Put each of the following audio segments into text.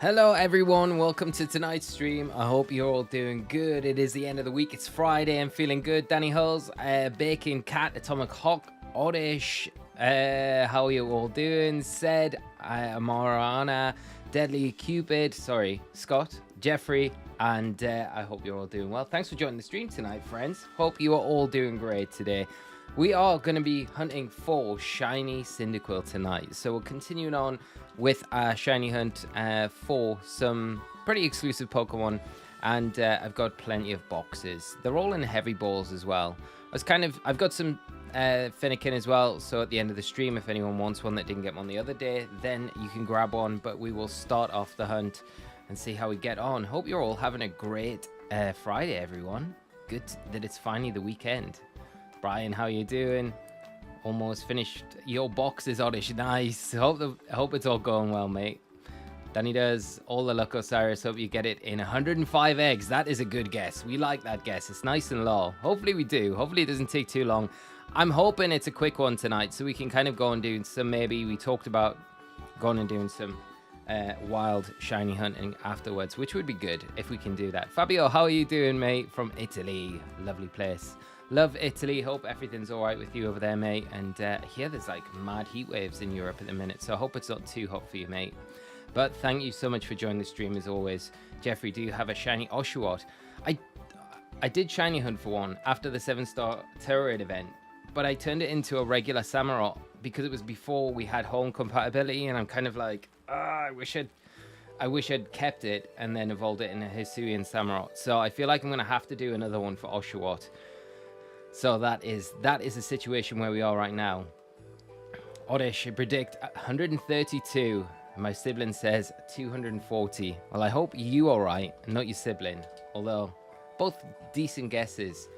Hello everyone, welcome to tonight's stream. I hope you're all doing good. It is the end of the week, it's Friday, I'm feeling good. Danny Hulls, Bacon Cat, Atomic Hawk, Oddish, how are you all doing? Said, Amarana, Deadly Cupid, sorry, Scott, Jeffrey, and I hope you're all doing well. Thanks for joining the stream tonight, friends. Hope you are all doing great today. We are going to be hunting for Shiny Cyndaquil tonight. So we're continuing on with our Shiny Hunt for some pretty exclusive Pokemon. And I've got plenty of boxes. They're all in heavy balls as well. I've got some Finnegan as well. So at the end of the stream, if anyone wants one that didn't get one the other day, then you can grab one. But we will start off the hunt and see how we get on. Hope you're all having a great Friday, everyone. Good that it's finally the weekend. Brian, how you doing? Almost finished your boxes, Oddish. Nice. Hope it's all going well, mate. Danny does. All the luck, Osirus. Hope you get it in 105 eggs. That is a good guess. We like that guess. It's nice and low. Hopefully we do. Hopefully it doesn't take too long. I'm hoping it's a quick one tonight so we can kind of go and do some, maybe we talked about going and doing some wild shiny hunting afterwards, which would be good if we can do that. Fabio, how are you doing, mate? From Italy. Lovely place. Love Italy. Hope everything's all right with you over there, mate. And here there's like mad heat waves in Europe at the minute, so I hope it's not too hot for you, mate. But thank you so much for joining the stream as always. Jeffrey, do you have a shiny Oshawott? I did shiny hunt for one after the 7-star Terror Raid event, but I turned it into a regular Samurott because it was before we had home compatibility, and I'm kind of like, I wish I'd kept it and then evolved it in a Hisuian Samurott. So I feel like I'm gonna have to do another one for Oshawott. So that is a situation where we are right now. Oddish, I predict 132. My sibling says 240. Well, I hope you are right, not your sibling. Although, both decent guesses.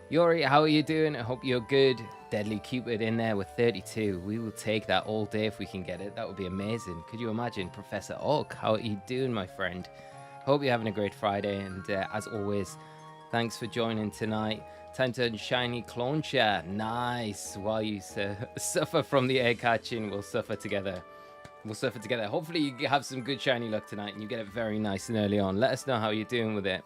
Yori, how are you doing? I hope you're good. Deadly Cupid in there with 32. We will take that all day if we can get it. That would be amazing. Could you imagine? Professor Oak, how are you doing, my friend? Hope you're having a great Friday. And as always, thanks for joining tonight. Time to shiny Cloncha. Nice. While you suffer from the egg hatching, we'll suffer together. We'll suffer together. Hopefully you have some good shiny luck tonight and you get it very nice and early on. Let us know how you're doing with it.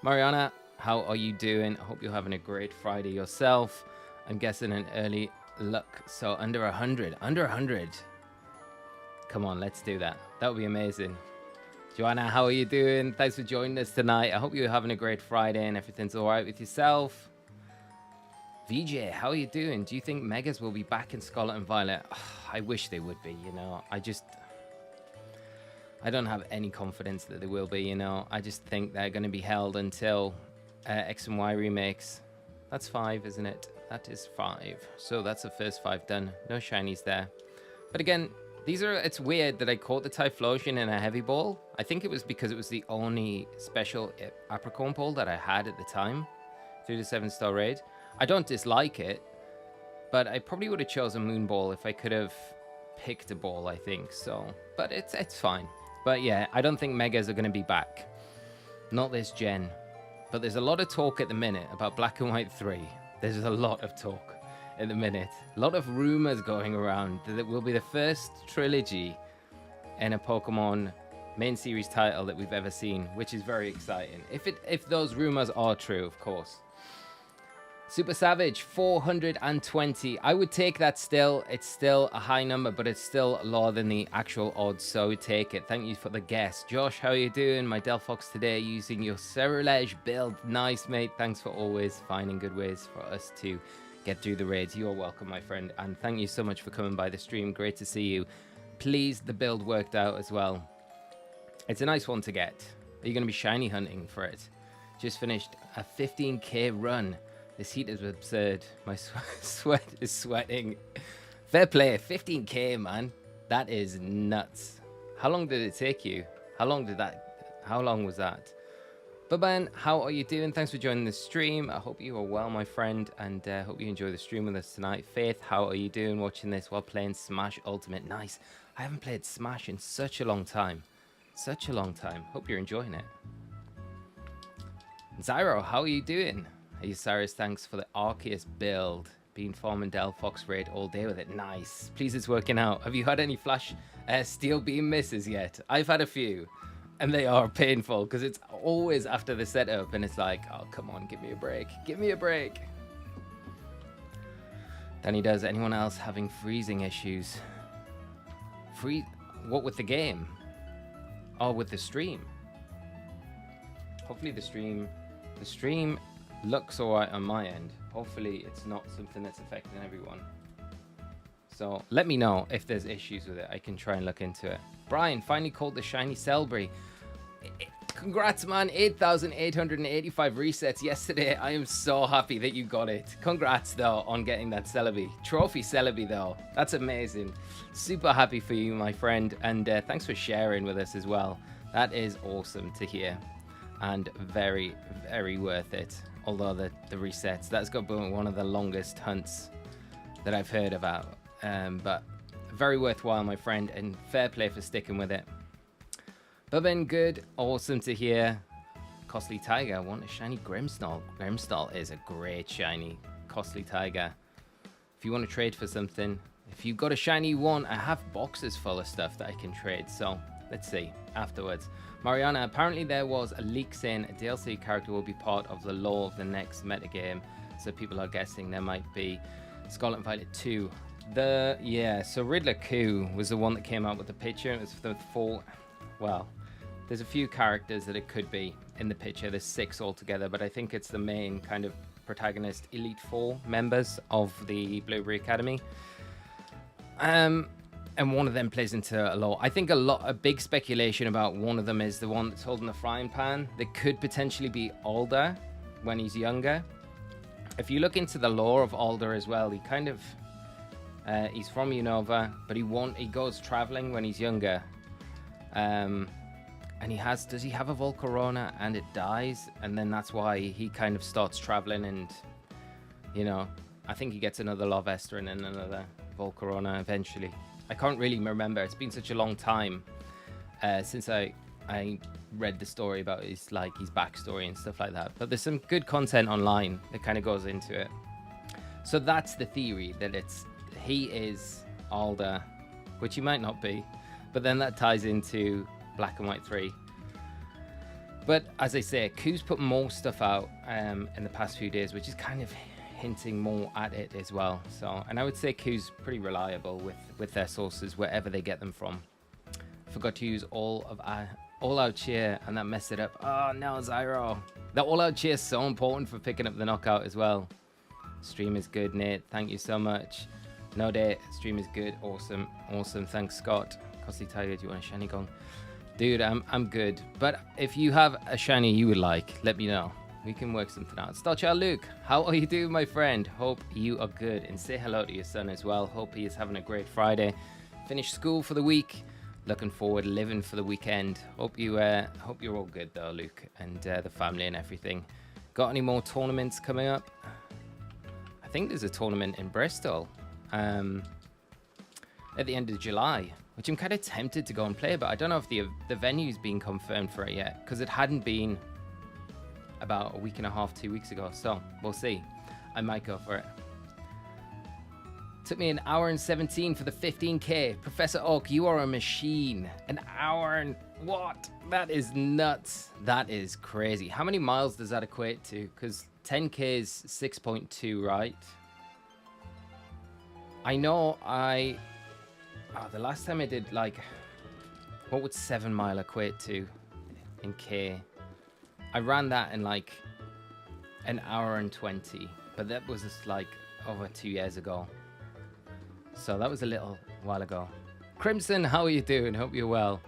Mariana, how are you doing? I hope you're having a great Friday yourself. I'm guessing an early luck. So under 100. Under 100. Come on, let's do that. That would be amazing. Joanna, how are you doing? Thanks for joining us tonight. I hope you're having a great Friday and everything's all right with yourself. VJ, how are you doing? Do you think Megas will be back in Scarlet and Violet? Oh, I wish they would be, you know. I don't have any confidence that they will be, you know. I just think they're going to be held until X and Y remakes. That's 5, isn't it? That is 5. So that's the first 5 done. No shinies there. But again, it's weird that I caught the Typhlosion in a heavy ball. I think it was because it was the only special Apricorn ball that I had at the time through the 7-star raid. I don't dislike it, but I probably would have chosen Moon Ball if I could have picked a ball, I think. So, but it's fine. But yeah, I don't think Megas are going to be back. Not this gen. But there's a lot of talk at the minute about Black and White 3. There's a lot of talk at the minute. A lot of rumors going around that it will be the first trilogy in a Pokemon main series title that we've ever seen, which is very exciting. If those rumors are true, of course. Super Savage, 420. I would take that still. It's still a high number, but it's still lower than the actual odds, so I would take it. Thank you for the guess. Josh, how are you doing? My Delphox today using your Cerulege build. Nice, mate. Thanks for always finding good ways for us to get through the raids. You are welcome, my friend. And thank you so much for coming by the stream. Great to see you. Please, the build worked out as well. It's a nice one to get. Are you going to be shiny hunting for it? Just finished a 15k run. This heat is absurd. My sweat is sweating. Fair play. 15k, man. That is nuts. How long did it take you? How long was that? Baban, how are you doing? Thanks for joining the stream. I hope you are well, my friend, and hope you enjoy the stream with us tonight. Faith, how are you doing watching this while playing Smash Ultimate? Nice. I haven't played Smash in such a long time. Such a long time. Hope you're enjoying it. Zyro, how are you doing? Hey, Cyrus, thanks for the Arceus build. Been farming Delphox raid all day with it. Nice. Please, it's working out. Have you had any flash steel beam misses yet? I've had a few. And they are painful because it's always after the setup and it's like, oh, come on, give me a break. Give me a break. Danny does. Anyone else having freezing issues? What with the game? Oh, with the stream. Hopefully the stream looks alright on my end. Hopefully it's not something that's affecting everyone. So let me know if there's issues with it. I can try and look into it. Brian finally caught the shiny Celebi. Congrats, man. 8,885 resets yesterday. I am so happy that you got it. Congrats, though, on getting that Celebi. Trophy Celebi, though. That's amazing. Super happy for you, my friend. And thanks for sharing with us as well. That is awesome to hear. And very, very worth it. Although the resets, that's got to be one of the longest hunts that I've heard about. But very worthwhile, my friend. And fair play for sticking with it. But then good, awesome to hear. Costly Tiger, I want a shiny Grimmsnarl. Grimmsnarl is a great shiny. Costly Tiger. If you want to trade for something, if you've got a shiny you want, I have boxes full of stuff that I can trade. So let's see afterwards. Mariana, apparently there was a leak saying a DLC character will be part of the lore of the next metagame. So people are guessing there might be Scarlet and Violet 2. So Riddler Coup was the one that came out with the picture. It was the full, well, there's a few characters that it could be in the picture. There's 6 altogether, but I think it's the main kind of protagonist Elite 4 members of the Blueberry Academy. And one of them plays into a lore. I think a big speculation about one of them is the one that's holding the frying pan. That could potentially be Alder when he's younger. If you look into the lore of Alder as well, he kind of he's from Unova, but he goes traveling when he's younger. And does he have a Volcarona and it dies? And then that's why he kind of starts traveling and, you know, I think he gets another Larvesta and then another Volcarona eventually. I can't really remember. It's been such a long time since I read the story about his backstory and stuff like that. But there's some good content online that kind of goes into it. So that's the theory, that he is Alder, which he might not be. But then that ties into Black and White 3. But as I say, Q's put more stuff out in the past few days, which is kind of hinting more at it as well. So, and I would say Q's pretty reliable with their sources wherever they get them from. Forgot to use all out cheer and that messed it up. Oh no, Zyro. That all out cheer is so important for picking up the knockout as well. Stream is good, Nate. Thank you so much. No day. Stream is good. Awesome. Thanks, Scott. Costly Tiger, do you want a shiny gong? Dude, I'm good. But if you have a shiny you would like, let me know. We can work something out. Starchild Luke, how are you doing, my friend? Hope you are good. And say hello to your son as well. Hope he is having a great Friday. Finished school for the week. Looking forward, living for the weekend. Hope you're all good though, Luke, and the family and everything. Got any more tournaments coming up? I think there's a tournament in Bristol at the end of July, which I'm kind of tempted to go and play, but I don't know if the venue's been confirmed for it yet, because it hadn't been about a week and a half, 2 weeks ago. So we'll see. I might go for it. Took me an hour and 17 for the 15k. Professor Oak, you are a machine. An hour and what? That is nuts. That is crazy. How many miles does that equate to? Because 10k is 6.2, right? I know the last time I did, what would 7 mile equate to in k? I ran that in an hour and 20, but that was just over 2 years ago. So that was a little while ago. Crimson, how are you doing? Hope you're well.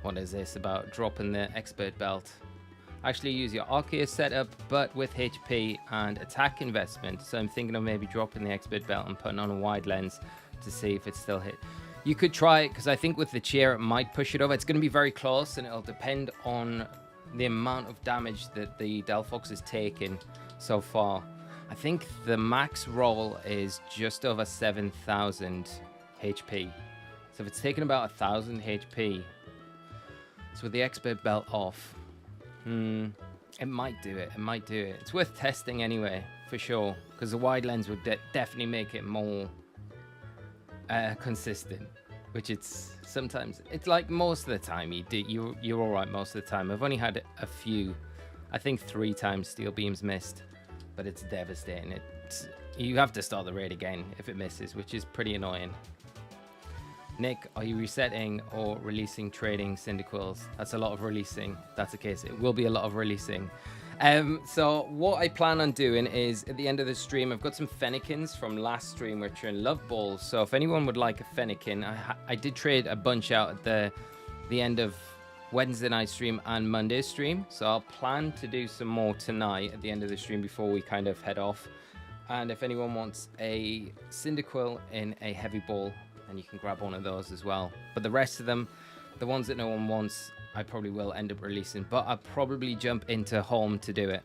What is this about dropping the expert belt? Actually use your Arceus setup, but with HP and attack investment. So I'm thinking of maybe dropping the expert belt and putting on a wide lens to see if it still hit. You could try it, because I think with the chair it might push it over. It's going to be very close, and it'll depend on the amount of damage that the Delphox has taken so far. I think the max roll is just over 7,000 HP. So if it's taken about 1,000 HP, so with the expert belt off, it might do it. It might do it. It's worth testing anyway, for sure, because the wide lens would definitely make it more consistent, which it's sometimes, it's like most of the time you're all right most of the time. I've only had a few, I think 3 times steel beams missed, but it's devastating. You have to start the raid again if it misses, which is pretty annoying. Nick, are you resetting or releasing trading Cyndaquils? That's a lot of releasing. That's the case. It will be a lot of releasing. So what I plan on doing is at the end of the stream, I've got some Fennekins from last stream which are in Love Balls. So if anyone would like a Fennekin, I did trade a bunch out at the end of Wednesday night stream and Monday stream. So I'll plan to do some more tonight at the end of the stream before we kind of head off. And if anyone wants a Cyndaquil in a heavy ball, then you can grab one of those as well. But the rest of them, the ones that no one wants, I probably will end up releasing, but I'll probably jump into home to do it.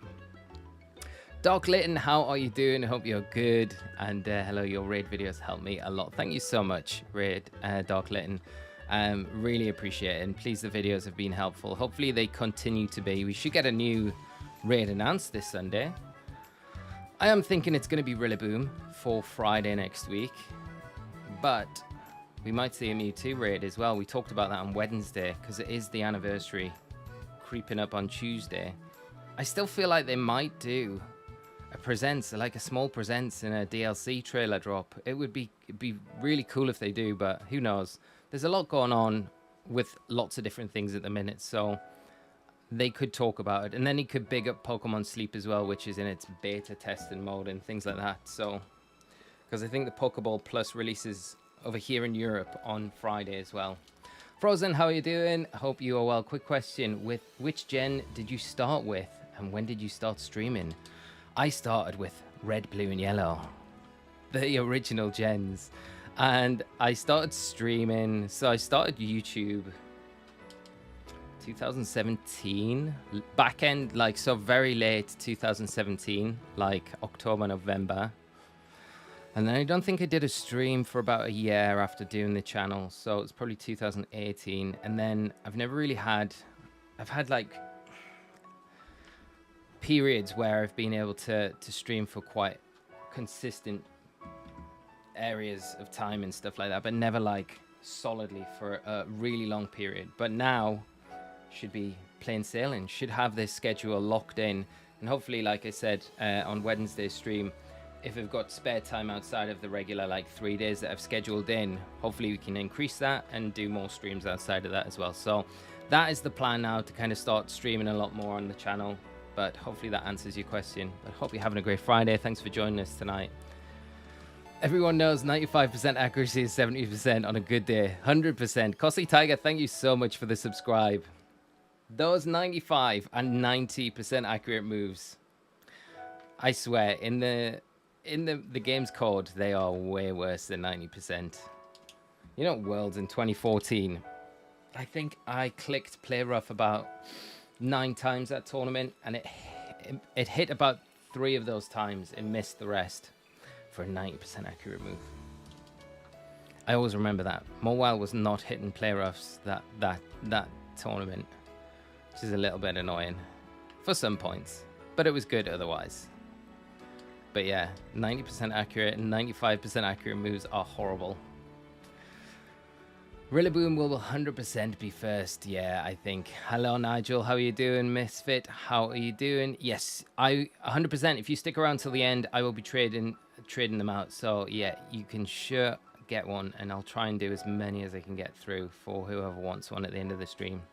Dark Lytton, how are you doing? I hope you're good. And hello, your raid videos help me a lot. Thank you so much, raid Dark Lytton. Really appreciate it. And please, the videos have been helpful. Hopefully they continue to be. We should get a new raid announced this Sunday. I am thinking it's going to be Rillaboom for Friday next week, but we might see a Mewtwo raid as well. We talked about that on Wednesday because it is the anniversary creeping up on Tuesday. I still feel like they might do a presents, like a small presents in a DLC trailer drop. It'd be really cool if they do, but who knows? There's a lot going on with lots of different things at the minute, so they could talk about it. And then he could big up Pokemon Sleep as well, which is in its beta testing mode and things like that. So, because I think the Pokeball Plus releases over here in Europe on Friday as well. Frozen, how are you doing? Hope you are well. Quick question, with which gen did you start with and when did you start streaming? I started with Red, Blue and Yellow, the original gens, and I started streaming. So I started YouTube 2017, back end, like, so very late 2017, like October, November. And then I don't think I did a stream for about a year after doing the channel. So it's probably 2018. And then I've never really had, I've had like periods where I've been able to stream for quite consistent areas of time and stuff like that, but never like solidly for a really long period. But now should be plain sailing, should have this schedule locked in. And hopefully, like I said, on Wednesday's stream, if we've got spare time outside of the regular like 3 days that I've scheduled in, hopefully we can increase that and do more streams outside of that as well. So that is the plan now, to kind of start streaming a lot more on the channel. But hopefully that answers your question. I hope you're having a great Friday. Thanks for joining us tonight. Everyone knows 95% accuracy is 70% on a good day. 100%. Costly Tiger, thank you so much for the subscribe. Those 95 and 90% accurate moves, I swear, in the game's code, they are way worse than 90%. You know, Worlds in 2014, I think I clicked play rough about 9 times that tournament, and it hit about 3 of those times and missed the rest for a 90% accurate move. I always remember that. Mobile was not hitting play roughs that tournament, which is a little bit annoying for some points, but it was good otherwise. But yeah, 90% accurate and 95% accurate moves are horrible. Rillaboom will 100% be first, yeah, I think. Hello, Nigel. How are you doing? Misfit, how are you doing? Yes, I 100%. If you stick around till the end, I will be trading them out. So yeah, you can sure get one, and I'll try and do as many as I can get through for whoever wants one at the end of the stream.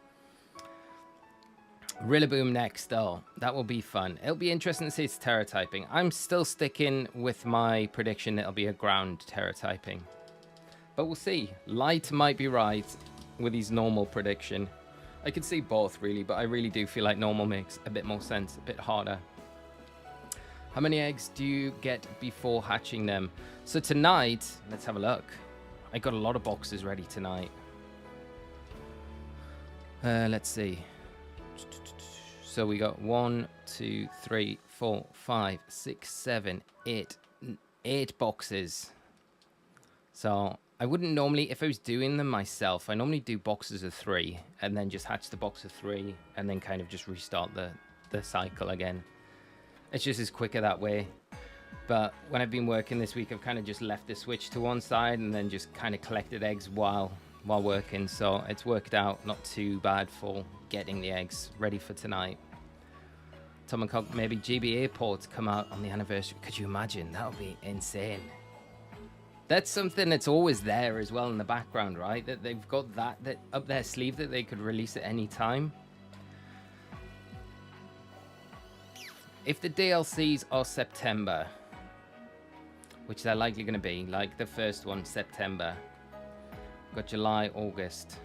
Rillaboom next, though. That will be fun. It'll be interesting to see its Terra typing. I'm still sticking with my prediction that it'll be a ground Terra typing. But we'll see. Light might be right with his normal prediction. I could see both, really, but I really do feel like normal makes a bit more sense, a bit harder. How many eggs do you get before hatching them? So tonight, let's have a look. I got a lot of boxes ready tonight. Let's see. So we got 1, 2, 3, 4, 5, 6, 7, 8. 8 boxes. So I wouldn't normally, if I was doing them myself, I normally do boxes of 3 and then just hatch the box of 3 and then kind of just restart the cycle again. It's just as quicker that way. But when I've been working this week, I've kind of just left the Switch to one side and then just kind of collected eggs while working. So it's worked out not too bad for getting the eggs ready for tonight. Tom and Cog, maybe GBA ports come out on the anniversary. Could you imagine? That would be insane. That's something that's always there as well in the background, right? That they've got that up their sleeve that they could release at any time. If the DLCs are September, which they're likely going to be, like the first one, September. Got July, August.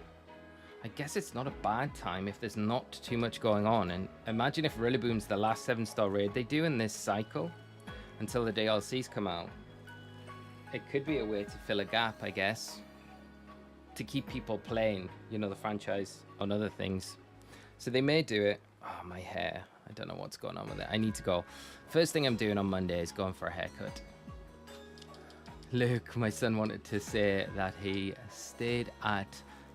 I guess it's not a bad time if there's not too much going on. And imagine if Rillaboom's the last 7-star raid they do in this cycle until the DLCs come out. It could be a way to fill a gap, I guess. To keep people playing, you know, the franchise on other things. So they may do it. Oh, my hair. I don't know what's going on with it. I need to go. First thing I'm doing on Monday is going for a haircut. Luke, my son, wanted to say that he stayed at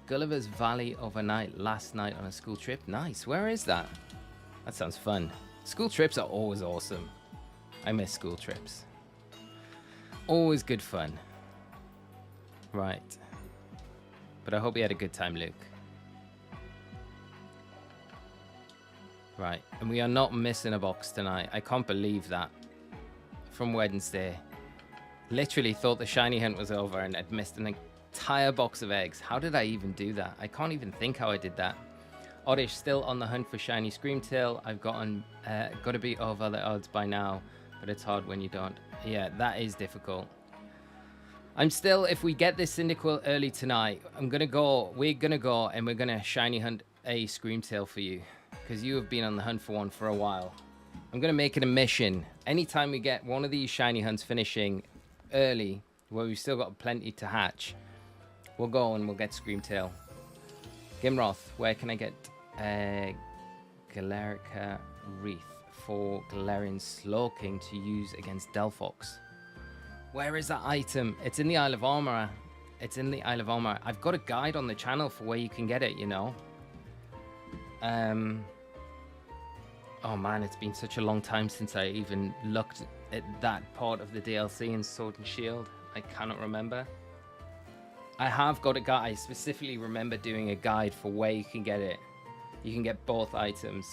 Gulliver's Valley overnight last night on a school trip. Nice. Where is that? That sounds fun. School trips are always awesome. I miss school trips. Always good fun. Right. But I hope you had a good time, Luke. Right. And we are not missing a box tonight. I can't believe that. From Wednesday. Literally thought the shiny hunt was over and I'd missed an entire box of eggs. How did I even do that? I can't even think how I did that. Oddish still on the hunt for shiny Screamtail. I've got to be over the odds by now, but it's hard when you don't. Yeah, that is difficult. I'm still, if we get this Cyndaquil early tonight, we're gonna go and we're gonna shiny hunt a Screamtail for you, because you have been on the hunt for one for a while. I'm gonna make it a mission. Anytime we get one of these shiny hunts finishing early, where we've still got plenty to hatch, we'll go and we'll get Screamtail. Gimroth, where can I get Galarica Wreath for Galarian Slowking to use against Delphox? Where is that item? It's in the Isle of Armor. It's in the Isle of Armor. I've got a guide on the channel for where you can get it, you know. Oh man, it's been such a long time since I even looked at that part of the DLC in Sword and Shield. I cannot remember. I have got a guide. I specifically remember doing a guide for where you can get it. You can get both items.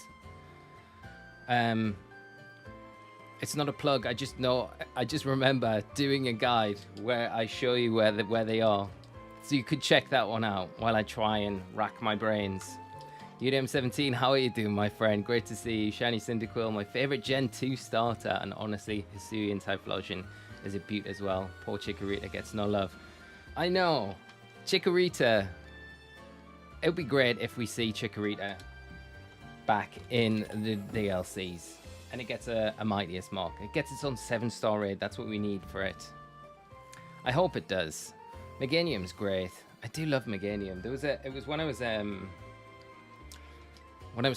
It's not a plug. I just remember doing a guide where I show you where they are. So you could check that one out while I try and rack my brains. UDM17, how are you doing, my friend? Great to see you. Shiny Cyndaquil, my favorite Gen 2 starter, and honestly, Hisuian Typhlosion is a beaut as well. Poor Chikorita gets no love. I know. Chikorita. It would be great if we see Chikorita back in the DLCs. And it gets a Mightiest Mark. It gets its own 7-star raid. That's what we need for it. I hope it does. Meganium's great. I do love Meganium. It was when I was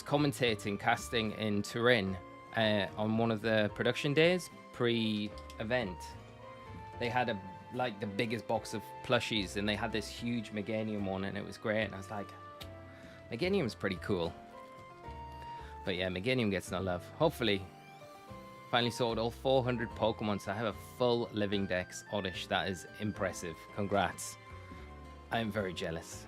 commentating, casting in Turin on one of the production days pre-event. They had the biggest box of plushies, and they had this huge Meganium one, and it was great. And I was like, Meganium's pretty cool. But yeah, Meganium gets no love. Hopefully, finally sorted all 400 Pokemon, so I have a full living dex. Oddish, that is impressive. Congrats. I am very jealous.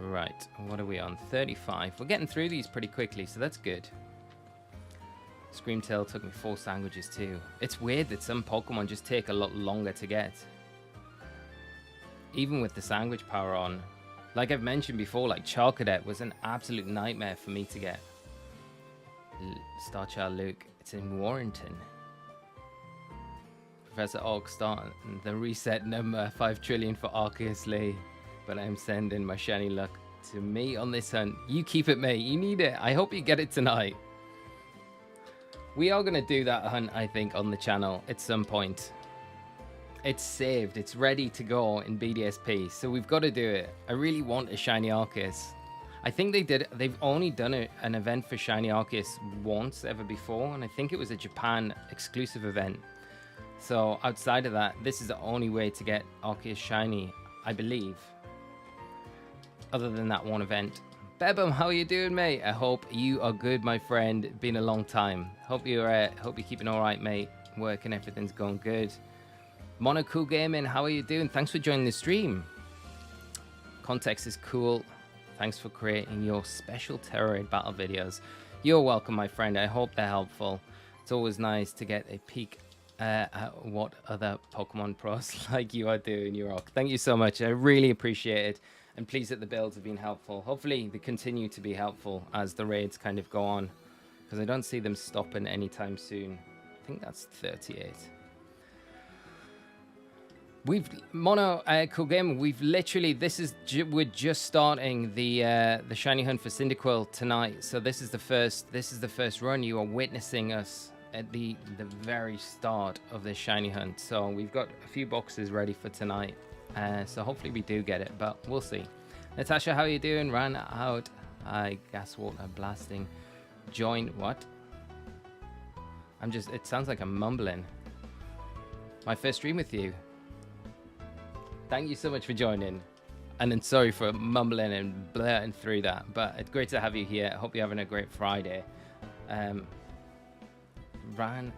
Right, what are we on? 35. We're getting through these pretty quickly, so that's good. Screamtail took me 4 sandwiches too. It's weird that some Pokemon just take a lot longer to get. Even with the sandwich power on. Like I've mentioned before, like Charcadet was an absolute nightmare for me to get. Starchild Luke, it's in Warrington. Professor Oak, start the reset number 5 trillion for Arceus Lee. But I'm sending my shiny luck to me on this hunt. You keep it, mate. You need it. I hope you get it tonight. We are going to do that hunt, I think, on the channel at some point. It's saved. It's ready to go in BDSP. So we've got to do it. I really want a shiny Arceus. I think they've only done an event for shiny Arceus once ever before. And I think it was a Japan exclusive event. So outside of that, this is the only way to get Arceus shiny, I believe. other than that one event. Bebum, how are you doing, mate? I hope you are good, my friend. Been a long time. Hope you're keeping all right, mate. Work and everything's going good. Monocool Gaming, how are you doing? Thanks for joining the stream. Context is cool. Thanks for creating your special Terror Raid battle videos. You're welcome, my friend. I hope they're helpful. It's always nice to get a peek at what other Pokemon pros like you are doing. You rock. Thank you so much. I really appreciate it. And pleased that the builds have been helpful. Hopefully they continue to be helpful as the raids kind of go on, because I don't see them stopping anytime soon. I think that's 38. We've cool game. We've literally we're just starting the Shiny Hunt for Cyndaquil tonight. So this is the first run. You are witnessing us at the very start of this Shiny Hunt. So we've got a few boxes ready for tonight. So hopefully we do get it, but we'll see. Natasha, how are you doing? Ran out. Gas water blasting. Join what? It sounds like I'm mumbling. My first stream with you. Thank you so much for joining. And then sorry for mumbling and blurting through that, but it's great to have you here. I hope you're having a great Friday. Ran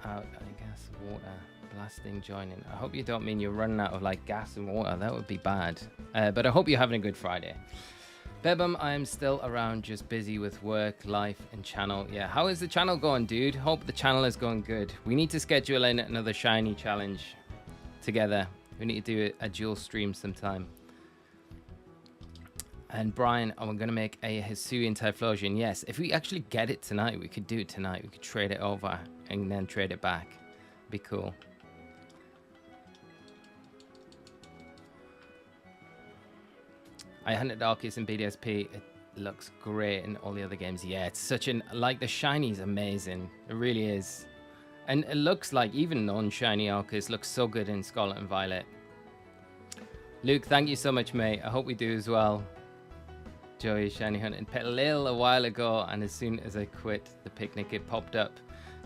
out, I guess, water. Blasting joining. I hope you don't mean you're running out of like gas and water. That would be bad. But I hope you're having a good Friday. Bebum, I am still around, just busy with work, life, and channel. Yeah, how is the channel going, dude? Hope the channel is going good. We need to schedule in another shiny challenge together. We need to do a dual stream sometime. And Brian, I'm going to make a Hisuian Typhlosion. Yes, if we actually get it tonight, we could do it tonight. We could trade it over and then trade it back. Be cool. I hunted Arceus in BDSP. It looks great in all the other games. Yeah, it's such like the shiny's amazing. It really is. And it looks like even non-shiny Arceus looks so good in Scarlet and Violet. Luke, thank you so much, mate. I hope we do as well. Joey, Shiny Hunt and Pet Lil a while ago, and as soon as I quit the picnic, it popped up.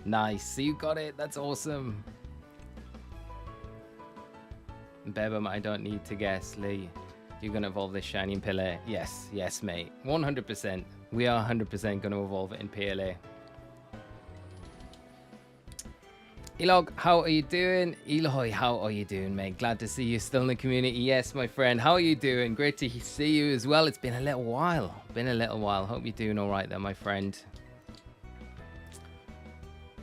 Nice. So you got it. That's awesome. Bebum, I don't need to guess. Lee, you're going to evolve this shiny in PLA. Yes, yes, mate. 100%. We are 100% going to evolve it in PLA. Elog, how are you doing? Eloy, how are you doing, mate? Glad to see you still in the community. Yes, my friend. How are you doing? Great to see you as well. It's been a little while. Hope you're doing all right there, my friend.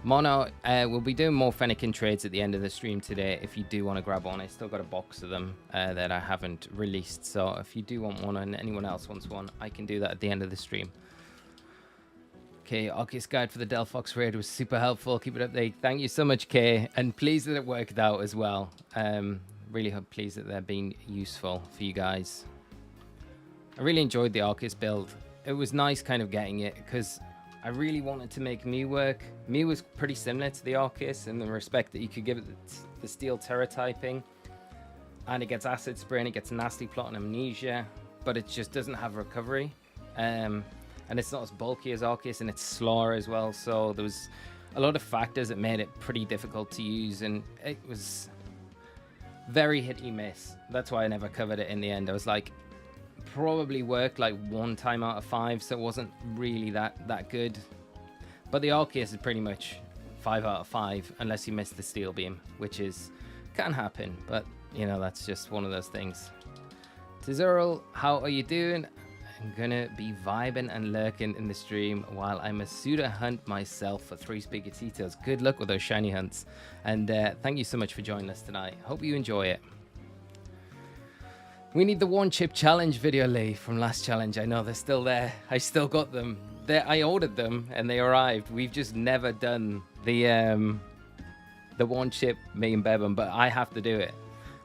Mono, we'll be doing more Fennekin trades at the end of the stream today. If you do want to grab one, I still got a box of them that I haven't released. So if you do want one and anyone else wants one, I can do that at the end of the stream. Okay, Arceus guide for the Delphox raid was super helpful. Keep it updated. Thank you so much, Kay. And pleased that it worked out as well. Really pleased that they're being useful for you guys. I really enjoyed the Arceus build. It was nice kind of getting it because I really wanted to make Mew work. Mew was pretty similar to the Arceus in the respect that you could give it the Steel Terra typing. And it gets Acid Spray and it gets Nasty Plot and Amnesia. But it just doesn't have recovery. And it's not as bulky as Arceus, and it's slower as well. So there was a lot of factors that made it pretty difficult to use, and it was very hit-y-miss. That's why I never covered it in the end. I was like, probably worked like 1 time out of 5, so it wasn't really that good. But the Arceus is pretty much 5 out of 5, unless you miss the Steel Beam, which can happen. But, you know, that's just one of those things. Tizurl, how are you doing? I'm gonna be vibing and lurking in the stream while I'm a pseudo hunt myself for 3 Spigatitos. Good luck with those shiny hunts. And thank you so much for joining us tonight. Hope you enjoy it. We need the 1-chip challenge video, Lee, from last challenge. I know they're still there. I still got them. I ordered them and they arrived. We've just never done the 1-chip me and Bebum, but I have to do it.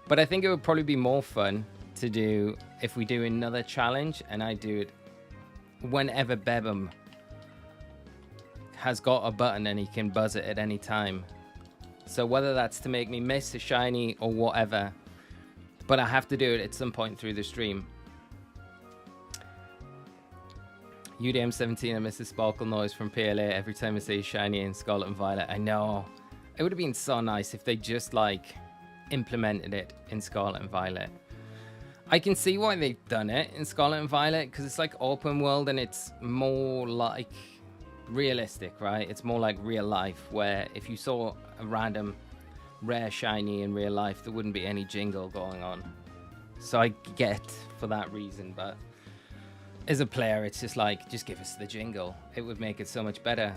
But I think it would probably be more fun to do if we do another challenge and I do it whenever Bebum has got a button and he can buzz it at any time. So whether that's to make me miss a shiny or whatever, but I have to do it at some point through the stream. UDM17, I miss the sparkle noise from PLA every time I say shiny in Scarlet and Violet. I know. It would have been so nice if they just like implemented it in Scarlet and Violet. I can see why they've done it in Scarlet and Violet, because it's like open world and it's more like realistic, right? It's more like real life, where if you saw a random rare shiny in real life, there wouldn't be any jingle going on. So I get for that reason, but as a player, it's just like, just give us the jingle. It would make it so much better.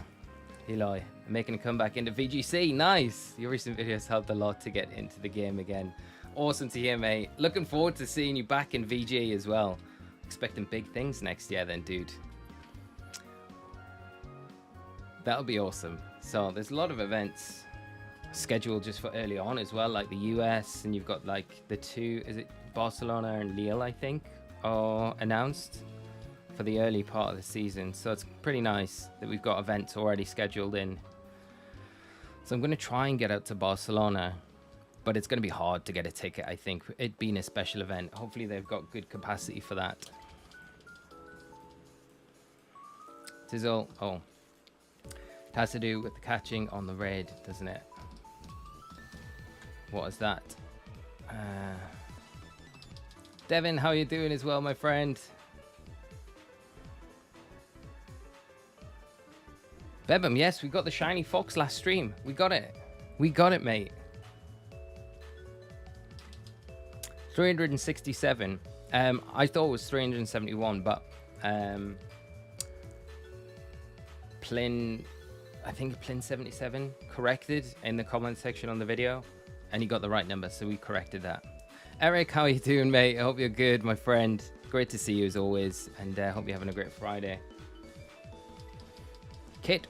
Eloy, making a comeback into VGC. Nice. Your recent videos helped a lot to get into the game again. Awesome to hear, mate. Looking forward to seeing you back in VG as well. Expecting big things next year then, dude. That'll be awesome. So there's a lot of events scheduled just for early on as well, like the US, and you've got like the two, is it Barcelona and Lille, I think, are announced for the early part of the season. So it's pretty nice that we've got events already scheduled in. So I'm going to try and get out to Barcelona, but it's going to be hard to get a ticket, I think, it being a special event. Hopefully they've got good capacity for that. Tizzle, oh, it has to do with the catching on the raid, doesn't it? What is that? Devin, how are you doing as well, my friend? Bebum, yes, we got the shiny fox last stream. We got it. We got it, mate. 367. I thought it was 371, but Plin, I think Plin 77 corrected in the comment section on the video, and he got the right number, so we corrected that. Eric, how are you doing, mate? I hope you're good, my friend. Great to see you as always, and I hope you're having a great Friday. Kit,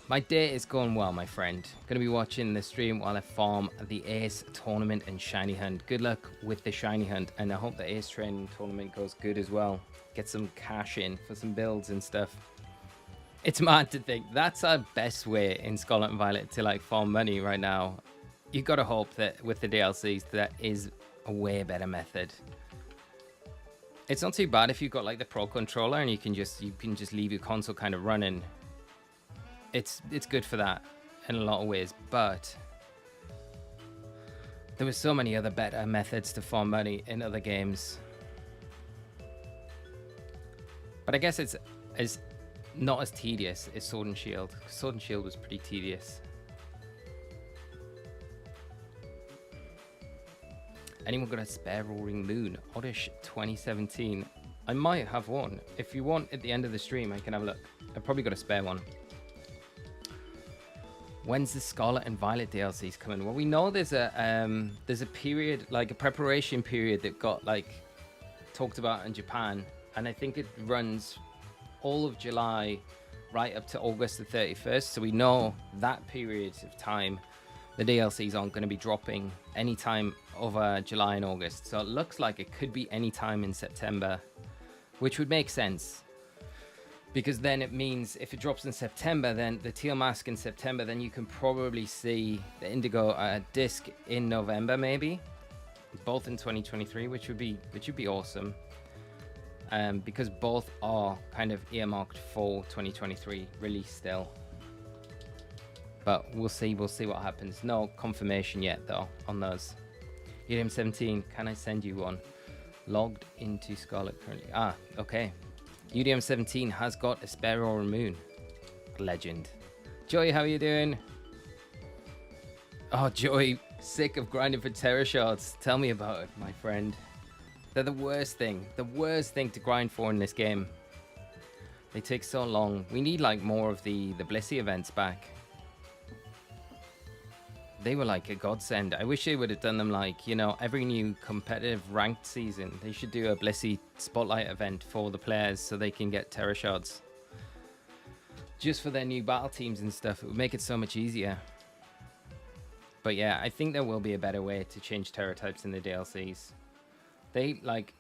my day is going well, my friend. Gonna be watching the stream while I farm the Ace tournament and Shiny Hunt. Good luck with the Shiny Hunt, and I hope the Ace training tournament goes good as well. Get some cash in for some builds and stuff. It's mad to think that's our best way in Scarlet and Violet to like farm money right now. You gotta hope that with the DLCs that is a way better method. It's not too bad if you've got like the Pro controller and you can just leave your console kind of running. It's good for that in a lot of ways, but there were so many other better methods to farm money in other games. But I guess it's not as tedious as Sword and Shield. Sword and Shield was pretty tedious. Anyone got a spare Roaring Moon? Oddish 2017. I might have one. If you want, at the end of the stream, I can have a look. I've probably got a spare one. When's the Scarlet and Violet DLCs coming? Well, we know there's a period, like a preparation period that got like talked about in Japan, and I think it runs all of July right up to August the 31st. So we know that period of time the DLCs aren't going to be dropping anytime over July and August. So it looks like it could be any time in September, which would make sense. Because then it means if it drops in September, then the Teal Mask in September, then you can probably see the Indigo disc in November, maybe. Both in 2023, which would be awesome. Because both are kind of earmarked for 2023 release still. But we'll see what happens. No confirmation yet though on those. UDM 17, can I send you one? Logged into Scarlet currently. Ah, okay. UDM 17 has got a spare Roaring Moon. Legend. Joey, how are you doing? Oh, Joey, sick of grinding for Terror Shards. Tell me about it, my friend. They're the worst thing to grind for in this game. They take so long. We need like more of the Blissey events back. They were like a godsend. I wish they would have done them like, you know, every new competitive ranked season. They should do a Blissey spotlight event for the players so they can get Terror Shards. Just for their new battle teams and stuff. It would make it so much easier. But yeah, I think there will be a better way to change Terror types in the DLCs. They like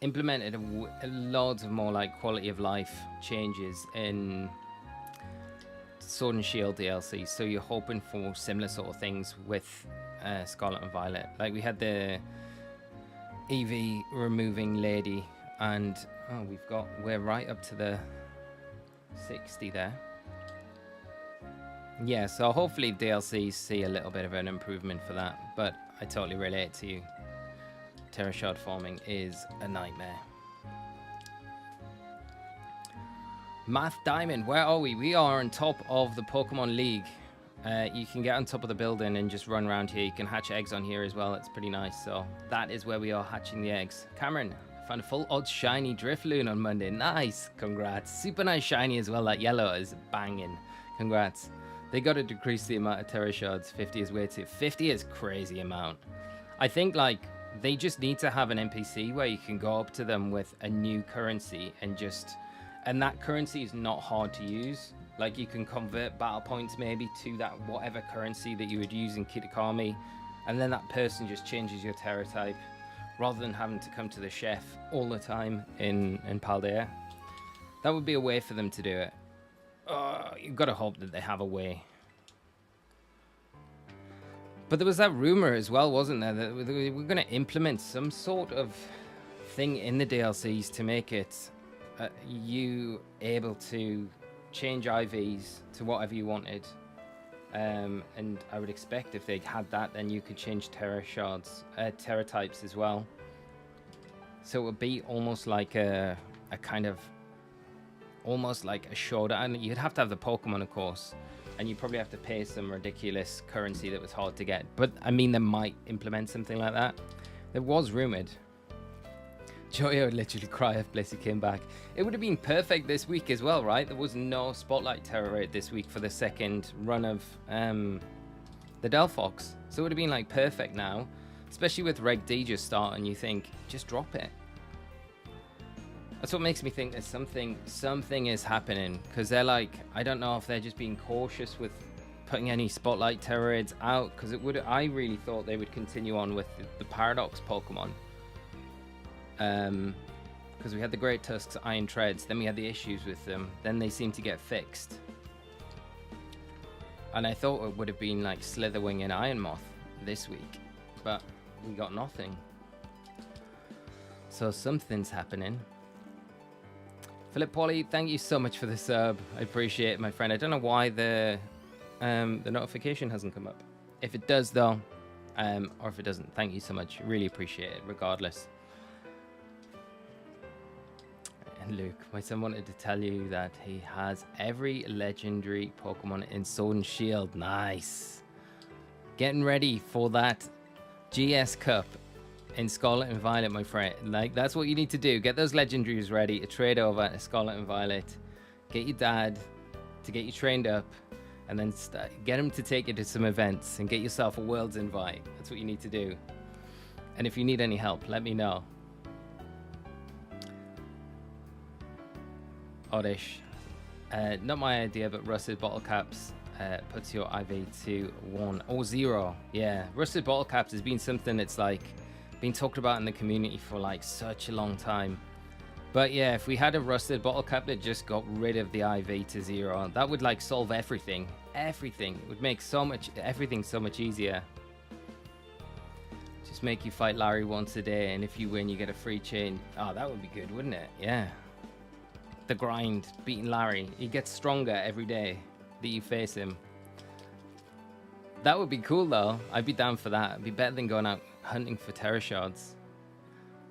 implemented loads of more like quality of life changes in Sword and Shield DLC, so you're hoping for similar sort of things with Scarlet and Violet. Like we had the EV removing lady, and we're right up to the 60 there. Yeah, so hopefully DLCs see a little bit of an improvement for that, but I totally relate to you. Terra Shard farming is a nightmare. Math Diamond, where are we? We are on top of the Pokemon League. You can get on top of the building and just run around here. You can hatch eggs on here as well. It's pretty nice. So that is where we are hatching the eggs. Cameron, found a full odds shiny Drifloon on Monday. Nice. Congrats. Super nice shiny as well. That yellow is banging. Congrats. They got to decrease the amount of Terra Shards. 50 is way too. 50 is crazy amount. I think like they just need to have an NPC where you can go up to them with a new currency and just... And that currency is not hard to use. Like, you can convert battle points maybe to that whatever currency that you would use in Kitakami, and then that person just changes your Terra type, rather than having to come to the chef all the time in Paldea. That would be a way for them to do it. You've got to hope that they have a way. But there was that rumor as well, wasn't there, that we're going to implement some sort of thing in the DLCs to make it you able to change IVs to whatever you wanted, and I would expect if they had that, then you could change Terra Shards, Terra types as well. So it would be almost like a kind of, almost like a showdown. You'd have to have the Pokemon, of course, and you'd probably have to pay some ridiculous currency that was hard to get. But I mean, they might implement something like that. There was rumored. Joyo would literally cry if Blissey came back. It would have been perfect this week as well, right? There was no Spotlight Terra raid this week for the second run of the Delphox. So it would have been like perfect now, especially with Reg D just starting. You think, just drop it. That's what makes me think there's something is happening, because they're like, I don't know if they're just being cautious with putting any Spotlight Terra raids out, because it would. I really thought they would continue on with the Paradox Pokemon. Because we had the Great Tusks, Iron Treads, then we had the issues with them, then they seemed to get fixed. And I thought it would have been like Slitherwing and Iron Moth this week, but we got nothing. So something's happening. Philip Pauly, thank you so much for the sub. I appreciate it, my friend. I don't know why the notification hasn't come up. If it does though, or if it doesn't, thank you so much. Really appreciate it regardless. Luke, my son wanted to tell you that he has every legendary Pokemon in Sword and Shield. Nice. Getting ready for that GS Cup in Scarlet and Violet, my friend. Like, that's what you need to do. Get those legendaries ready. A trade over to Scarlet and Violet. Get your dad to get you trained up, and then get him to take you to some events and get yourself a Worlds invite. That's what you need to do. And if you need any help, let me know. Oddish. Not my idea, but rusted bottle caps puts your IV to 1 or 0. Yeah, rusted bottle caps has been something that's like been talked about in the community for like such a long time. But yeah, if we had a rusted bottle cap that just got rid of the IV to 0, that would like solve everything. Everything. It would make everything so much easier. Just make you fight Larry once a day, and if you win, you get a free chain. Oh, that would be good, wouldn't it? Yeah. The grind, beating Larry. He gets stronger every day that you face him. That would be cool though. I'd be down for that. It'd be better than going out hunting for Terra Shards.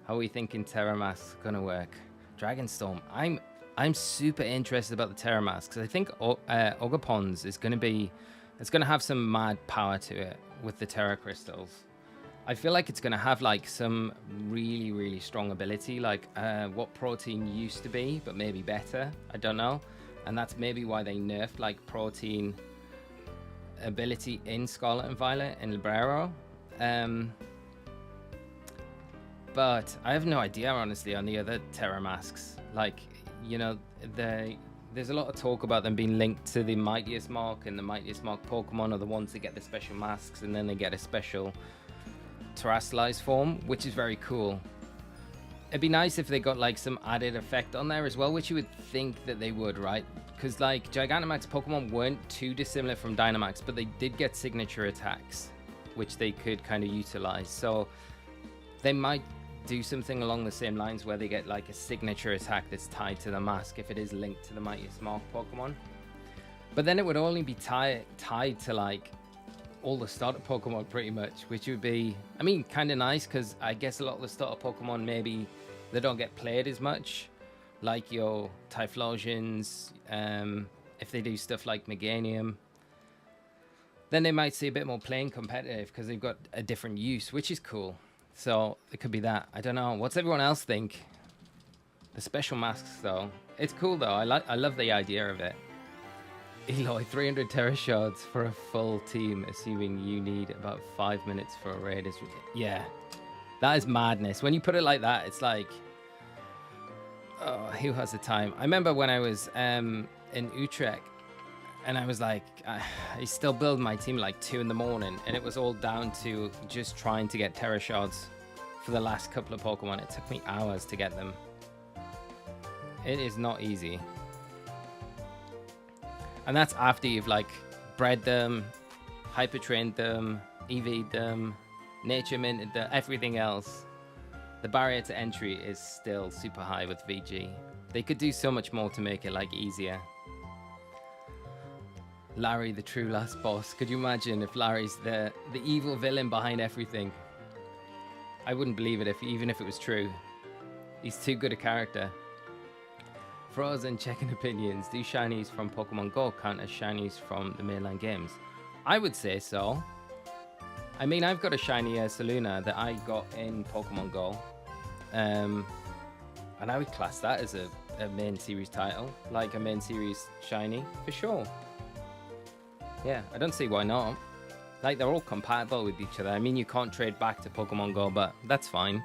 How are we thinking Terra Mask's gonna work? Dragonstorm. I'm super interested about the Terra Mask, because I think Ogapons is gonna have some mad power to it with the Terra Crystals. I feel like it's going to have like some really, really strong ability, like what Protein used to be, but maybe better. I don't know. And that's maybe why they nerfed like Protein ability in Scarlet and Violet and Librero. But I have no idea, honestly, on the other Terra Masks. Like, you know, there's a lot of talk about them being linked to the Mightiest Mark, and the Mightiest Mark Pokemon are the ones that get the special masks, and then they get a special terrestrialized form, which is very cool. It'd be nice if they got like some added effect on there as well, which you would think that they would, right? Because like Gigantamax Pokemon weren't too dissimilar from Dynamax, but they did get signature attacks, which they could kind of utilize. So they might do something along the same lines where they get like a signature attack that's tied to the mask if it is linked to the Mightiest Mark Pokemon. But then it would only be tied to like all the starter Pokemon pretty much, which would be, I mean, kind of nice because I guess a lot of the starter Pokemon maybe they don't get played as much, like your Typhlosions. If they do stuff like Meganium, then they might see a bit more playing competitive because they've got a different use, which is cool. So it could be that. I don't know. What's everyone else think? The special masks, though. It's cool, though. I love the idea of it. Eloy, 300 Terra Shards for a full team, assuming you need about 5 minutes for a raid. Yeah, that is madness. When you put it like that, it's like, oh, who has the time? I remember when I was in Utrecht, and I was like, I still build my team like 2 in the morning, and it was all down to just trying to get Terra Shards for the last couple of Pokemon. It took me hours to get them. It is not easy. And that's after you've like bred them, hyper trained them, EV'd them, nature minted them, everything else. The barrier to entry is still super high with VG. They could do so much more to make it like easier. Larry, the true last boss. Could you imagine if Larry's the evil villain behind everything? I wouldn't believe it even if it was true. He's too good a character. Frozen checking opinions. Do shinies from Pokemon Go count as shinies from the mainline games? I would say so. I mean, I've got a shiny Saluna that I got in Pokemon Go. And I would class that as a main series title. Like a main series shiny, for sure. Yeah, I don't see why not. Like, they're all compatible with each other. I mean, you can't trade back to Pokemon Go, but that's fine.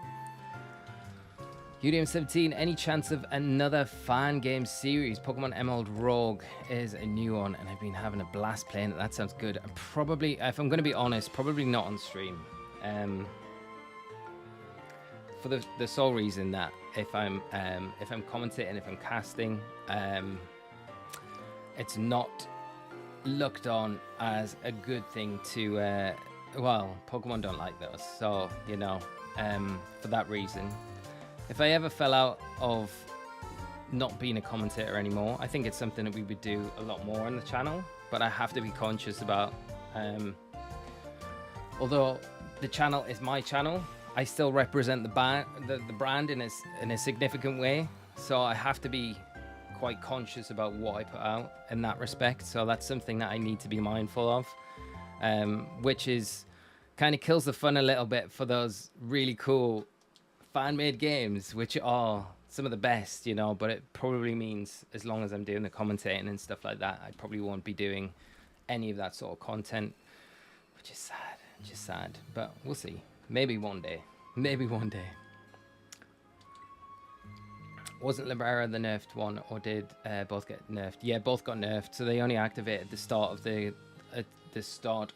UDM17, any chance of another fan game series? Pokemon Emerald Rogue is a new one, and I've been having a blast playing it. That sounds good. Probably, if I'm going to be honest, probably not on stream. For the sole reason that if I'm commentating, if I'm casting, it's not looked on as a good thing to. Well, Pokemon don't like those, so you know, for that reason. If I ever fell out of not being a commentator anymore, I think it's something that we would do a lot more on the channel, but I have to be conscious about, although the channel is my channel, I still represent the brand in a significant way, so I have to be quite conscious about what I put out in that respect. So that's something that I need to be mindful of, which is kind of kills the fun a little bit for those really cool fan-made games, which are some of the best, you know, but it probably means as long as I'm doing the commentating and stuff like that, I probably won't be doing any of that sort of content, which is sad, but we'll see. Maybe one day. Wasn't Libera the nerfed one, or did both get nerfed? Yeah, both got nerfed, so they only activate at the start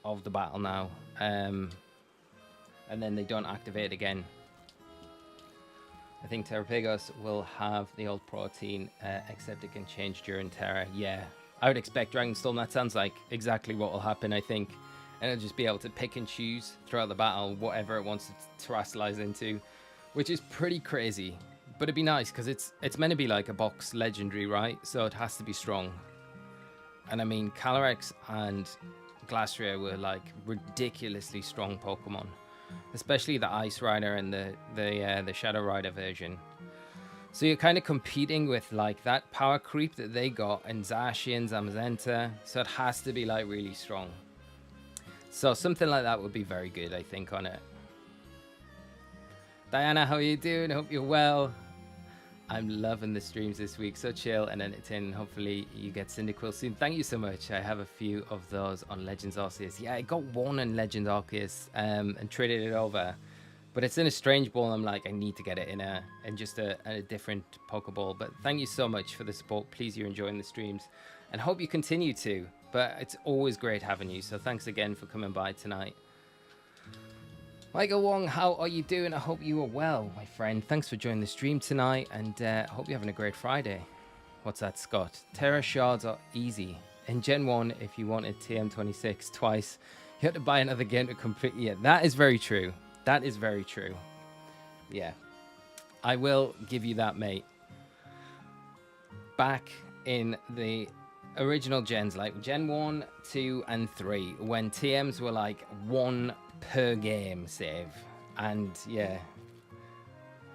of the battle now, and then they don't activate again. I think Terrapagos will have the old protein, except it can change during Terra. Yeah, I would expect Dragonstorm. That sounds like exactly what will happen, I think. And it'll just be able to pick and choose throughout the battle whatever it wants to terrestrialize into, which is pretty crazy. But it'd be nice because it's meant to be like a box legendary, right? So it has to be strong. And I mean, Calyrex and Glastrier were like ridiculously strong Pokemon. Especially the Ice Rider and the Shadow Rider version. So you're kind of competing with like that power creep that they got in Zacian, Zamazenta. So it has to be like really strong. So something like that would be very good, I think, on it. Diana, how are you doing? Hope you're well. I'm loving the streams this week. So chill and entertaining. Hopefully you get Cyndaquil soon. Thank you so much. I have a few of those on Legends Arceus. Yeah, I got one in Legends Arceus and traded it over. But it's in a strange ball. I'm like, I need to get it in just a different Pokeball. But thank you so much for the support. Please, you're enjoying the streams. And hope you continue to. But it's always great having you. So thanks again for coming by tonight. Michael Wong, how are you doing? I hope you are well, my friend. Thanks for joining the stream tonight, and I hope you're having a great Friday. What's that, Scott? Terra Shards are easy. In Gen 1, if you wanted TM26 twice, you had to buy another game to complete it. That is very true. That is very true. Yeah. I will give you that, mate. Back in the original gens, like Gen 1, 2, and 3, when TMs were like 1 per game save. And yeah,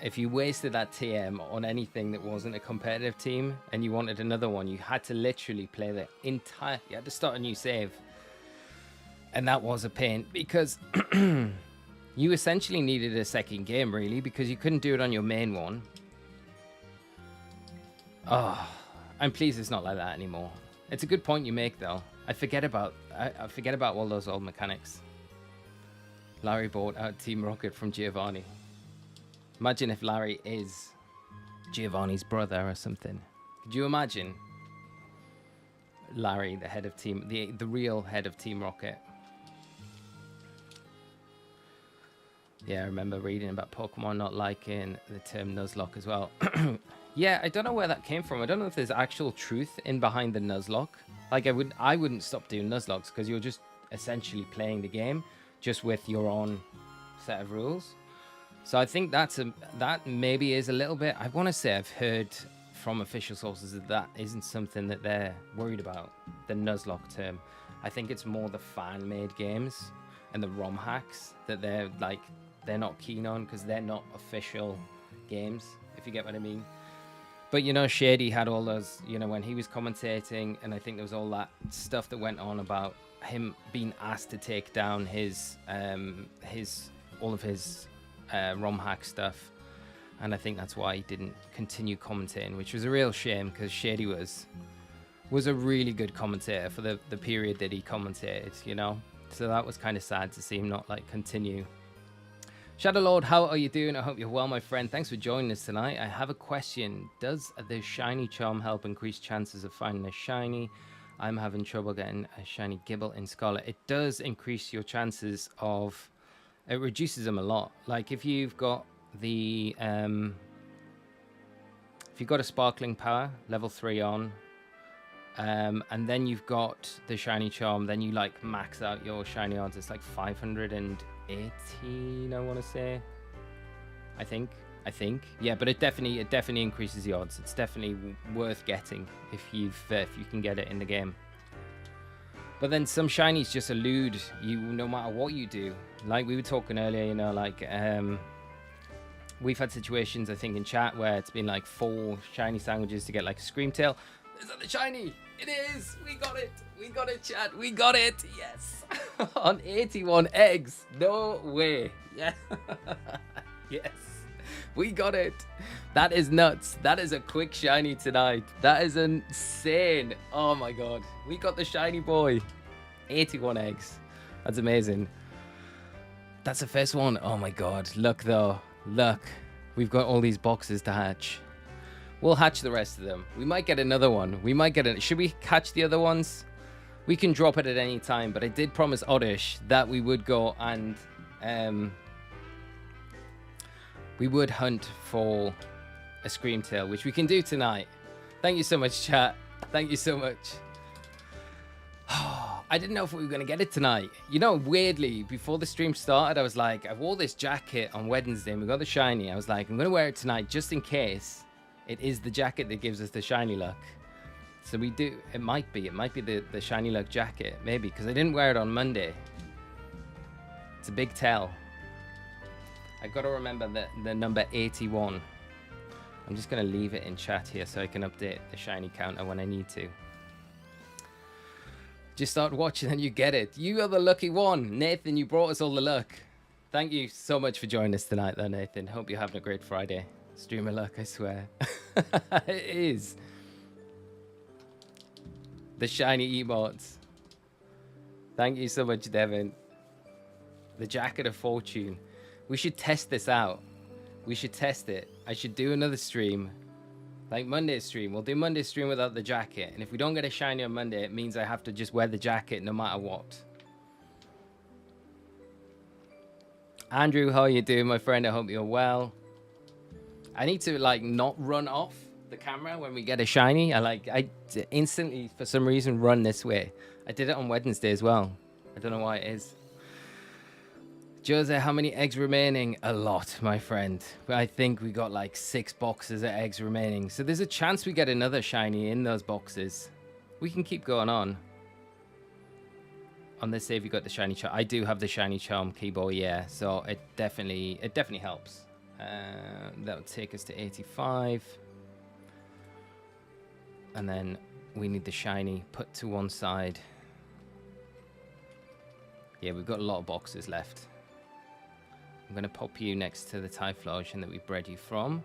if you wasted that TM on anything that wasn't a competitive team and you wanted another one, you had to literally play the entire... You had to start a new save. And that was a pain because you essentially needed a second game, really, because you couldn't do it on your main one. Oh, I'm pleased it's not like that anymore. It's a good point you make, though. I forget about all those old mechanics. Larry bought out Team Rocket from Giovanni. Imagine if Larry is Giovanni's brother or something. Could you imagine Larry, the head of Team, the real head of Team Rocket? Yeah, I remember reading about Pokemon not liking the term Nuzlocke as well. Yeah, I don't know where that came from. I don't know if there's actual truth in behind the Nuzlocke. Like, I wouldn't stop doing Nuzlocks because you're just essentially playing the game just with your own set of rules. So I think that maybe is a little bit... I want to say I've heard from official sources that isn't something that they're worried about, the Nuzlocke term. I think it's more the fan-made games and the ROM hacks that they're not keen on because they're not official games, if you get what I mean. But, you know, Shady had all those, you know, when he was commentating, and I think there was all that stuff that went on about him being asked to take down all of his ROM hack stuff. And I think that's why he didn't continue commentating, which was a real shame because Shady was a really good commentator for the period that he commentated, you know. So that was kind of sad to see him not, like, continue. Shadow Lord, how are you doing? I hope you're well, my friend. Thanks for joining us tonight. I have a question. Does the shiny charm help increase chances of finding a shiny? I'm having trouble getting a shiny Gibble in Scarlet. It does increase your chances of... It reduces them a lot. Like, if you've got the... if you've got a Sparkling Power, level 3 on, and then you've got the shiny charm, then you, like, max out your shiny odds. It's like 518, I want to say. I think. Yeah, but it definitely increases the odds. It's definitely worth getting if you can get it in the game. But then some shinies just elude you no matter what you do. Like we were talking earlier, you know, like we've had situations, I think, in chat where it's been like 4 shiny sandwiches to get like a Screamtail. Is that the shiny? It is! We got it! We got it, chat! We got it! Yes! On 81 eggs! No way! Yeah! Yes! We got it! That is nuts! That is a quick shiny tonight! That is insane! Oh my god! We got the shiny boy! 81 eggs. That's amazing. That's the first one. Oh my god. Look though. Look. We've got all these boxes to hatch. We'll hatch the rest of them. We might get another one. We might get it. Should we catch the other ones? We can drop it at any time, but I did promise Oddish that we would go and we would hunt for a Screamtail, which we can do tonight. Thank you so much, chat. Thank you so much. I didn't know if we were going to get it tonight. You know, weirdly, before the stream started, I was like, I wore this jacket on Wednesday and we got the shiny. I was like, I'm going to wear it tonight just in case it is the jacket that gives us the shiny luck. So we do. It might be the shiny luck jacket, maybe, because I didn't wear it on Monday. It's a big tell. I got to remember the number 81. I'm just going to leave it in chat here so I can update the shiny counter when I need to. Just start watching and you get it. You are the lucky one. Nathan, you brought us all the luck. Thank you so much for joining us tonight, though, Nathan. Hope you're having a great Friday. Streamer luck, I swear. It is. The shiny emotes. Thank you so much, Devin. The jacket of fortune. We should test this out. We should test it. I should do another stream. Like Monday's stream. We'll do Monday's stream without the jacket. And if we don't get a shiny on Monday, it means I have to just wear the jacket no matter what. Andrew, how are you doing, my friend? I hope you're well. I need to, like, not run off the camera when we get a shiny. I instantly, for some reason, run this way. I did it on Wednesday as well. I don't know why it is. Jose, how many eggs remaining? A lot, my friend. I think we got like 6 boxes of eggs remaining. So there's a chance we get another shiny in those boxes. we can keep going on. On this save, you got the shiny charm. I do have the shiny charm keyboard, yeah. So it definitely helps. That would take us to 85. And then we need the shiny put to one side. Yeah, we've got a lot of boxes left. I'm going to pop you next to the Typhlosion that we bred you from.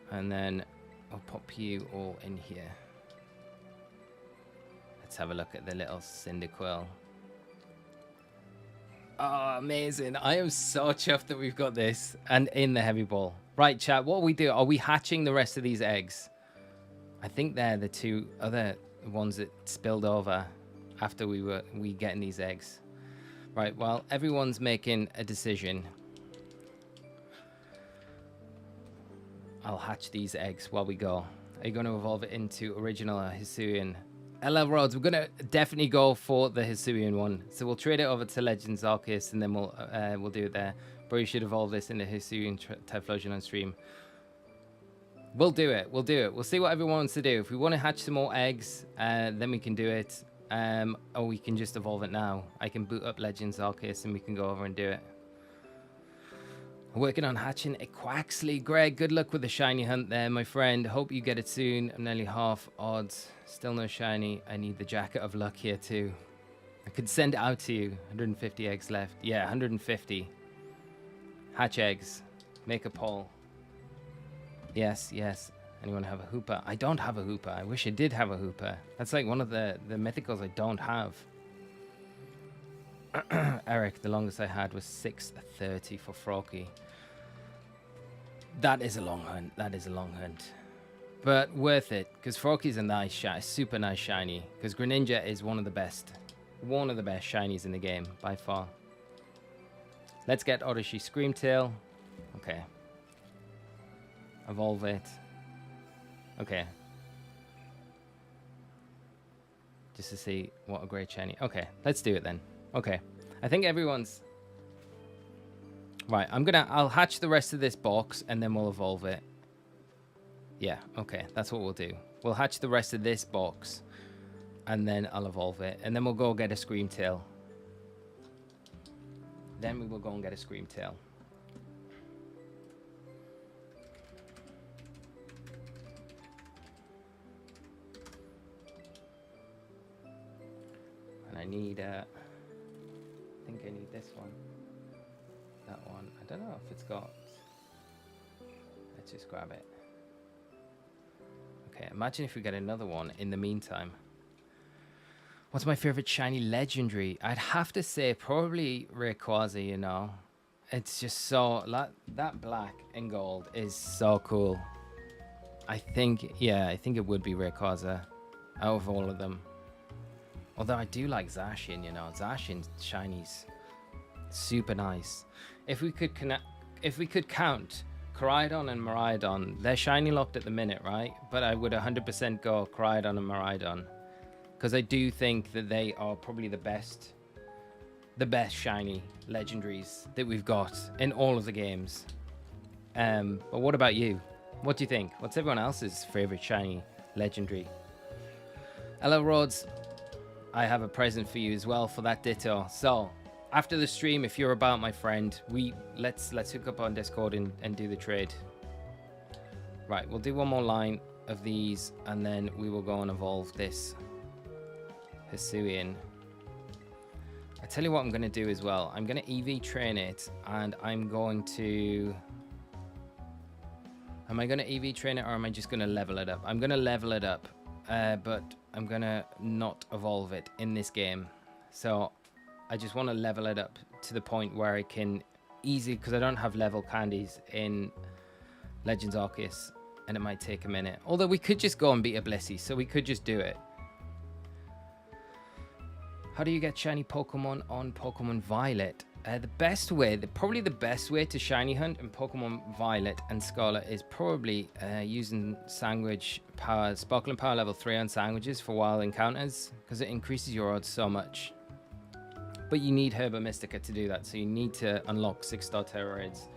And then I'll pop you all in here. Let's have a look at the little Cyndaquil. Oh, amazing. I am so chuffed that we've got this. And in the heavy ball. Right, chat, what we do, are we hatching the rest of these eggs? I think they're the two other ones that spilled over after we getting these eggs. Right, well, everyone's making a decision. I'll hatch these eggs while we go. Are you going to evolve it into original or Hisuian? LL Rhodes, we're going to definitely go for the Hisuian one. So we'll trade it over to Legends Arceus and then we'll do it there. But you should evolve this into Hisuian Typhlosion on stream. We'll do it. We'll do it. We'll see what everyone wants to do. If we want to hatch some more eggs, then we can do it. Or we can just evolve it now. I can boot up Legends Arceus and we can go over and do it. Working on hatching a Quaxley. Greg, good luck with the shiny hunt there, my friend. Hope you get it soon. I'm nearly half odds. Still no shiny. I need the jacket of luck here too. I could send it out to you. 150 eggs left. Yeah, 150. Hatch eggs. Make a poll. Yes, yes. Anyone have a Hooper? I don't have a Hooper. I wish I did have a Hooper. That's like one of the mythicals I don't have. Eric, the longest I had was 6:30 for Froakie. That is a long hunt. That is a long hunt. But worth it, because Froakie's a nice shiny, super nice shiny. Because Greninja is one of the best shinies in the game, by far. Let's get Odyssey Screamtail. Okay. Evolve it. Okay. Just to see what a great shiny. Okay, let's do it then. Okay. I think everyone's... Right, I'll hatch the rest of this box and then we'll evolve it. Yeah, okay, that's what we'll do. We'll hatch the rest of this box and then I'll evolve it. And then we'll go get a Screamtail. Then we will go and get a Screamtail. And I need I think I need this one. That one. I don't know if it's got... Let's just grab it. Okay, imagine if we get another one in the meantime. What's my favorite shiny legendary? I'd have to say probably Rayquaza, you know. It's just so... That black and gold is so cool. I think it would be Rayquaza out of all of them. Although I do like Zacian, you know. Zacian's shinies. Super nice. If we could count Koraidon and Miraidon, they're shiny locked at the minute, right? But I would 100% go Koraidon and Miraidon. Because I do think that they are probably the best shiny legendaries that we've got in all of the games. But what about you? What do you think? What's everyone else's favorite shiny legendary? Hello, Rhodes. I have a present for you as well for that ditto. So, after the stream, if you're about, my friend, let's hook up on Discord and do the trade. Right, we'll do one more line of these, and then we will go and evolve this Hisuian. I tell you what I'm going to do as well. I'm going to EV train it, and I'm going to... Am I going to EV train it, or am I just going to level it up? I'm going to level it up, but I'm going to not evolve it in this game. So I just want to level it up to the point where I can easily... Because I don't have level candies in Legends Arceus, and it might take a minute. Although we could just go and beat a Blissey, so we could just do it. How do you get shiny Pokemon on Pokemon Violet? The best way, probably the best way to shiny hunt in Pokemon Violet and Scarlet is probably using Sandwich Power, Sparkling Power level 3 on Sandwiches for wild encounters, because it increases your odds so much. But you need Herba Mystica to do that, so you need to unlock 6-star Terrorids,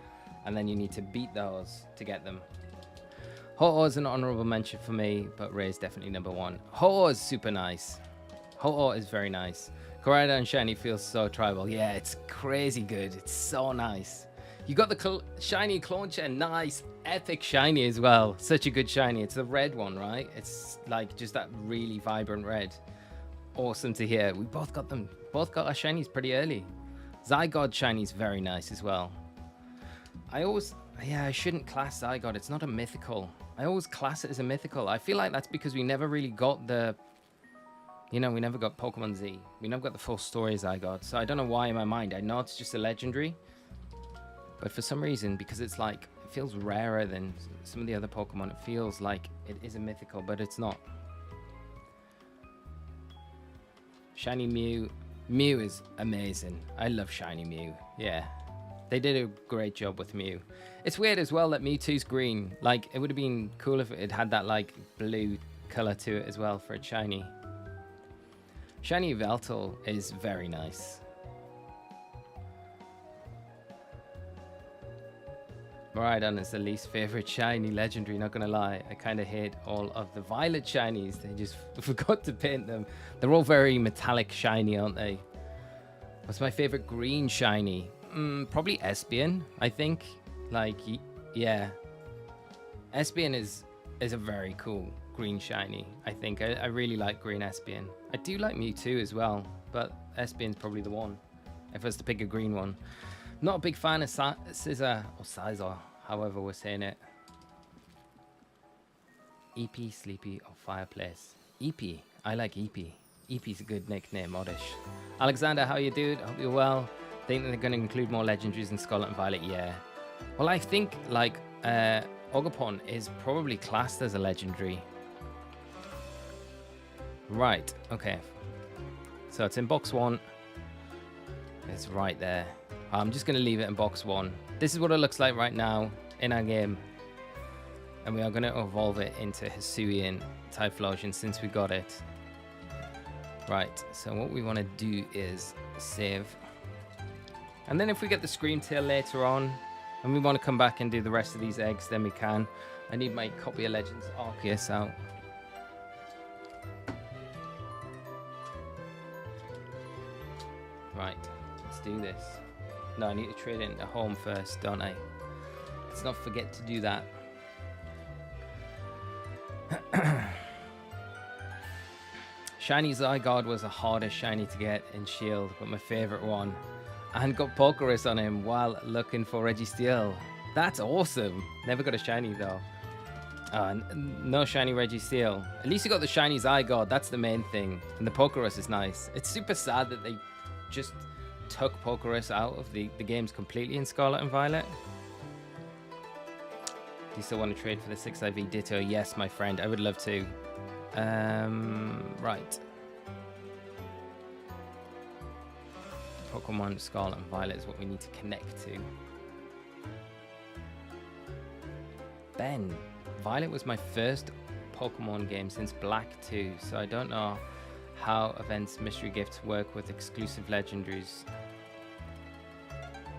and then you need to beat those to get them. Ho-Oh is an honorable mention for me, but Ray's definitely number one. Ho-Oh is super nice. Ho-Oh is very nice. Koraidon Shiny feels so tribal. Yeah, it's crazy good. It's so nice. You got the shiny clone chair. Nice. Epic shiny as well. Such a good shiny. It's the red one, right? It's like just that really vibrant red. Awesome to hear. We both got them. Both got our shinies pretty early. Zygarde shiny's very nice as well. I shouldn't class Zygarde. It's not a mythical. I always class it as a mythical. I feel like that's because we never really got the... we never got Pokemon Z. We never got the full story of Zygarde. So I don't know why in my mind. I know it's just a legendary. But for some reason, because it's like... it feels rarer than some of the other Pokemon. It feels like it is a mythical, but it's not. Shiny Mew. Mew is amazing. I love Shiny Mew. Yeah. They did a great job with Mew. It's weird as well that Mewtwo's green. Like, it would have been cool if it had that, like, blue color to it as well for a shiny. Shiny Veltal is very nice. Miraidon is the least favorite shiny legendary, not gonna lie. I kind of hate all of the violet shinies. They just forgot to paint them. They're all very metallic shiny, aren't they? What's my favorite green shiny? Probably Espeon, I think. Like, yeah. Espeon is a very cool green shiny, I think. I really like green Espeon. I do like Mewtwo as well, but Espeon's probably the one, if I was to pick a green one. Not a big fan of Scizor, or Scizor, however we're saying it. EP, Sleepy, or Fireplace. EP, I like EP. EP's a good nickname, Oddish. Alexander, how you dude? Hope you're well. Think they're going to include more legendaries in Scarlet and Violet? Yeah. Well, I think, like, Ogerpon is probably classed as a legendary. Right, okay. So it's in box 1. It's right there. I'm just going to leave it in box 1. This is what it looks like right now in our game. And we are going to evolve it into Hisuian Typhlosion since we got it. Right, so what we want to do is save. And then if we get the Scream Tail later on, and we want to come back and do the rest of these eggs, then we can. I need my copy of Legends Arceus out. Right, let's do this. No, I need to trade it into home first, don't I? Let's not forget to do that. Shiny Zygarde was the hardest shiny to get in Shield, but my favorite one. And got Pokerus on him while looking for Registeel. That's awesome. Never got a shiny though. No shiny Registeel. At least you got the shiny Zygarde. That's the main thing. And the Pokerus is nice. It's super sad that they just took Pokerus out of the games completely in Scarlet and Violet. Do you still want to trade for the 6IV Ditto? Yes, my friend. I would love to. Right. Pokemon Scarlet and Violet is what we need to connect to. Ben. Violet was my first Pokemon game since Black 2, so I don't know how events mystery gifts work with exclusive legendaries.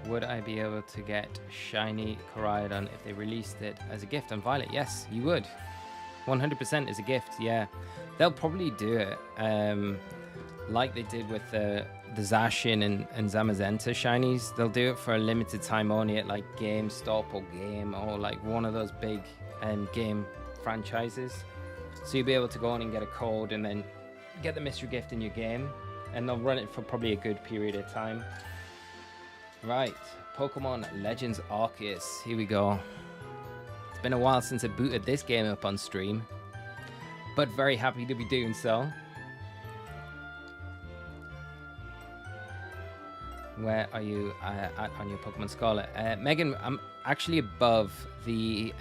Would I be able to get shiny Koraidon if they released it as a gift on Violet? Yes, you would. 100% as a gift, yeah. They'll probably do it like they did with the Zacian and Zamazenta shinies. They'll do it for a limited time only at like GameStop or Game or like one of those big game franchises. So you'll be able to go on and get a code and then get the mystery gift in your game, and they'll run it for probably a good period of time. Right, Pokemon Legends Arceus. Here we go. It's been a while since I booted this game up on stream, but very happy to be doing so. Where are you at on your Pokemon Scarlet? Megan, I'm actually above the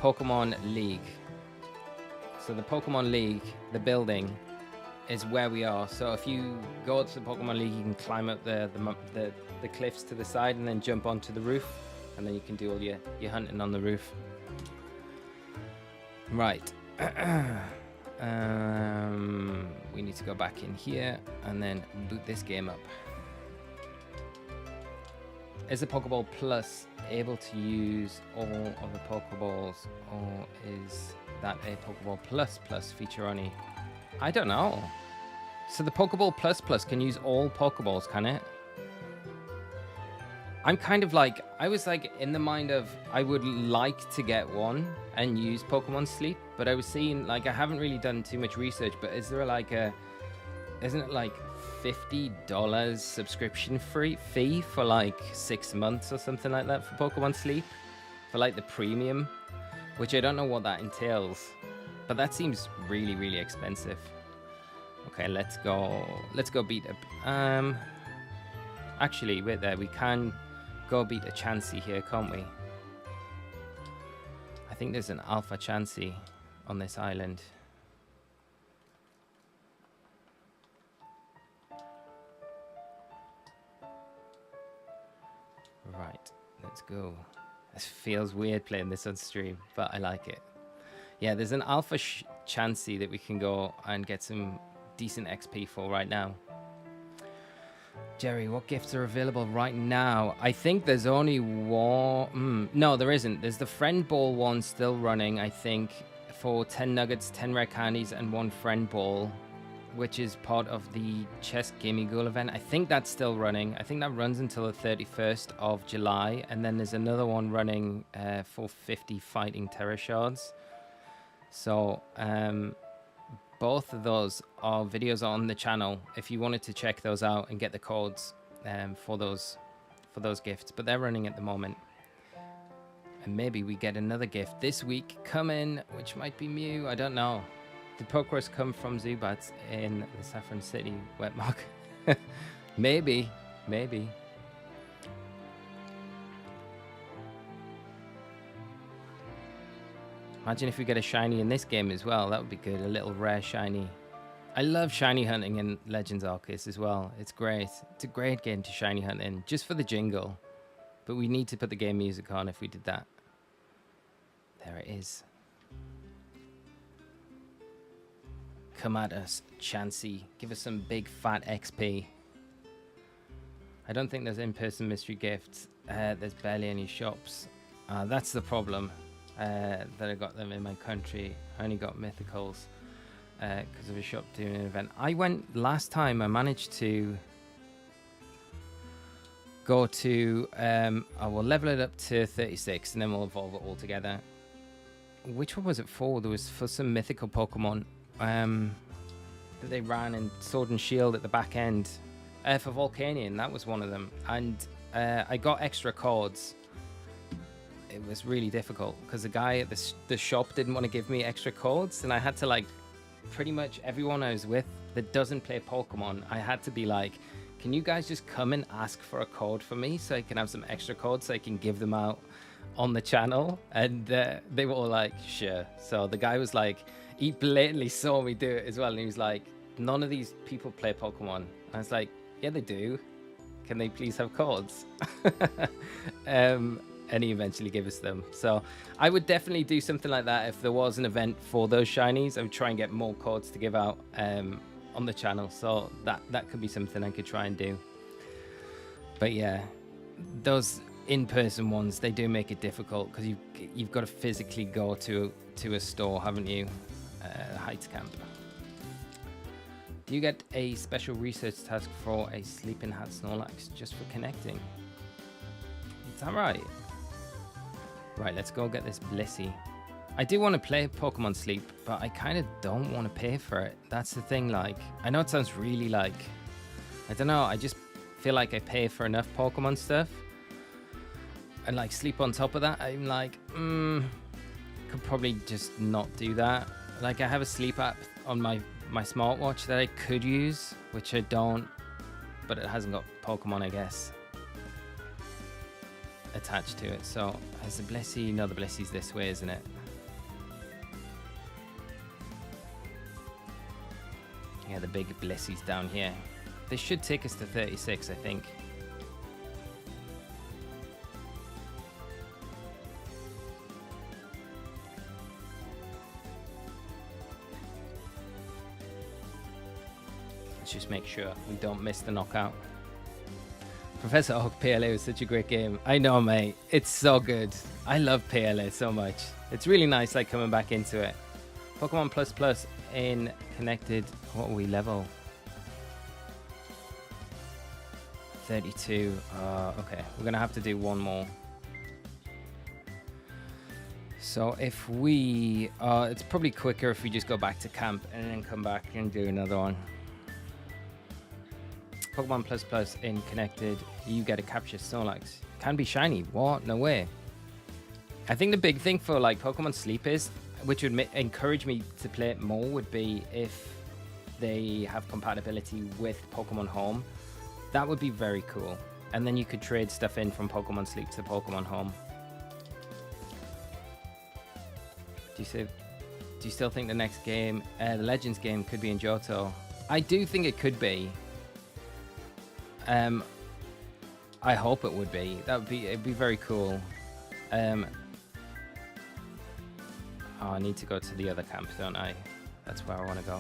Pokemon League. So the Pokemon League, the building, is where we are. So if you go to the Pokemon League, you can climb up the cliffs to the side and then jump onto the roof, and then you can do all your hunting on the roof. Right. We need to go back in here and then boot this game up. Is the Pokeball Plus able to use all of the Pokeballs, or is that a Pokeball Plus feature only? I don't know. So the Pokeball Plus can use all Pokeballs, can it? I'm kind of like, I was like in the mind of, I would like to get one and use Pokemon Sleep, but I was seeing, like, I haven't really done too much research, but is there like isn't it like $50 subscription fee for like 6 months or something like that for Pokemon Sleep? For like the premium, which I don't know what that entails, but that seems really, really expensive. Okay, let's go beat up. Actually, wait there. We can go beat a Chansey here, can't we? I think there's an Alpha Chansey on this island. Right, let's go. This feels weird playing this on stream, but I like it. Yeah, there's an Alpha Chansey that we can go and get some decent XP for right now. Jerry, what gifts are available right now? I think there's only one. No, there isn't. There's the Friend Ball one still running, I think, for 10 nuggets, 10 rare candies, and 1 Friend Ball, which is part of the Chess Gimme Ghoul event. I think that's still running. I think that runs until the 31st of July. And then there's another one running for 50 Fighting Terror Shards. So, both of those are videos on the channel if you wanted to check those out and get the codes for those gifts. But they're running at the moment. And maybe we get another gift this week coming, which might be Mew. I don't know. Did Pokerus come from Zubats in the Saffron City wet market? Maybe. Imagine if we get a shiny in this game as well. That would be good. A little rare shiny. I love shiny hunting in Legends Arceus as well. It's great. It's a great game to shiny hunt in, just for the jingle. But we need to put the game music on if we did that. There it is. Come at us, Chansey. Give us some big fat XP. I don't think there's in-person mystery gifts. There's barely any shops. That's the problem. That I got them in my country. I only got mythicals because of a shop doing an event. I went last time. I managed to go to. I will level it up to 36, and then we'll evolve it all together. Which one was it for? There was for some mythical Pokemon that they ran in Sword and Shield at the back end for Volcanion. That was one of them, and I got extra cords. It was really difficult because the guy at the shop didn't want to give me extra codes, and I had to, like, pretty much everyone I was with that doesn't play Pokemon, I had to be like, can you guys just come and ask for a code for me so I can have some extra codes so I can give them out on the channel? And they were all like, sure. So the guy was like, he blatantly saw me do it as well, and he was like, none of these people play Pokemon. I was like, yeah, they do. Can they please have codes? And he eventually gave us them. So I would definitely do something like that if there was an event for those shinies. I would try and get more codes to give out on the channel. So that could be something I could try and do. But yeah, those in-person ones, they do make it difficult because you've got to physically go to a store, haven't you? Heights Camp. Do you get a special research task for a Sleeping Hat Snorlax just for connecting? Is that right? Right, let's go get this Blissey. I do want to play Pokemon Sleep, but I kind of don't want to pay for it. That's the thing, like, I know it sounds really like, I don't know, I just feel like I pay for enough Pokemon stuff. And like Sleep on top of that, I'm like, could probably just not do that. Like, I have a Sleep app on my smartwatch that I could use, which I don't, but it hasn't got Pokemon, I guess, attached to it. So has the Blissey? No, the Blissey's this way, isn't it? Yeah, the big Blissey's down here. This should take us to 36, I think. Let's just make sure we don't miss the knockout. Professor Oak PLA was such a great game. I know, mate. It's so good. I love PLA so much. It's really nice, like, coming back into it. Pokemon Plus Plus in connected. What are we level? 32. Okay. We're going to have to do one more. So if we... it's probably quicker if we just go back to camp and then come back and do another one. Pokemon Plus Plus in connected. You get a capture Snorlax. Can be shiny. What? No way. I think the big thing for like Pokemon Sleep is, which would encourage me to play it more, would be if they have compatibility with Pokemon Home. That would be very cool. And then you could trade stuff in from Pokemon Sleep to Pokemon Home. Do you still think the next game, the Legends game, could be in Johto? I do think it could be. I hope it would be. It'd be very cool. Oh, I need to go to the other camp, don't I? That's where I want to go.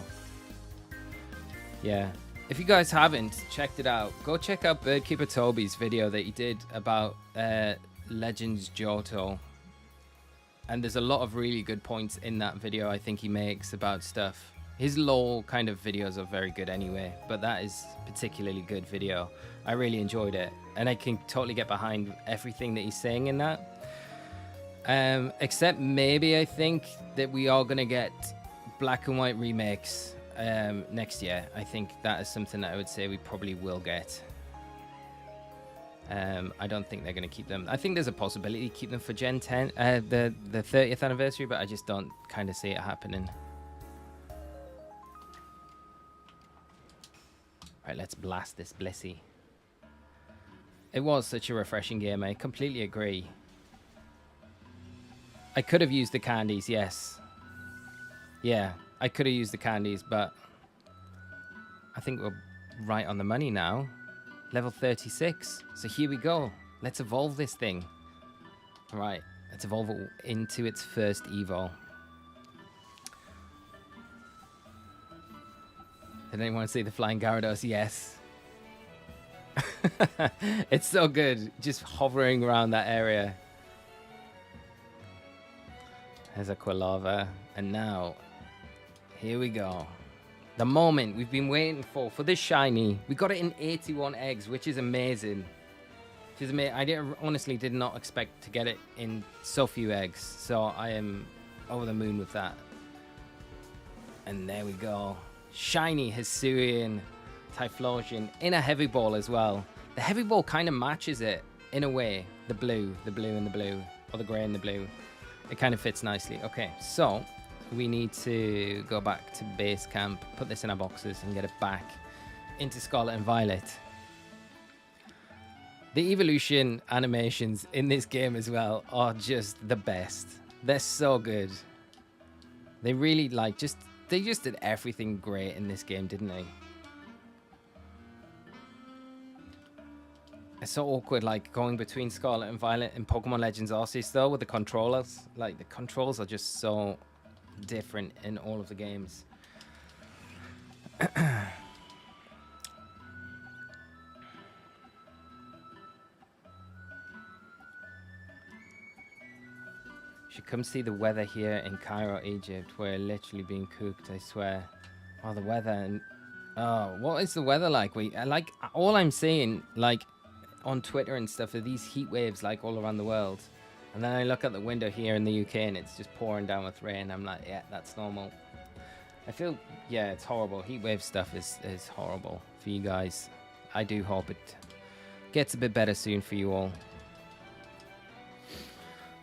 Yeah. If you guys haven't checked it out, go check out Birdkeeper Toby's video that he did about Legends Johto. And there's a lot of really good points in that video I think he makes about stuff. His lore kind of videos are very good anyway, but that is particularly good video. I really enjoyed it, and I can totally get behind everything that he's saying in that. Except maybe I think that we are going to get black and white remakes next year. I think that is something that I would say we probably will get. I don't think they're going to keep them. I think there's a possibility to keep them for Gen 10, the 30th anniversary, but I just don't kind of see it happening. Right, let's blast this Blissey. It was such a refreshing game, I completely agree. I could have used the candies, yes. Yeah, I could have used the candies, but I think we're right on the money now. Level 36. So here we go. Let's evolve this thing. All right, let's evolve it into its first evo. Did anyone see the flying Gyarados? Yes. It's so good. Just hovering around that area. There's a Quilava. And now, here we go. The moment we've been waiting for this shiny. We got it in 81 eggs, which is amazing. Which is amazing. I honestly did not expect to get it in so few eggs. So I am over the moon with that. And there we go. Shiny Hisuian Typhlosion in a heavy ball as well. The heavy ball kind of matches it in a way. The blue and the blue, or the grey and the blue. It kind of fits nicely. Okay, so we need to go back to base camp, put this in our boxes, and get it back into Scarlet and Violet. The evolution animations in this game as well are just the best. They're so good. They really they just did everything great in this game, didn't they? It's so awkward, like, going between Scarlet and Violet in Pokemon Legends Arceus, though, with the controllers. Like, the controls are just so different in all of the games. Should come see the weather here in Cairo, Egypt. We're literally being cooked, I swear. Oh, the weather. And oh, what is the weather like? All I'm seeing, like, on Twitter and stuff, are these heat waves, like, all around the world. And then I look out the window here in the UK and it's just pouring down with rain. I'm like, yeah, that's normal. I feel, yeah, it's horrible. Heat wave stuff is horrible for you guys. I do hope it gets a bit better soon for you all.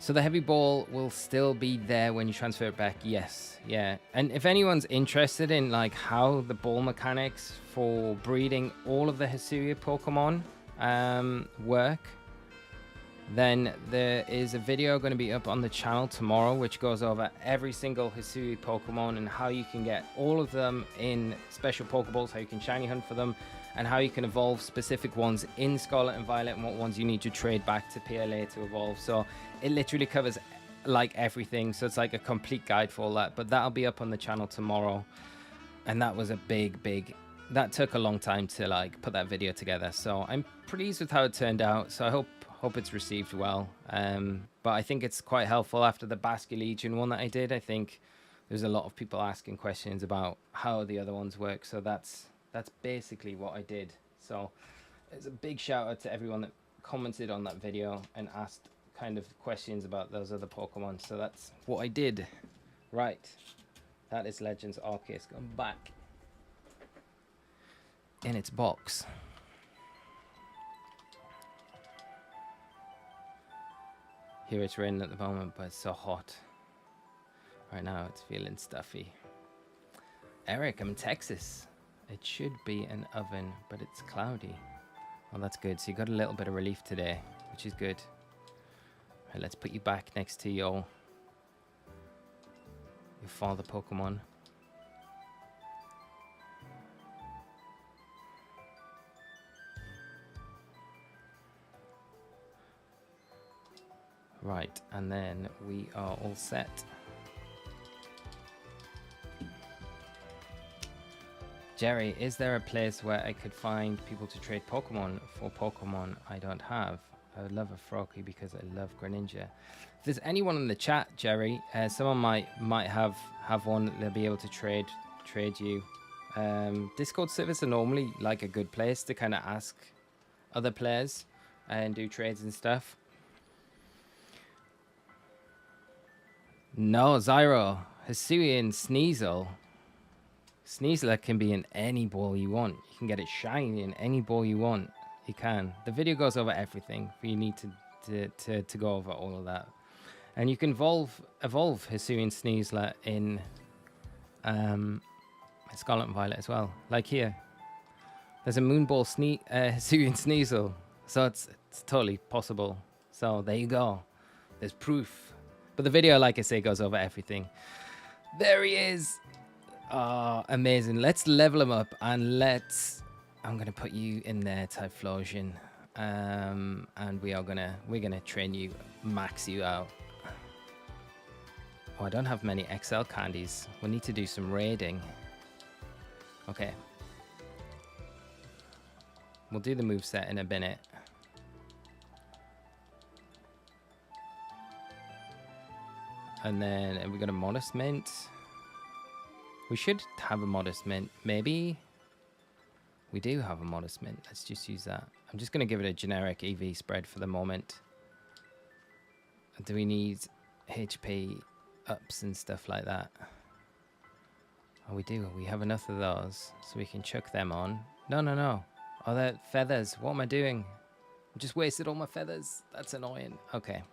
So the heavy ball will still be there when you transfer it back. Yes, yeah. And if anyone's interested in like how the ball mechanics for breeding all of the Hisuian Pokemon work, then there is a video going to be up on the channel tomorrow which goes over every single Hisuian Pokemon and how you can get all of them in special Pokeballs, how you can shiny hunt for them, and how you can evolve specific ones in Scarlet and Violet, and what ones you need to trade back to PLA to evolve. So it literally covers like everything, so it's like a complete guide for all that. But that'll be up on the channel tomorrow, and that was a big that took a long time to like put that video together. So I'm pleased with how it turned out. So I hope it's received well. But I think it's quite helpful after the Basque Legion one that I did. I think there's a lot of people asking questions about how the other ones work. So that's basically what I did. So it's a big shout out to everyone that commented on that video and asked kind of questions about those other Pokemon. So that's what I did. Right. That is Legends Arceus going back in its box. Here it's raining at the moment, but it's so hot. Right now it's feeling stuffy. Eric, I'm in Texas. It should be an oven, but it's cloudy. Well, that's good. So you got a little bit of relief today, which is good. Right, let's put you back next to your father Pokemon. Right, and then we are all set. Jerry, is there a place where I could find people to trade Pokemon for Pokemon I don't have? I would love a Froakie because I love Greninja. If there's anyone in the chat, Jerry, someone might have one that they'll be able to trade you. Discord servers are normally like a good place to kind of ask other players and do trades and stuff. No, Zyro, Hisuian Sneasel. Sneasler can be in any ball you want. You can get it shiny in any ball you want. You can. The video goes over everything. You need to go over all of that. And you can evolve Hisuian Sneasler in Scarlet and Violet as well. Like here. There's a Moonball Hisuian Sneasel. So it's totally possible. So there you go. There's proof. But the video, like I say, goes over everything. There he is. Oh, amazing. Let's level him up and I'm gonna put you in there, Typhlosion. And we're gonna train you, max you out. Oh, I don't have many XL candies. We need to do some raiding. Okay. We'll do the moveset in a minute. And then have we got a Modest Mint? We should have a Modest Mint. Maybe we do have a Modest Mint. Let's just use that. I'm just going to give it a generic EV spread for the moment. Do we need HP ups and stuff like that? Oh, we do. We have enough of those, so we can chuck them on. No. Oh, they're feathers. What am I doing? I just wasted all my feathers. That's annoying. Okay.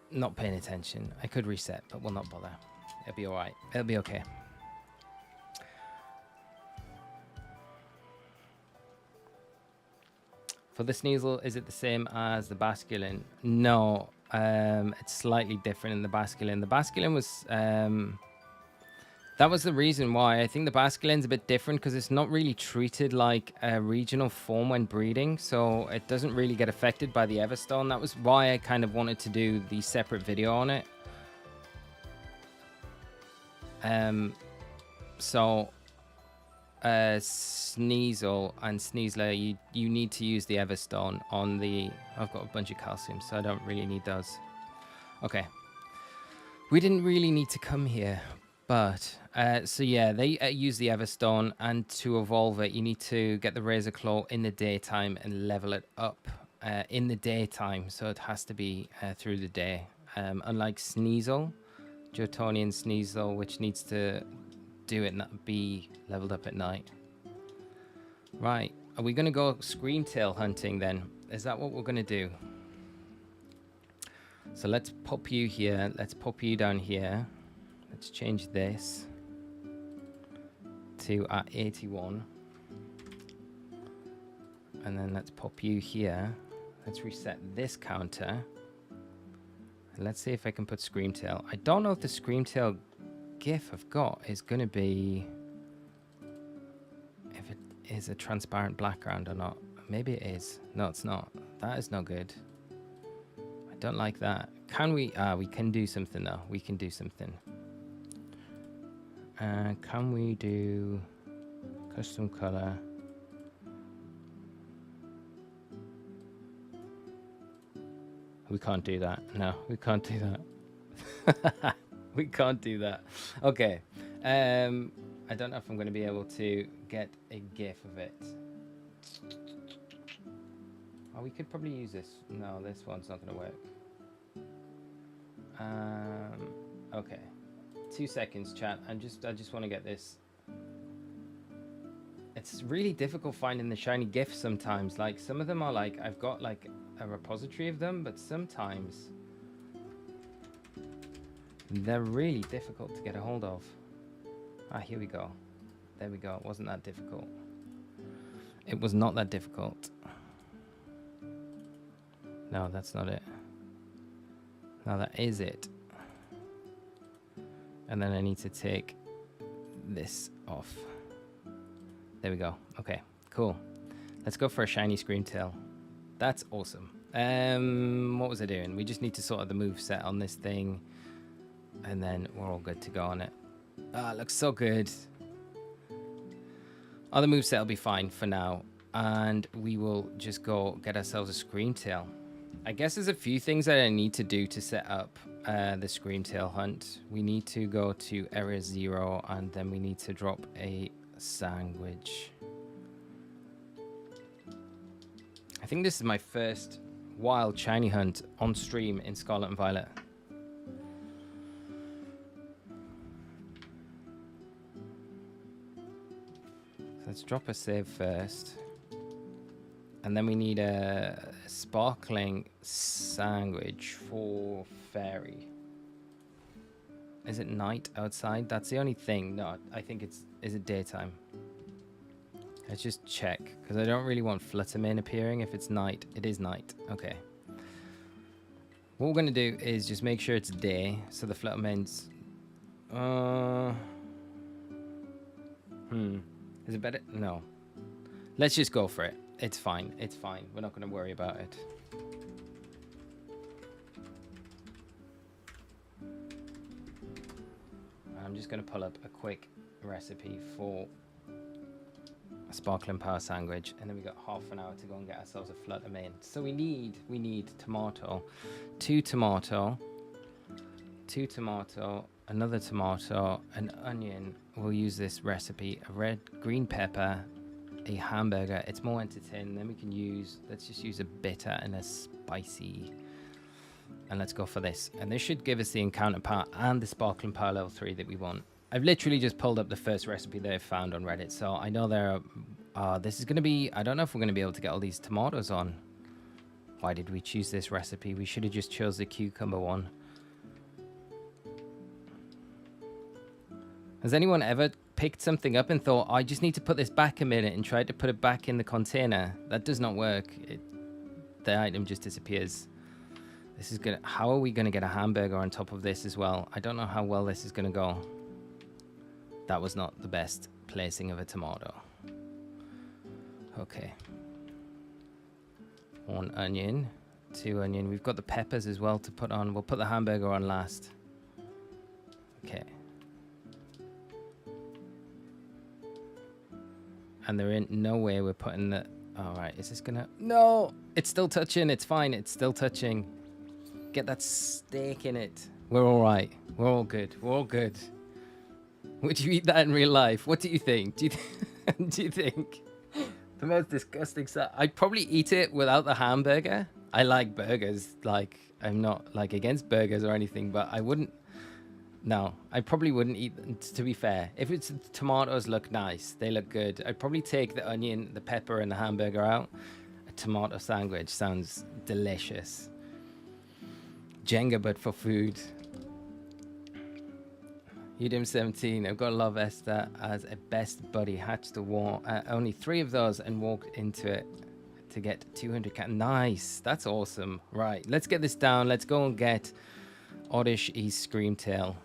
Not paying attention. I could reset, but we'll not bother. It'll be alright. It'll be okay. For the Sneasel, is it the same as the Basculin? No, it's slightly different in the Basculin. The Basculin was... that was the reason why. I think the Basculin's a bit different because it's not really treated like a regional form when breeding, so it doesn't really get affected by the Everstone. That was why I kind of wanted to do the separate video on it. Sneasel and Sneasler, you need to use the Everstone on the... I've got a bunch of calcium, so I don't really need those. Okay. We didn't really need to come here, but... so yeah, they use the Everstone, and to evolve it, you need to get the Razor Claw in the daytime and level it up in the daytime, so it has to be through the day. Unlike Sneasel, Jotonian Sneasel, which needs to do it and be leveled up at night. Right, are we going to go Screamtail hunting then? Is that what we're going to do? So let's pop you here. Let's pop you down here. Let's change this to at 81. And then let's pop you here. Let's reset this counter. And let's see if I can put Screamtail. I don't know if the Screamtail GIF I've got is going to be... if it is a transparent background or not. Maybe it is. No, it's not. That is not good. I don't like that. Can we... we can do something though. We can do something. Can we do... Custom color. We can't do that. No, we can't do that. We can't do that. Okay. I don't know if I'm going to be able to get a GIF of it. Oh, we could probably use this. No, this one's not going to work. Okay. 2 seconds, chat. I just want to get this. It's really difficult finding the shiny GIFs sometimes. Like, some of them are like, I've got like a repository of them, but sometimes they're really difficult to get a hold of. Ah, here we go. There we go. It wasn't that difficult. It was not that difficult. No, that's not it. No, that is it. And then I need to take this off. There we go. Okay, cool. Let's go for a shiny Screamtail. That's awesome. What was I doing? We just need to sort out the move set on this thing, and then we're all good to go on it. Ah, it looks so good. Other move set will be fine for now, and we will just go get ourselves a Screamtail. I guess there's a few things that I need to do to set up the Screamtail hunt. We need to go to Area 0, and then we need to drop a sandwich. I think this is my first wild shiny hunt on stream in Scarlet and Violet. So let's drop a save first. And then we need a sparkling sandwich for Fairy. Is it night outside? That's the only thing. No, I think it's... Is it daytime? Let's just check, because I don't really want Fluttermane appearing if it's night. It is night. Okay. What we're going to do is just make sure it's day, so the Fluttermane's... Is it better? No. Let's just go for it. It's fine. It's fine. We're not going to worry about it. I'm just going to pull up a quick recipe for a sparkling power sandwich, and then we got half an hour to go and get ourselves a Fluttermane. So we need tomato, two tomato, another tomato, an onion. We'll use this recipe, a red green pepper, a hamburger. It's more entertaining. Then we can use, let's just use a bitter and a spicy. And let's go for this. And this should give us the encounter part and the sparkling power level 3 that we want. I've literally just pulled up the first recipe that I found on Reddit. So I know there are... this is going to be... I don't know if we're going to be able to get all these tomatoes on. Why did we choose this recipe? We should have just chose the cucumber one. Has anyone ever picked something up and thought, I just need to put this back a minute and tried to put it back in the container? That does not work. The item just disappears. This is gonna... How are we going to get a hamburger on top of this as well? I don't know how well this is going to go. That was not the best placing of a tomato. Okay. 1 onion. 2 onion. We've got the peppers as well to put on. We'll put the hamburger on last. Okay. And there ain't no way we're putting the... Alright, is this gonna... No! It's still touching. It's fine. It's still touching. Get that steak in it. We're alright. We're all good. We're all good. Would you eat that in real life? What do you think? Do you think the most disgusting stuff? I'd probably eat it without the hamburger. I like burgers. Like, I'm not like against burgers or anything, but I wouldn't. No, I probably wouldn't eat them, to be fair. If it's tomatoes look nice, they look good. I'd probably take the onion, the pepper, and the hamburger out. A tomato sandwich sounds delicious. Jenga, but for food. Udim17, I've got to love Esther as a best buddy. Hatched a war. Only 3 of those and walked into it to get 200 cat. Nice. That's awesome. Right, let's get this down. Let's go and get Oddish East Screamtail.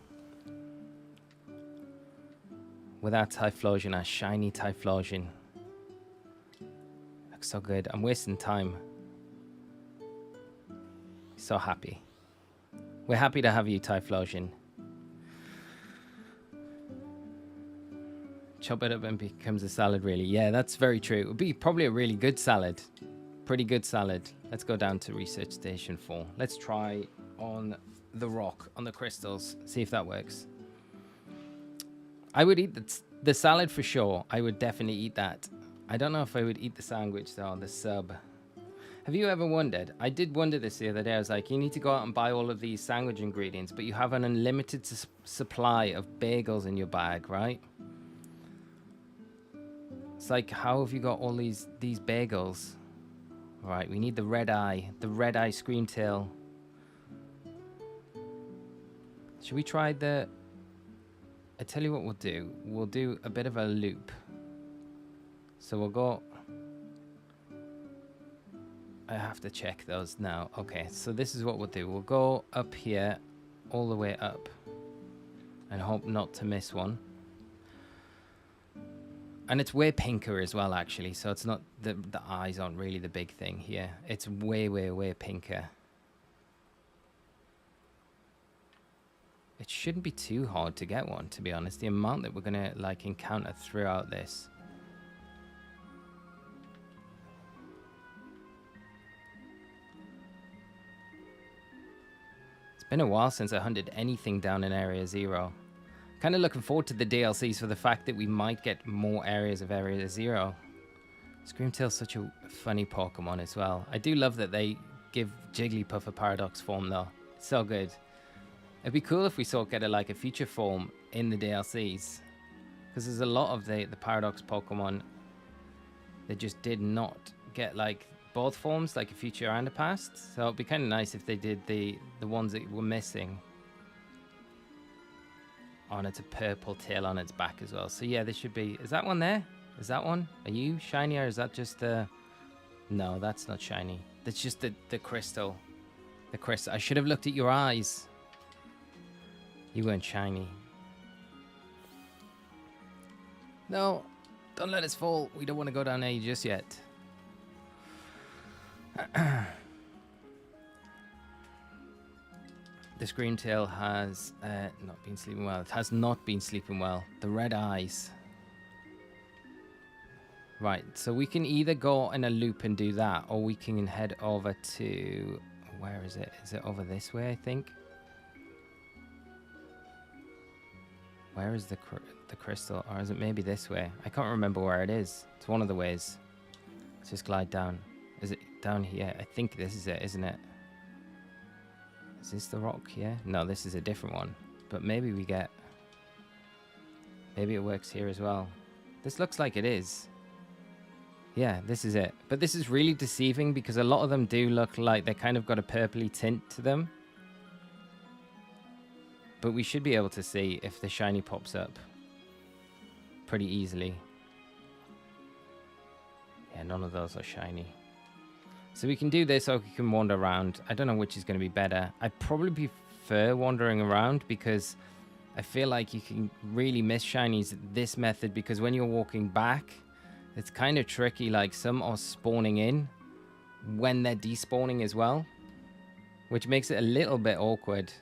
With our Typhlosion, our shiny Typhlosion. Looks so good. I'm wasting time. So happy. We're happy to have you, Typhlosion. Chop it up and becomes a salad, really. Yeah, that's very true. It would be probably a really good salad. Pretty good salad. Let's go down to Research Station 4. Let's try on the rock, on the crystals. See if that works. I would eat the salad for sure. I would definitely eat that. I don't know if I would eat the sandwich, though, the sub. Have you ever wondered? I did wonder this the other day. I was like, you need to go out and buy all of these sandwich ingredients, but you have an unlimited supply of bagels in your bag, right? It's like, how have you got all these bagels? Right, we need the red eye Screamtail. Should we try the... I tell you what we'll do. We'll do a bit of a loop. So we'll go... I have to check those now. Okay, so this is what we'll do. We'll go up here, all the way up. And hope not to miss one. And it's way pinker as well, actually. So it's not... The eyes aren't really the big thing here. It's way, way, way pinker. It shouldn't be too hard to get one, to be honest. The amount that we're going to, like, encounter throughout this. It's been a while since I hunted anything down in Area 0. Kind of looking forward to the DLCs for the fact that we might get more areas of Area 0. Screamtail's such a funny Pokemon as well. I do love that they give Jigglypuff a Paradox form, though. It's so good. It'd be cool if we sort of get a feature form in the DLCs. Because there's a lot of the Paradox Pokemon that just did not get, like, both forms, like a future and a past. So it'd be kind of nice if they did the ones that were missing. Oh, and it's a purple tail on its back as well. So yeah, this should be... Is that one there? Is that one? Are you shiny, or is that just the... No, that's not shiny. That's just the crystal. The crystal. I should have looked at your eyes. You weren't shiny. No, don't let us fall. We don't want to go down there just yet. The Screamtail has not been sleeping well. It has not been sleeping well. The red eyes. Right, so we can either go in a loop and do that, or we can head over to... Where is it? Is it over this way, I think? Where is the crystal? Or is it maybe this way? I can't remember where it is. It's one of the ways. Let's just glide down. Is it down here? I think this is it, isn't it? Is this the rock here? No, this is a different one. But maybe we get... Maybe it works here as well. This looks like it is. Yeah, this is it. But this is really deceiving because a lot of them do look like they kind of got a purpley tint to them. But we should be able to see if the shiny pops up pretty easily. Yeah, none of those are shiny. So we can do this, or we can wander around. I don't know which is going to be better. I probably prefer wandering around because I feel like you can really miss shinies this method, because when you're walking back, it's kind of tricky. Like, some are spawning in when they're despawning as well, which makes it a little bit awkward.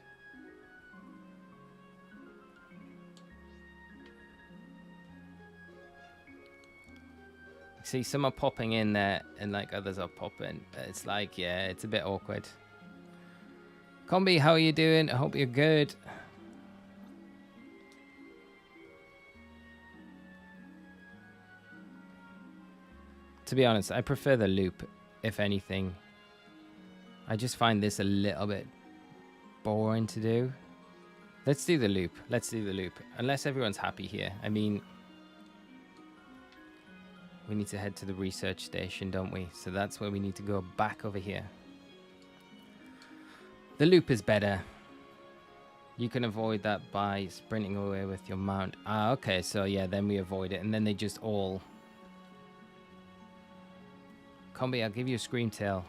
See, some are popping in there and like others are popping. It's like, yeah, it's a bit awkward. Combi, how are you doing? I hope you're good. To be honest, I prefer the loop, if anything. I just find this a little bit boring to do. Let's do the loop. Let's do the loop. Unless everyone's happy here. I mean... We need to head to the research station, don't we? So that's where we need to go, back over here. The loop is better. You can avoid that by sprinting away with your mount. Ah, okay. So yeah, then we avoid it. And then they just all... Combi, I'll give you a Screamtail.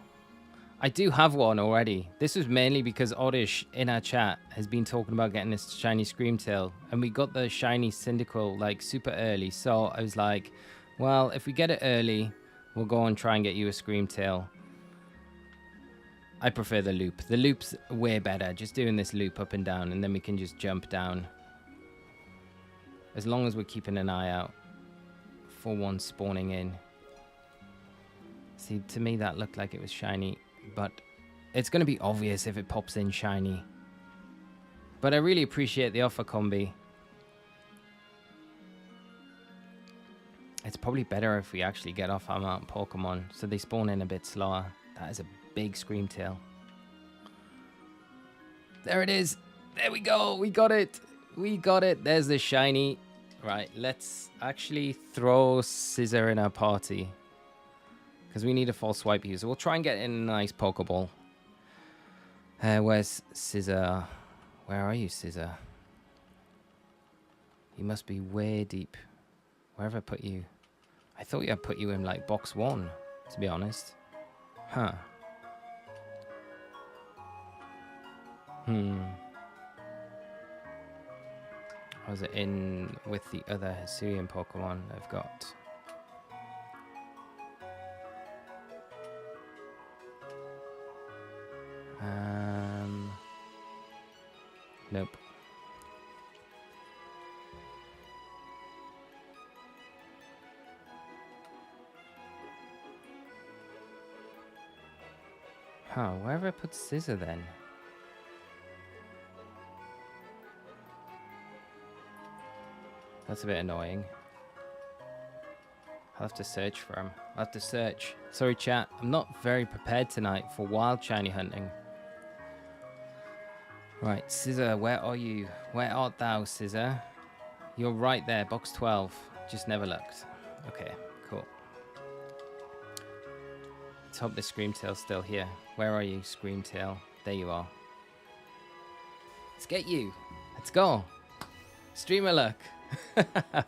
I do have one already. This was mainly because Oddish in our chat has been talking about getting this shiny Screamtail. And we got the shiny Cyndaquil like super early. So I was like... Well, if we get it early, we'll go and try and get you a Screamtail. I prefer the loop. The loop's way better. Just doing this loop up and down, and then we can just jump down. As long as we're keeping an eye out. for one spawning in. See, to me that looked like it was shiny, but it's going to be obvious if it pops in shiny. But I really appreciate the offer, Combi. It's probably better if we actually get off our mountain Pokemon, so they spawn in a bit slower. That is a big Screamtail. There it is. There we go. We got it. We got it. There's the shiny. Right, let's actually throw Scissor in our party, because we need a false swipe user. We'll try and get in a nice Pokeball. Where's Scissor? Where are you, Scissor? You must be way deep. Where have I put you? I thought I put you in like box 1, to be honest. Huh. Was it in with the other Hisuian Pokemon I've got? Nope. Huh, where have I put Scissor then? That's a bit annoying. I'll have to search for him. I'll have to search. Sorry, chat. I'm not very prepared tonight for wild shiny hunting. Right, Scissor, where are you? Where art thou, Scissor? You're right there, box 12. Just never looked. Okay, cool. Let's hope the Screamtail's still here. Where are you, Screamtail? There you are. Let's get you. Let's go. Streamer luck.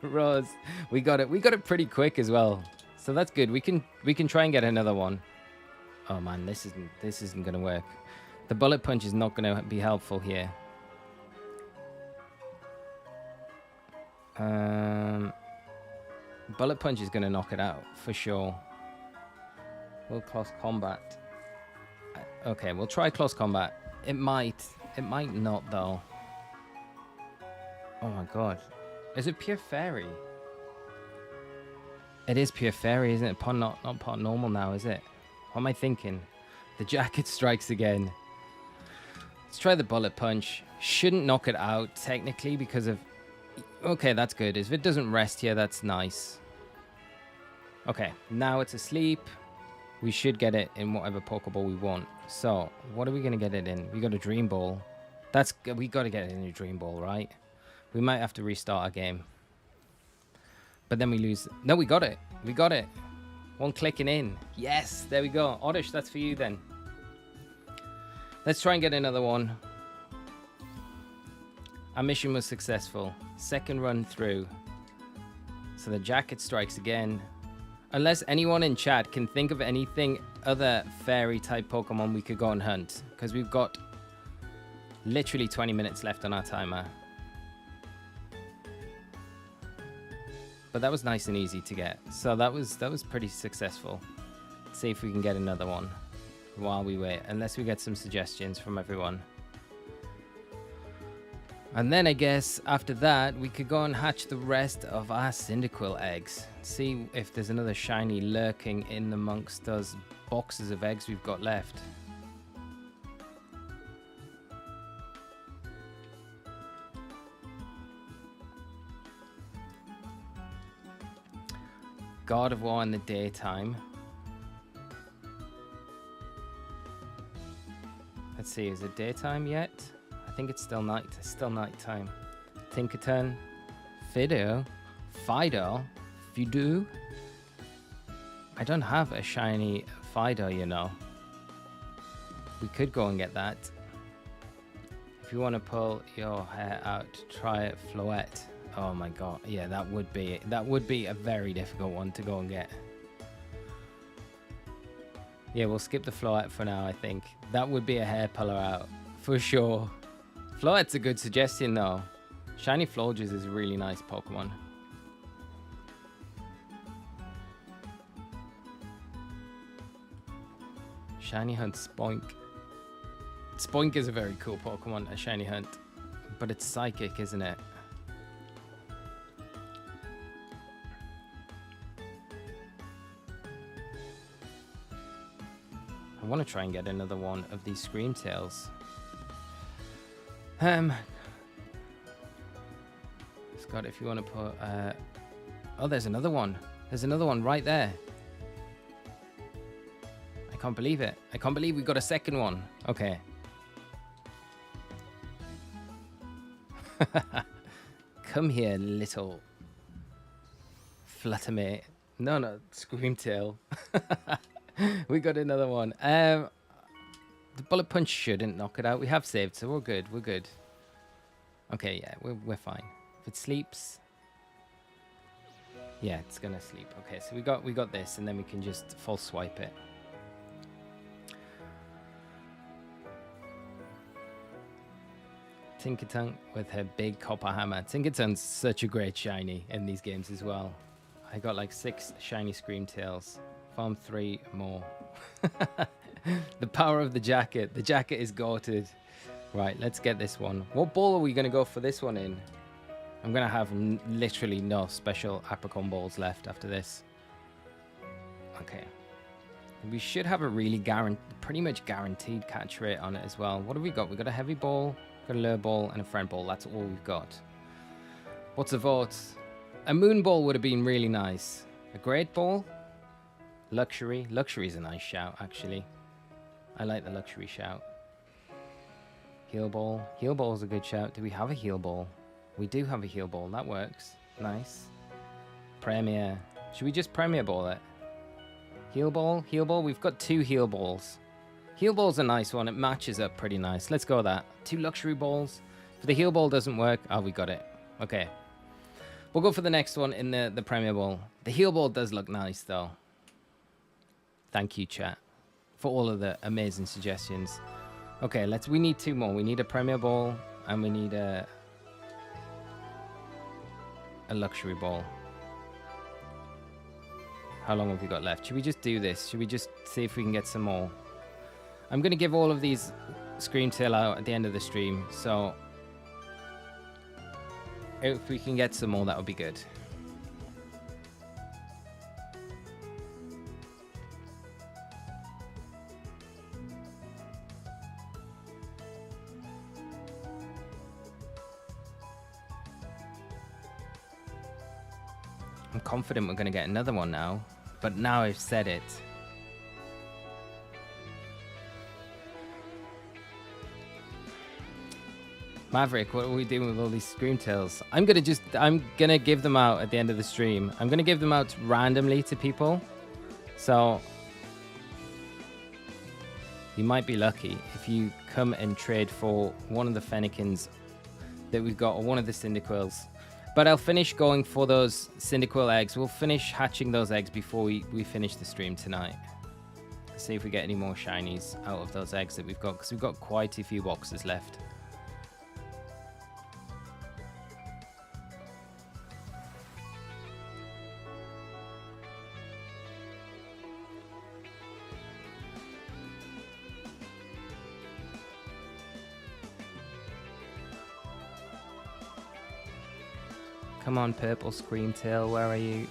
Rose, we got it. We got it pretty quick as well, so that's good. We can try and get another one. Oh man, this isn't gonna work. The bullet punch is not gonna be helpful here. Bullet punch is gonna knock it out for sure. We'll close combat. Okay, we'll try close combat. It might not though. Oh my god. Is it pure fairy? It is pure fairy, isn't it? Not part normal now, is it? What am I thinking? The jacket strikes again. Let's try the bullet punch. Shouldn't knock it out technically because of... Okay, that's good. If it doesn't rest here, that's nice. Okay, now it's asleep. We should get it in whatever Pokeball we want. So, what are we going to get it in? We got a Dream Ball. We got to get it in a Dream Ball, right? We might have to restart our game. But then we lose. No, we got it. We got it. One clicking in. Yes, there we go. Oddish, that's for you then. Let's try and get another one. Our mission was successful. Second run through. So the jacket strikes again. Unless anyone in chat can think of anything other fairy type Pokemon we could go and hunt. Because we've got literally 20 minutes left on our timer. But that was nice and easy to get. So that was pretty successful. Let's see if we can get another one while we wait. Unless we get some suggestions from everyone. And then I guess after that, we could go and hatch the rest of our Cyndaquil eggs. See if there's another shiny lurking in amongst those boxes of eggs we've got left. God of War in the daytime. Let's see, is it daytime yet? I think it's still night. It's still nighttime. Tinkerton, Fido, Fido. I don't have a shiny Fido, you know. We could go and get that. If you want to pull your hair out, try it, Floette. Oh my god, yeah, that would be a very difficult one to go and get. Yeah, we'll skip the Floette for now, I think. That would be a hair puller out, for sure. Floette's a good suggestion though. Shiny Florges is a really nice Pokemon. Shiny Hunt Spoink. Spoink is a very cool Pokemon, a Shiny Hunt. But it's psychic, isn't it? I want to try and get another one of these Screamtails. Scott, if you want to put... oh, there's another one. There's another one right there. I can't believe it. I can't believe we got a second one. Okay. Come here, little fluttermate. No, Screamtail. We got another one. The bullet punch shouldn't knock it out. We have saved, so we're good. We're good. Okay, yeah, we're fine. If it sleeps, yeah, it's gonna sleep. Okay, so we got this, and then we can just false swipe it. Tinkertongue with her big copper hammer. Tinkertongue's such a great shiny in these games as well. I got like 6 shiny Screamtails. Farm 3 more. The power of the jacket. The jacket is goated. Right, let's get this one. What ball are we going to go for this one in? I'm going to have literally no special apricot balls left after this. Okay. We should have a really pretty much guaranteed catch rate on it as well. What have we got? We've got a heavy ball, got a lure ball, and a friend ball. That's all we've got. What's a vote? A moon ball would have been really nice. A great ball? Luxury. Luxury is a nice shout, actually. I like the luxury shout. Heal ball. Heal ball is a good shout. Do we have a heal ball? We do have a heal ball. That works. Nice. Premier. Should we just premier ball it? Heal ball. Heal ball. We've got 2 heal balls. Heal ball's a nice one. It matches up pretty nice. Let's go with that. 2 luxury balls. If the heal ball doesn't work, oh, we got it. Okay. We'll go for the next one in the premier ball. The heal ball does look nice, though. Thank you, chat, for all of the amazing suggestions. Okay, we need 2 more. We need a premier ball, and we need a luxury ball. How long have we got left? Should we just do this? Should we just see if we can get some more? I'm going to give all of these Screamtail out at the end of the stream, so if we can get some more, that would be good. I'm confident we're going to get another one now, but now I've said it. Maverick, what are we doing with all these Screamtails? I'm gonna give them out at the end of the stream. I'm gonna give them out randomly to people. So you might be lucky if you come and trade for one of the Fennekins that we've got, or one of the Cyndaquils. But I'll finish going for those Cyndaquil eggs. We'll finish hatching those eggs before we finish the stream tonight. See if we get any more shinies out of those eggs that we've got, because we've got quite a few boxes left. Come on, purple Screamtail, where are you?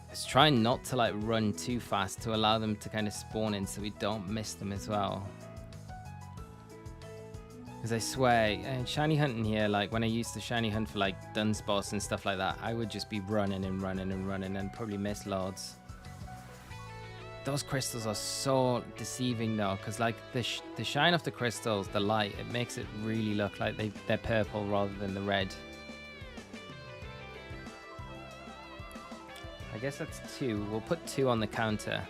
Let's try not to like run too fast to allow them to kind of spawn in so we don't miss them as well. Because I swear, Shiny Hunting here, like when I used to Shiny Hunt for like Dunsparce and stuff like that, I would just be running and running and running and probably miss loads. Those crystals are so deceiving though, because like the shine of the crystals, the light, it makes it really look like they're purple rather than the red. I guess that's 2. We'll put 2 on the counter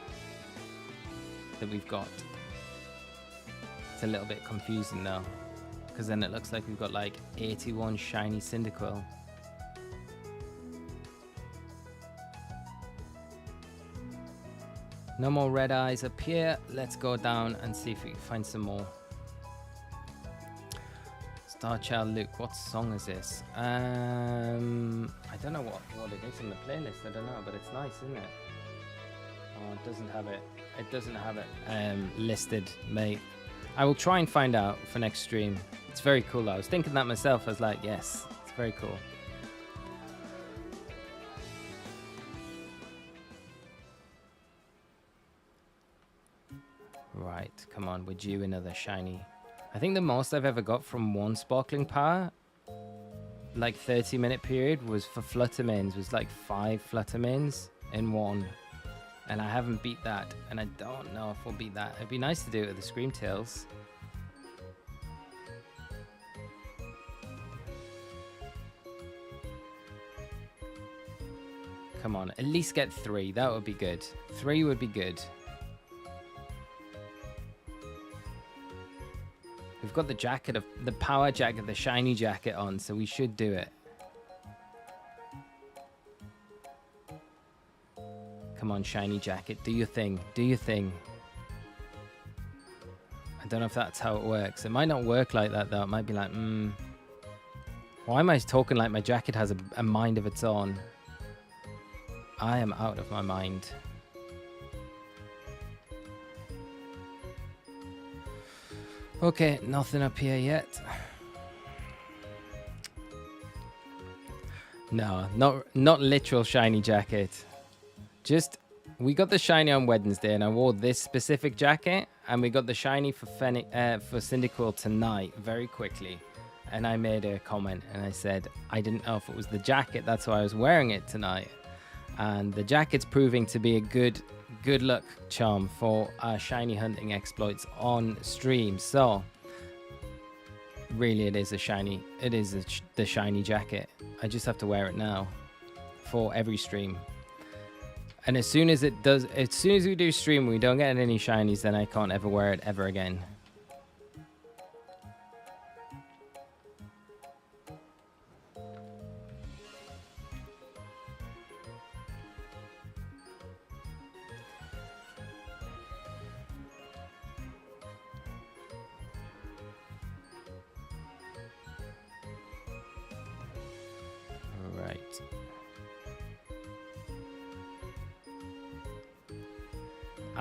that we've got. It's a little bit confusing though, because then it looks like we've got like 81 shiny Cyndaquil. No more red eyes up here. Let's go down and see if we can find some more. Star Child Luke, what song is this? I don't know what it is on the playlist. I don't know, but it's nice, isn't it? Oh, it doesn't have it. It doesn't have it listed, mate. I will try and find out for next stream. It's very cool. I was thinking that myself. I was like, yes, it's very cool. Right, come on, we're due another shiny. I think the most I've ever got from one sparkling power, like 30-minute period, was for Fluttermins. Was like 5 Fluttermins in one. And I haven't beat that, and I don't know if we'll beat that. It'd be nice to do it with the Screamtails. Come on, at least get 3. That would be good. 3 would be good. We've got the jacket of the power jacket, the shiny jacket on, so we should do it. Come on, shiny jacket, do your thing. Do your thing. I don't know if that's how it works. It might not work like that, though. It might be like, why am I talking like my jacket has a mind of its own? I am out of my mind. Okay, nothing up here yet. No, not literal shiny jacket. Just, we got the shiny on Wednesday, and I wore this specific jacket, and we got the shiny for Cyndaquil tonight, very quickly. And I made a comment, and I said, I didn't know if it was the jacket, that's why I was wearing it tonight. And the jacket's proving to be a good luck charm for our shiny hunting exploits on stream. So really, it is a shiny. It is the shiny jacket. I just have to wear it now for every stream. And as soon as we do stream, we don't get any shinies, then I can't ever wear it ever again.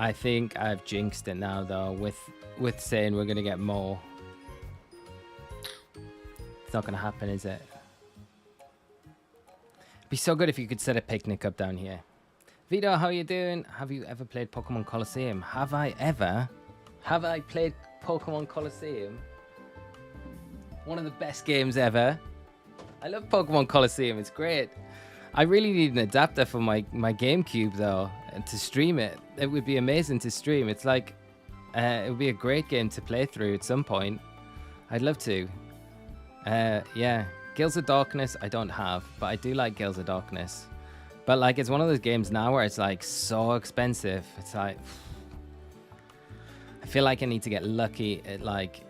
I think I've jinxed it now, though, with saying we're going to get more. It's not going to happen, is it? It'd be so good if you could set a picnic up down here. Vito, how you doing? Have you ever played Pokemon Colosseum? Have I ever? Have I played Pokemon Colosseum? One of the best games ever. I love Pokemon Colosseum. It's great. I really need an adapter for my GameCube, though, and to stream it. It would be amazing to stream. It's like, it would be a great game to play through at some point. I'd love to. Yeah, Gales of Darkness I don't have, but I do like Gales of Darkness. But like, it's one of those games now where it's like so expensive. It's like, I feel like I need to get lucky at like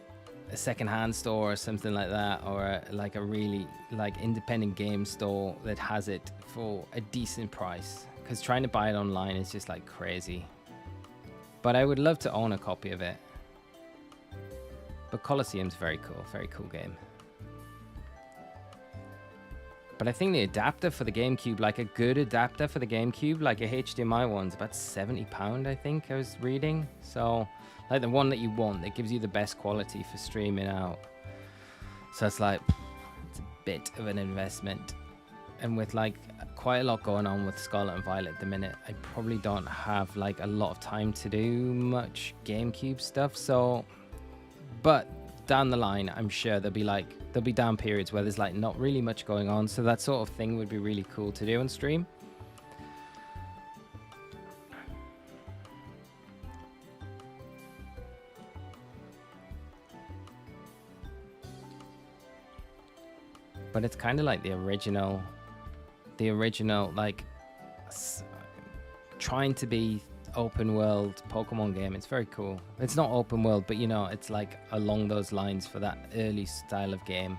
a secondhand store or something like that, or like a really like independent game store that has it for a decent price, because trying to buy it online is just like crazy. But I would love to own a copy of it. But Colosseum's very cool game. But I think the adapter for the GameCube, like a good adapter for the GameCube, like a HDMI one's about £70, I think I was reading. So like the one that you want, that gives you the best quality for streaming out. So it's like, it's a bit of an investment. And with like quite a lot going on with Scarlet and Violet at the minute, I probably don't have like a lot of time to do much GameCube stuff. So, but down the line, I'm sure there'll be down periods where there's like not really much going on. So that sort of thing would be really cool to do on stream. But it's kind of like the original like trying to be open world Pokemon game. It's very cool. It's not open world, but you know, it's like along those lines for that early style of game.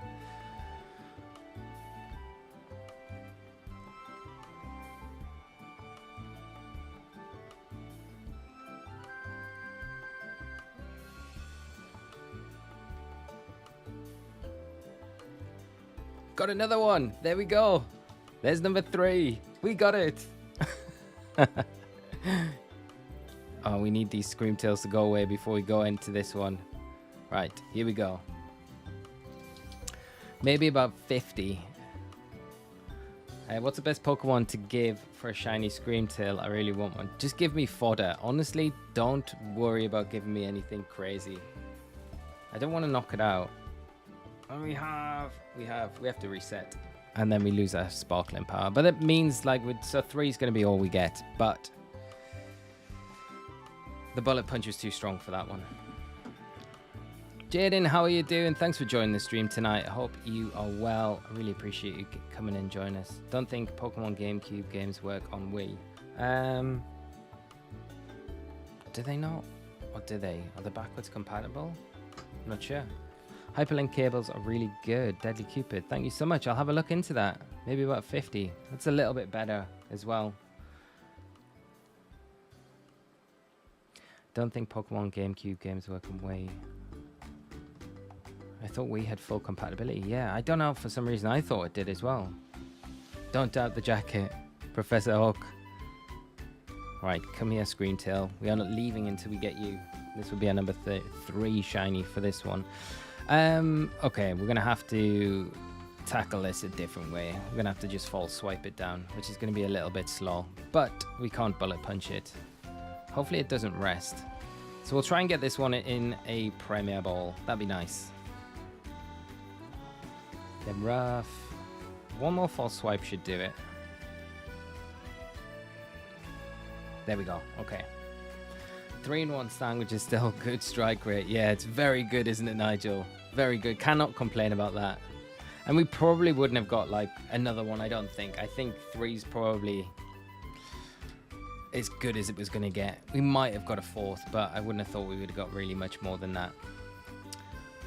Got another one. There we go. There's number 3. We got it. Oh, we need these Screamtails to go away before we go into this one. Right, here we go. Maybe about 50. What's the best Pokemon to give for a shiny Screamtail? I really want one. Just give me fodder. Honestly, don't worry about giving me anything crazy. I don't want to knock it out. And we have to reset. And then we lose our sparkling power. But it means like, so 3 is going to be all we get. But the bullet punch is too strong for that one. Jaden, how are you doing? Thanks for joining the stream tonight. I hope you are well. I really appreciate you coming and joining us. Don't think Pokemon GameCube games work on Wii. Do they not? Or do they? Are they backwards compatible? I'm not sure. Hyperlink cables are really good. Deadly Cupid, thank you so much. I'll have a look into that. Maybe about 50. That's a little bit better as well. Don't think Pokemon GameCube games work on Wii. I thought we had full compatibility. Yeah, I don't know. For some reason, I thought it did as well. Don't doubt the jacket, Professor Oak. Right, come here, Screamtail. We are not leaving until we get you. This will be our number 3 shiny for this one. Okay, we're going to have to tackle this a different way. We're going to have to just false swipe it down, which is going to be a little bit slow. But we can't bullet punch it. Hopefully it doesn't rest. So we'll try and get this one in a Premier Ball. That'd be nice. Then rough. One more false swipe should do it. There we go. Okay. 3-in-1 sandwich is still good strike rate. Yeah, it's very good, isn't it, Nigel? Very good. Cannot complain about that. And we probably wouldn't have got like another one, I don't think. I think 3's probably as good as it was going to get. We might have got a 4th, but I wouldn't have thought we would have got really much more than that.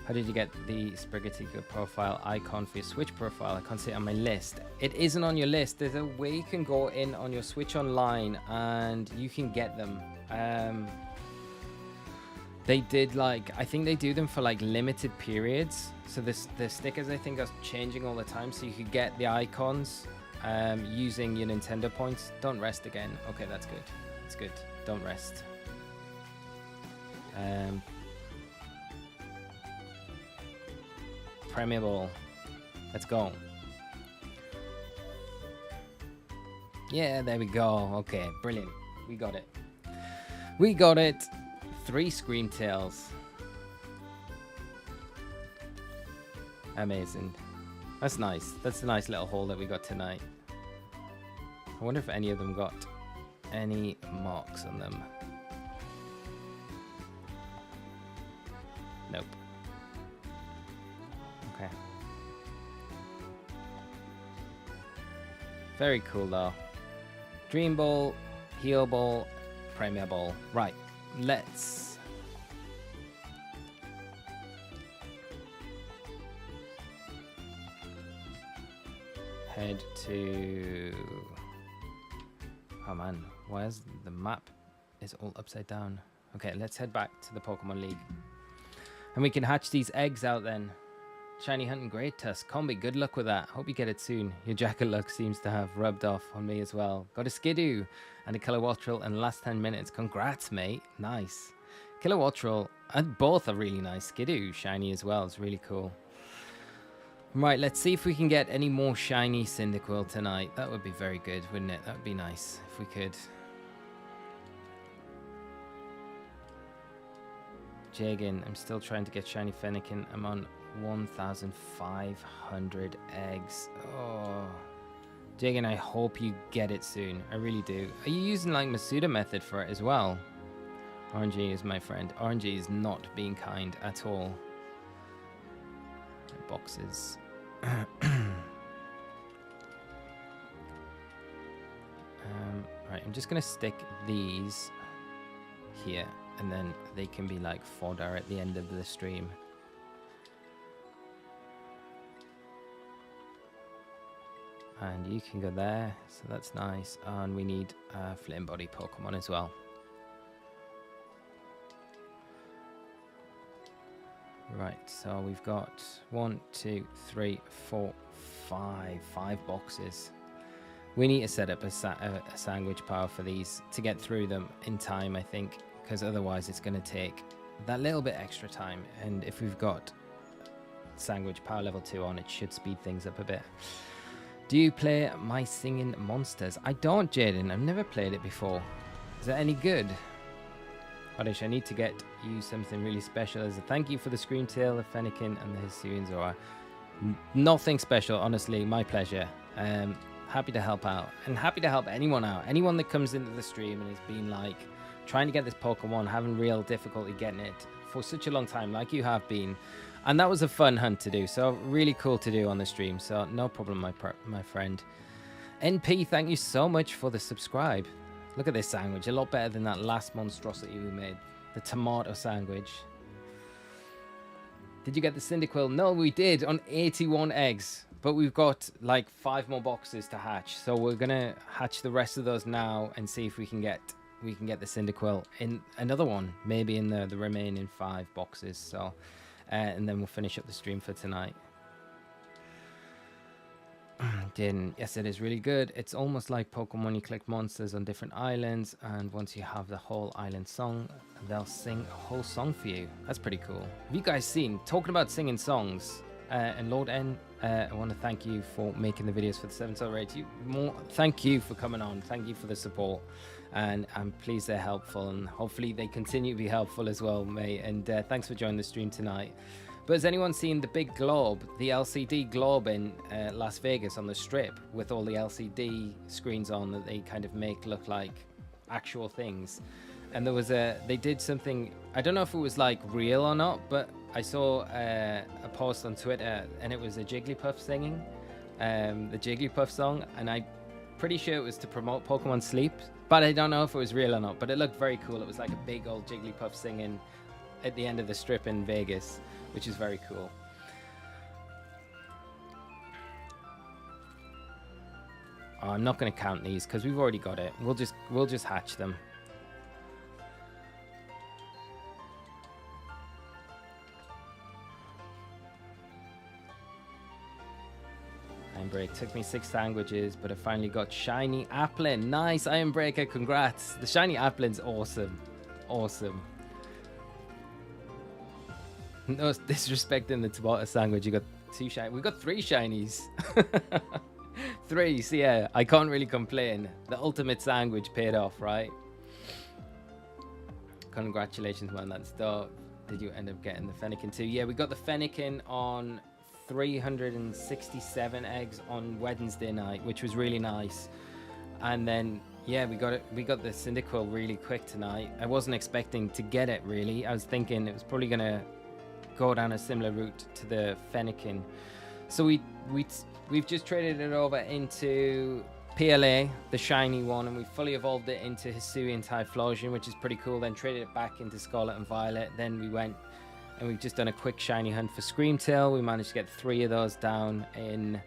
How did you get the Sprigatica profile icon for your Switch profile? I can't see it on my list. It isn't on your list. There's a way you can go in on your Switch Online and you can get them. They did like, I think they do them for like limited periods. So the stickers I think are changing all the time. So you could get the icons using your Nintendo points. Don't rest again. Okay, that's good. That's good. Don't rest. Premier Ball. Let's go. Yeah, there we go. Okay, brilliant. We got it. We got it. 3 Screamtails. Amazing. That's nice. That's a nice little haul that we got tonight. I wonder if any of them got any marks on them. Nope. Okay. Very cool though. Dream Ball, Heal Ball, Premier Ball. Right. Let's head to... Oh man, why is the map is all upside down? Okay, let's head back to the Pokemon League. And we can hatch these eggs out then. Shiny Hunt and Great Tusk. Combi, good luck with that. Hope you get it soon. Your jacket luck seems to have rubbed off on me as well. Got a Skidoo and a Kilowattrel in the last 10 minutes. Congrats, mate. Nice. Kilowattrel, and both are really nice. Skidoo, shiny as well. It's really cool. Right, let's see if we can get any more shiny Cyndaquil tonight. That would be very good, wouldn't it? That would be nice if we could. Jagan, I'm still trying to get shiny Fennekin. I'm on 1,500 eggs. Oh, Jagan, I hope you get it soon. I really do. Are you using like Masuda method for it as well? RNG is my friend. RNG is not being kind at all. Boxes. Right, I'm just gonna stick these here, and then they can be like fodder at the end of the stream. And you can go there, so that's nice. And we need a Flame Body Pokemon as well. Right, so we've got 1, 2, 3, 4, 5 boxes. We need to set up a sandwich power for these to get through them in time, I think, because otherwise it's going to take that little bit extra time. And if we've got sandwich power level 2 on, it should speed things up a bit. Do you play My Singing Monsters? I don't, Jaden. I've never played it before. Is that any good? Oddish, I need to get you something really special as a thank you for the Screamtail, the Fennekin, and the Hisuian Zora. Nothing special, honestly. My pleasure. Happy to help out. And happy to help anyone out. Anyone that comes into the stream and has been like trying to get this Pokemon, having real difficulty getting it for such a long time, like you have been. And that was a fun hunt to do. So really cool to do on the stream. So no problem, my friend. NP, thank you so much for the subscribe. Look at this sandwich. A lot better than that last monstrosity we made. The tomato sandwich. Did you get the Cyndaquil? No, we did on 81 eggs. But we've got like 5 more boxes to hatch. So we're going to hatch the rest of those now and see if we can get the Cyndaquil in another one. Maybe in the remaining 5 boxes. So, and then we'll finish up the stream for tonight. Yes, it is really good. It's almost like Pokemon. You collect monsters on different islands, and once you have the whole island song, they'll sing a whole song for you. That's pretty cool. Have you guys seen, talking about singing songs, and Lord N, I want to thank you for making the videos for the 7-star rate. Thank you for coming on. Thank you for the support, and I'm pleased they're helpful, and hopefully they continue to be helpful as well, mate. And thanks for joining the stream tonight. But has anyone seen the big globe, the LCD globe in Las Vegas on the Strip with all the LCD screens on that they kind of make look like actual things? And there was they did something, I don't know if it was like real or not, but I saw a post on Twitter and it was a Jigglypuff singing the Jigglypuff song. And I'm pretty sure it was to promote Pokemon Sleep, but I don't know if it was real or not, but it looked very cool. It was like a big old Jigglypuff singing at the end of the Strip in Vegas, which is very cool. Oh, I'm not going to count these because we've already got it. We'll just hatch them. Iron Break took me 6 languages, but I finally got Shiny Applin. Nice, Iron Breaker, congrats. The Shiny Applin's awesome. Awesome. No disrespecting the tomato sandwich. You got 2 shiny. We got 3 shinies. 3. So yeah, I can't really complain. The ultimate sandwich paid off, right? Congratulations, man. That's dope. Did you end up getting the Fennekin too? Yeah, we got the Fennekin on 367 eggs on Wednesday night, which was really nice. And then yeah, we got it. We got the Cyndaquil really quick tonight. I wasn't expecting to get it really. I was thinking it was probably gonna go down a similar route to the Fennekin. So we've just traded it over into PLA, the shiny one, and we fully evolved it into Hisuian Typhlosion, which is pretty cool. Then traded it back into Scarlet and Violet. Then we went and we've just done a quick shiny hunt for Screamtail. We managed to get 3 of those down in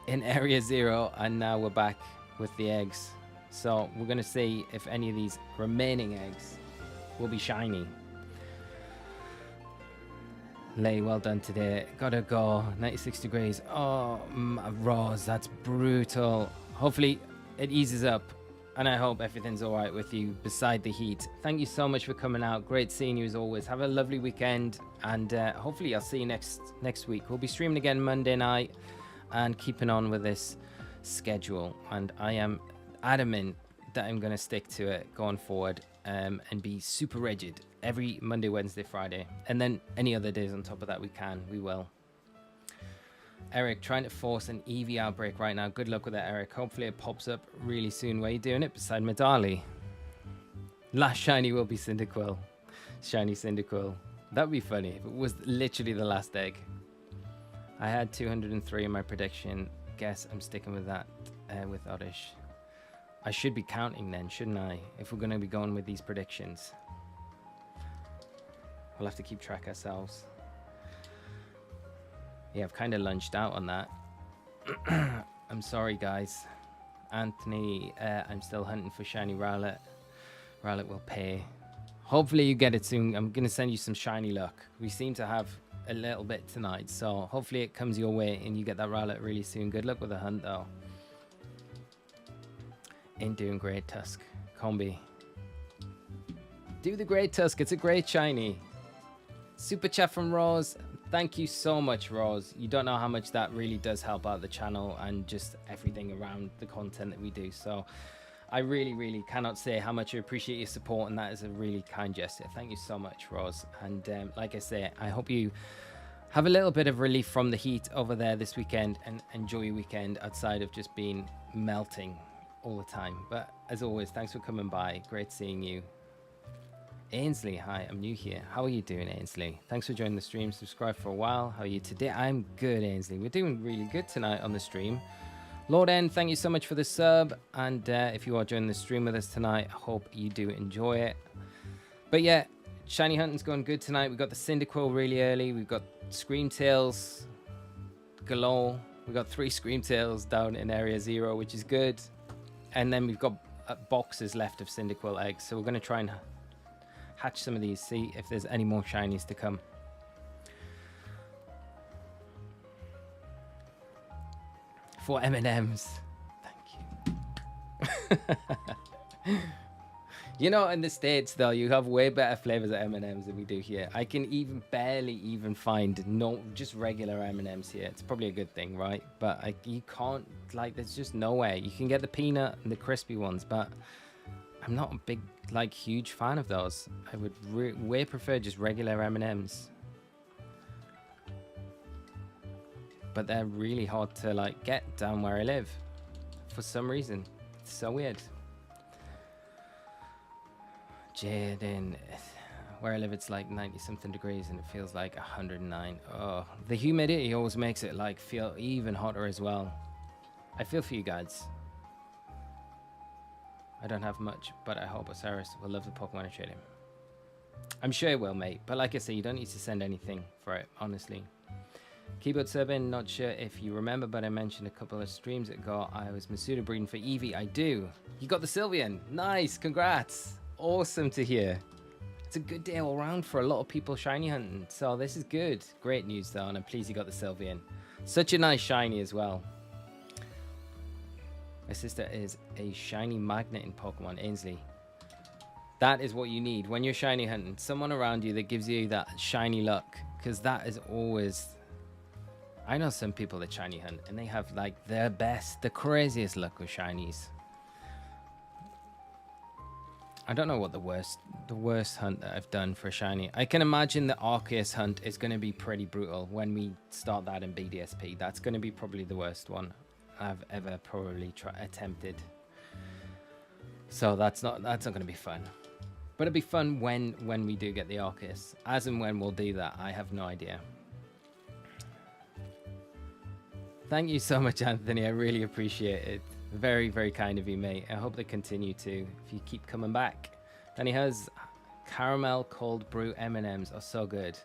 Area 0, and now we're back with the eggs. So we're gonna see if any of these remaining eggs will be shiny. Lay, well done today. Gotta go. 96 degrees. Oh, Rose, that's brutal. Hopefully it eases up, and I hope everything's all right with you beside the heat. Thank you so much for coming out. Great seeing you as always. Have a lovely weekend, and hopefully I'll see you next week. We'll be streaming again Monday night and keeping on with this schedule, and I am adamant that I'm going to stick to it going forward, and be super rigid every Monday, Wednesday, Friday, and then any other days on top of that we will. Eric, trying to force an EV outbreak right now. Good luck with that, Eric. Hopefully it pops up really soon. Where are you doing it? Beside Medali. Last shiny will be Cyndaquil. Shiny Cyndaquil. That would be funny if it was literally the last egg. I had 203 in my prediction. Guess I'm sticking with that with Oddish. I should be counting then, shouldn't I? If we're going to be going with these predictions. We'll have to keep track ourselves. Yeah, I've kind of lunched out on that. I'm sorry, guys. Anthony, I'm still hunting for Shiny Rowlet. Rowlet will pay. Hopefully you get it soon. I'm going to send you some shiny luck. We seem to have a little bit tonight, so hopefully it comes your way and you get that Rowlet really soon. Good luck with the hunt, though. Ain't doing great, Tusk. Combi. Do the great Tusk. It's a great shiny. Super chat from Rose. Thank you so much, Rose. You don't know how much that really does help out the channel and just everything around the content that we do. So I really, really cannot say how much I appreciate your support, and that is a really kind gesture. Thank you so much, Rose. And like I say, I hope you have a little bit of relief from the heat over there this weekend and enjoy your weekend outside of just being melting all the time. But as always, thanks for coming by. Great seeing you. Ainsley, hi, I'm new here. How are you doing, Ainsley? Thanks for joining the stream. Subscribe for a while. How are you today? I'm good, Ainsley. We're doing really good tonight on the stream. Lord N, thank you so much for the sub. And if you are joining the stream with us tonight, I hope you do enjoy it. But yeah, Shiny Hunting's going good tonight. We've got the Cyndaquil really early. We've got Screamtails galore. We've got 3 Screamtails down in Area 0, which is good. And then we've got boxes left of Cyndaquil eggs. So we're going to try and hatch some of these, see if there's any more shinies to come. For M&Ms. Thank you. You know, in the States, though, you have way better flavors of M&Ms than we do here. I can barely find just regular M&Ms here. It's probably a good thing, right? But you can't, like, there's just nowhere. You can get the peanut and the crispy ones, but I'm not a big, huge fan of those. I would way prefer just regular M&Ms. But they're really hard to, get down where I live. For some reason. It's so weird. Jaden, where I live, it's like 90-something degrees and it feels like 109. Oh, the humidity always makes it, feel even hotter as well. I feel for you guys. I don't have much, but I hope Osirus will love the Pokemon I trade him. I'm sure he will, mate. But like I say, you don't need to send anything for it, honestly. Keyboard Turbin, not sure if you remember, but I mentioned a couple of streams ago I was Masuda breeding for Eevee. I do. You got the Sylveon. Nice. Congrats. Awesome to hear. It's a good day all around for a lot of people shiny hunting. So this is good. Great news, though, and I'm pleased you got the Sylveon. Such a nice shiny as well. My sister is a shiny magnet in Pokemon, Ainsley. That is what you need when you're shiny hunting. Someone around you that gives you that shiny luck, because that is always... I know some people that shiny hunt, and they have, their best, the craziest luck with shinies. I don't know what the worst hunt that I've done for a shiny. I can imagine the Arceus hunt is going to be pretty brutal when we start that in BDSP. That's going to be probably the worst one I've ever probably attempted. So that's not going to be fun. But it'll be fun when we do get the Arceus. As and when we'll do that, I have no idea. Thank you so much, Anthony. I really appreciate it. Very, very kind of you, mate. I hope they continue to, if you keep coming back. Danny has caramel cold brew M&Ms are so good.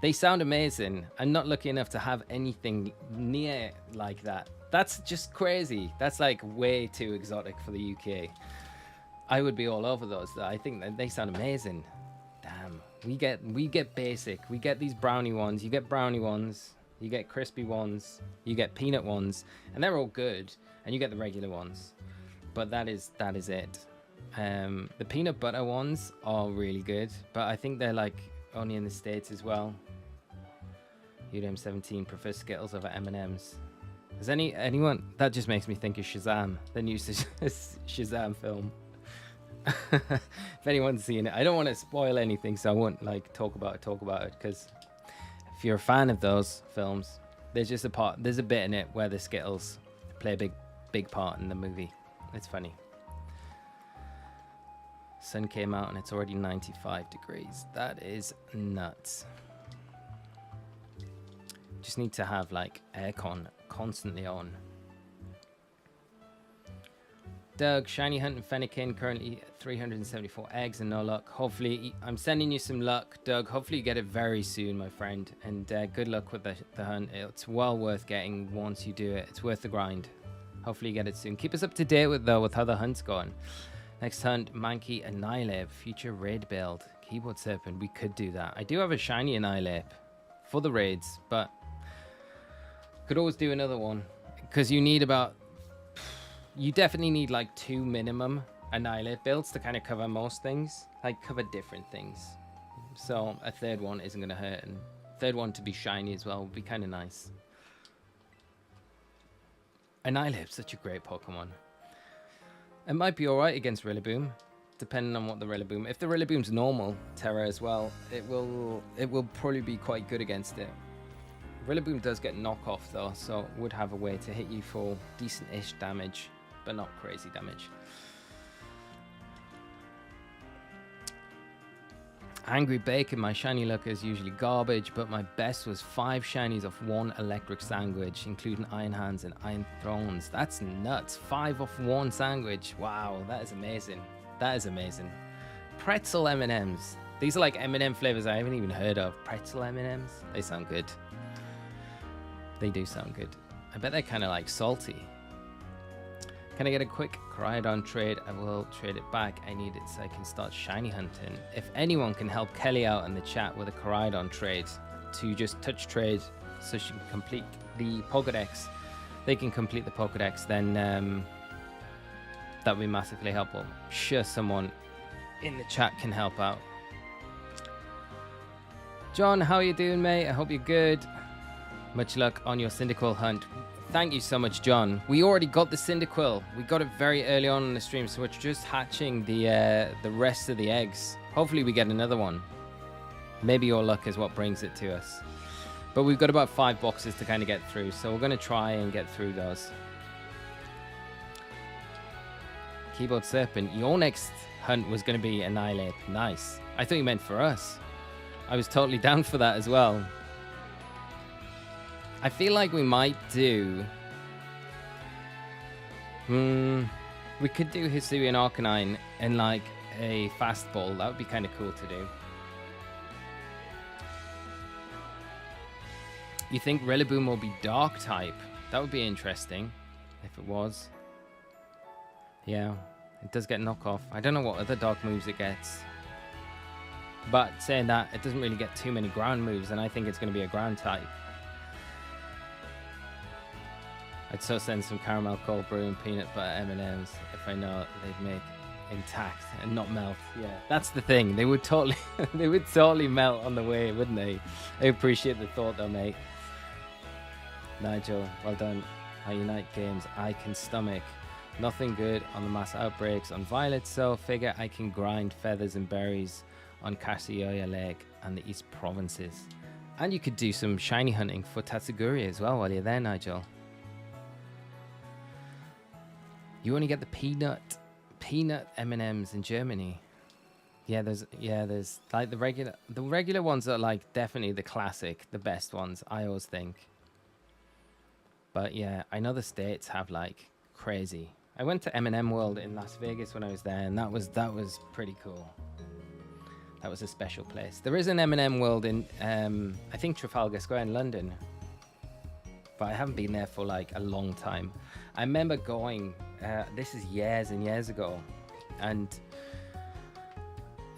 They sound amazing. I'm not lucky enough to have anything near like that. That's just crazy. That's way too exotic for the UK. I would be all over those, though. I think that they sound amazing. Damn. We get basic. We get these brownie ones. You get brownie ones. You get crispy ones, you get peanut ones, and they're all good. And you get the regular ones, but that is it. The peanut butter ones are really good, but I think they're only in the States as well. UDM17 prefers Skittles over M&Ms. Does anyone? That just makes me think of Shazam, the new Shazam film. If anyone's seen it, I don't want to spoil anything, so I won't talk about it because. If you're a fan of those films, there's a bit in it where the Skittles play a big part in the movie. It's funny. Sun came out and it's already 95 degrees. That is nuts. Just need to have aircon constantly on. Doug, Shiny Hunt and Fennekin, currently 374 eggs and no luck. Hopefully, I'm sending you some luck, Doug. Hopefully you get it very soon, my friend. And good luck with the hunt. It's well worth getting once you do it. It's worth the grind. Hopefully you get it soon. Keep us up to date with how the hunt's going. Next hunt, Mankey Annihilate, future raid build. Keyboard Serpent, we could do that. I do have a Shiny Annihilate for the raids, but could always do another one. Because you need you definitely need 2 minimum Annihilate builds to kind of cover most things, cover different things. So a third one isn't going to hurt, and Third one to be shiny as well would be kind of nice. Annihilate, such a great Pokemon. It might be alright against Rillaboom, depending on what the Rillaboom... If the Rillaboom's normal Terra as well, it will probably be quite good against it. Rillaboom does get knockoff though, so would have a way to hit you for decent-ish damage, but not crazy damage. Angry Bacon, my shiny luck is usually garbage, but my best was 5 shinies off 1 electric sandwich, including Iron Hands and Iron Thrones. That's nuts. 5 off 1 sandwich. Wow, that is amazing. That is amazing. Pretzel M&Ms. These are like M&M flavors I haven't even heard of. Pretzel M&Ms. They sound good. They do sound good. I bet they're kind of like salty. Can I get a quick Koraidon trade? I will trade it back. I need it so I can start shiny hunting. If anyone can help Kelly out in the chat with a Koraidon trade to just touch trade so she can complete the Pokedex, they can complete the Pokedex, then that would be massively helpful. I'm sure someone in the chat can help out. John, how are you doing, mate? I hope you're good. Much luck on your Cyndaquil hunt. Thank you so much, John. We already got the Cyndaquil. We got it very early on in the stream, so we're just hatching the rest of the eggs. Hopefully we get another one. Maybe your luck is what brings it to us. But we've got about 5 boxes to kind of get through, so we're going to try and get through those. Keyboard Serpent, your next hunt was going to be Annihilate. Nice. I thought you meant for us. I was totally down for that as well. I feel like we might do... we could do Hisuian Arcanine in like a fastball. That would be kind of cool to do. You think Rillaboom will be dark type? That would be interesting if it was. Yeah, it does get knockoff. I don't know what other dark moves it gets. But saying that, it doesn't really get too many ground moves, and I think it's going to be a ground type. I'd so send some caramel cold brew and peanut butter M&Ms if I know they'd make intact and not melt. Yeah, that's the thing. They would totally, they would totally melt on the way, wouldn't they? I appreciate the thought, though, mate. Nigel, well done. Our Unite games, I can stomach. Nothing good on the mass outbreaks on Violet, so figure I can grind feathers and berries on Cassioya Lake and the East Provinces. And you could do some shiny hunting for Tatsuguri as well while you're there, Nigel. You only get the peanut M&Ms in Germany. Yeah, there's like the regular ones are like definitely the classic, the best ones, I always think. But yeah, I know the States have like crazy. I went to M&M World in Las Vegas when I was there, and that was pretty cool. That was a special place. There is an M&M World in I think Trafalgar Square in London, but I haven't been there for like a long time. I remember going, this is years and years ago, and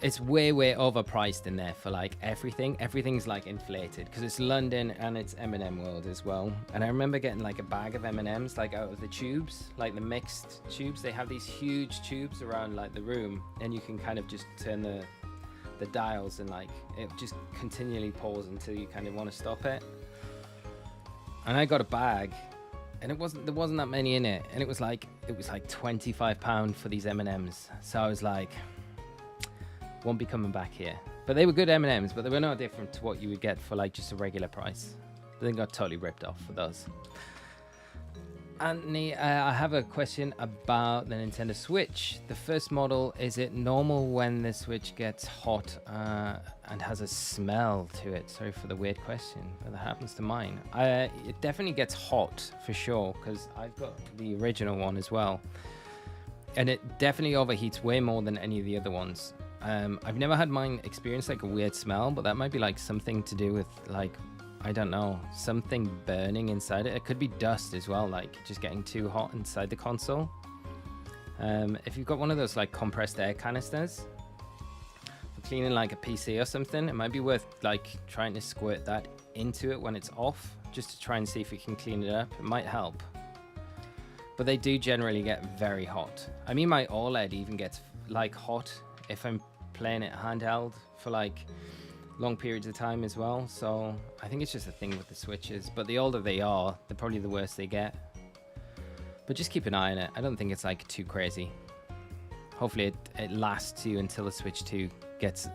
it's way overpriced in there for like everything. Everything's like inflated because it's London and it's M&M World as well. And I remember getting like a bag of M&Ms like out of the tubes, like the mixed tubes. They have these huge tubes around like the room, and you can kind of just turn the dials, and like it just continually pours until you kind of want to stop it. And I got a bag, and there wasn't that many in it, and it was like £25 for these M&Ms. So I was like, won't be coming back here. But they were good M&Ms, but they were no different to what you would get for like just a regular price. But they got totally ripped off for those. Anthony, I have a question about the Nintendo Switch. The first model, is it normal when the Switch gets hot and has a smell to it? Sorry for the weird question, but that happens to mine. It definitely gets hot for sure, because I've got the original one as well. And it definitely overheats way more than any of the other ones. I've never had mine experience like a weird smell, but that might be like something to do with like, I don't know, something burning inside it. It could be dust as well, like just getting too hot inside the console. If you've got one of those like compressed air canisters for cleaning like a PC or something, it might be worth like trying to squirt that into it when it's off, just to try and see if you can clean it up. It might help. But they do generally get very hot. I mean, my OLED even gets like hot if I'm playing it handheld for like long periods of time as well. So I think it's just a thing with the Switches. But the older they are, the probably the worse they get. But just keep an eye on it. I don't think it's like too crazy. Hopefully it lasts you until the Switch 2 gets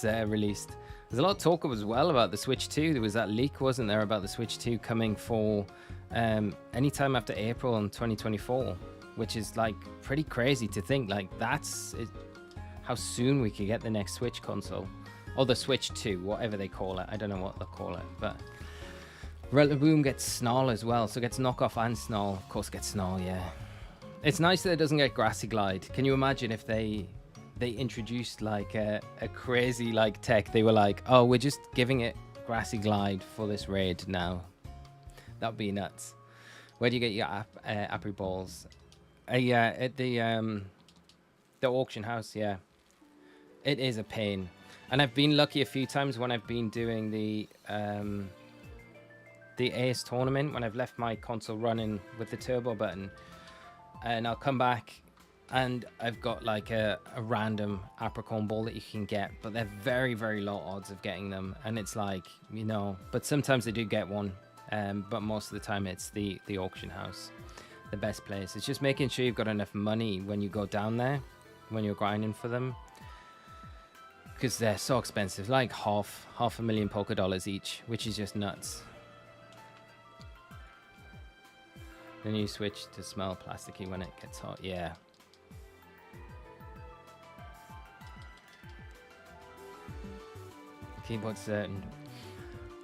released. There's a lot of talk as well about the Switch 2. There was that leak, wasn't there, about the Switch 2 coming for anytime after April in 2024, which is like pretty crazy to think. Like that's how soon we could get the next Switch console, or the Switch 2, whatever they call it. I don't know what they'll call it, but Boom gets Snarl as well, so it gets Knockoff and Snarl. Of course, gets Snarl, yeah. It's nice that it doesn't get Grassy Glide. Can you imagine if they introduced like a crazy like tech? They were like, oh, we're just giving it Grassy Glide for this raid now. That'd be nuts. Where do you get your Apri balls? Yeah, at the auction house. Yeah, it is a pain, and I've been lucky a few times when I've been doing the Ace tournament, when I've left my console running with the turbo button, and I'll come back and I've got like a random Apricorn ball that you can get, but they're very, very low odds of getting them. And it's like, you know, but sometimes they do get one. But most of the time it's the auction house, the best place. It's just making sure you've got enough money when you go down there, when you're grinding for them, because they're so expensive, like half a million Poké Dollars each, which is just nuts. Then you switch to smell plasticky when it gets hot. Yeah. Keyboard certain.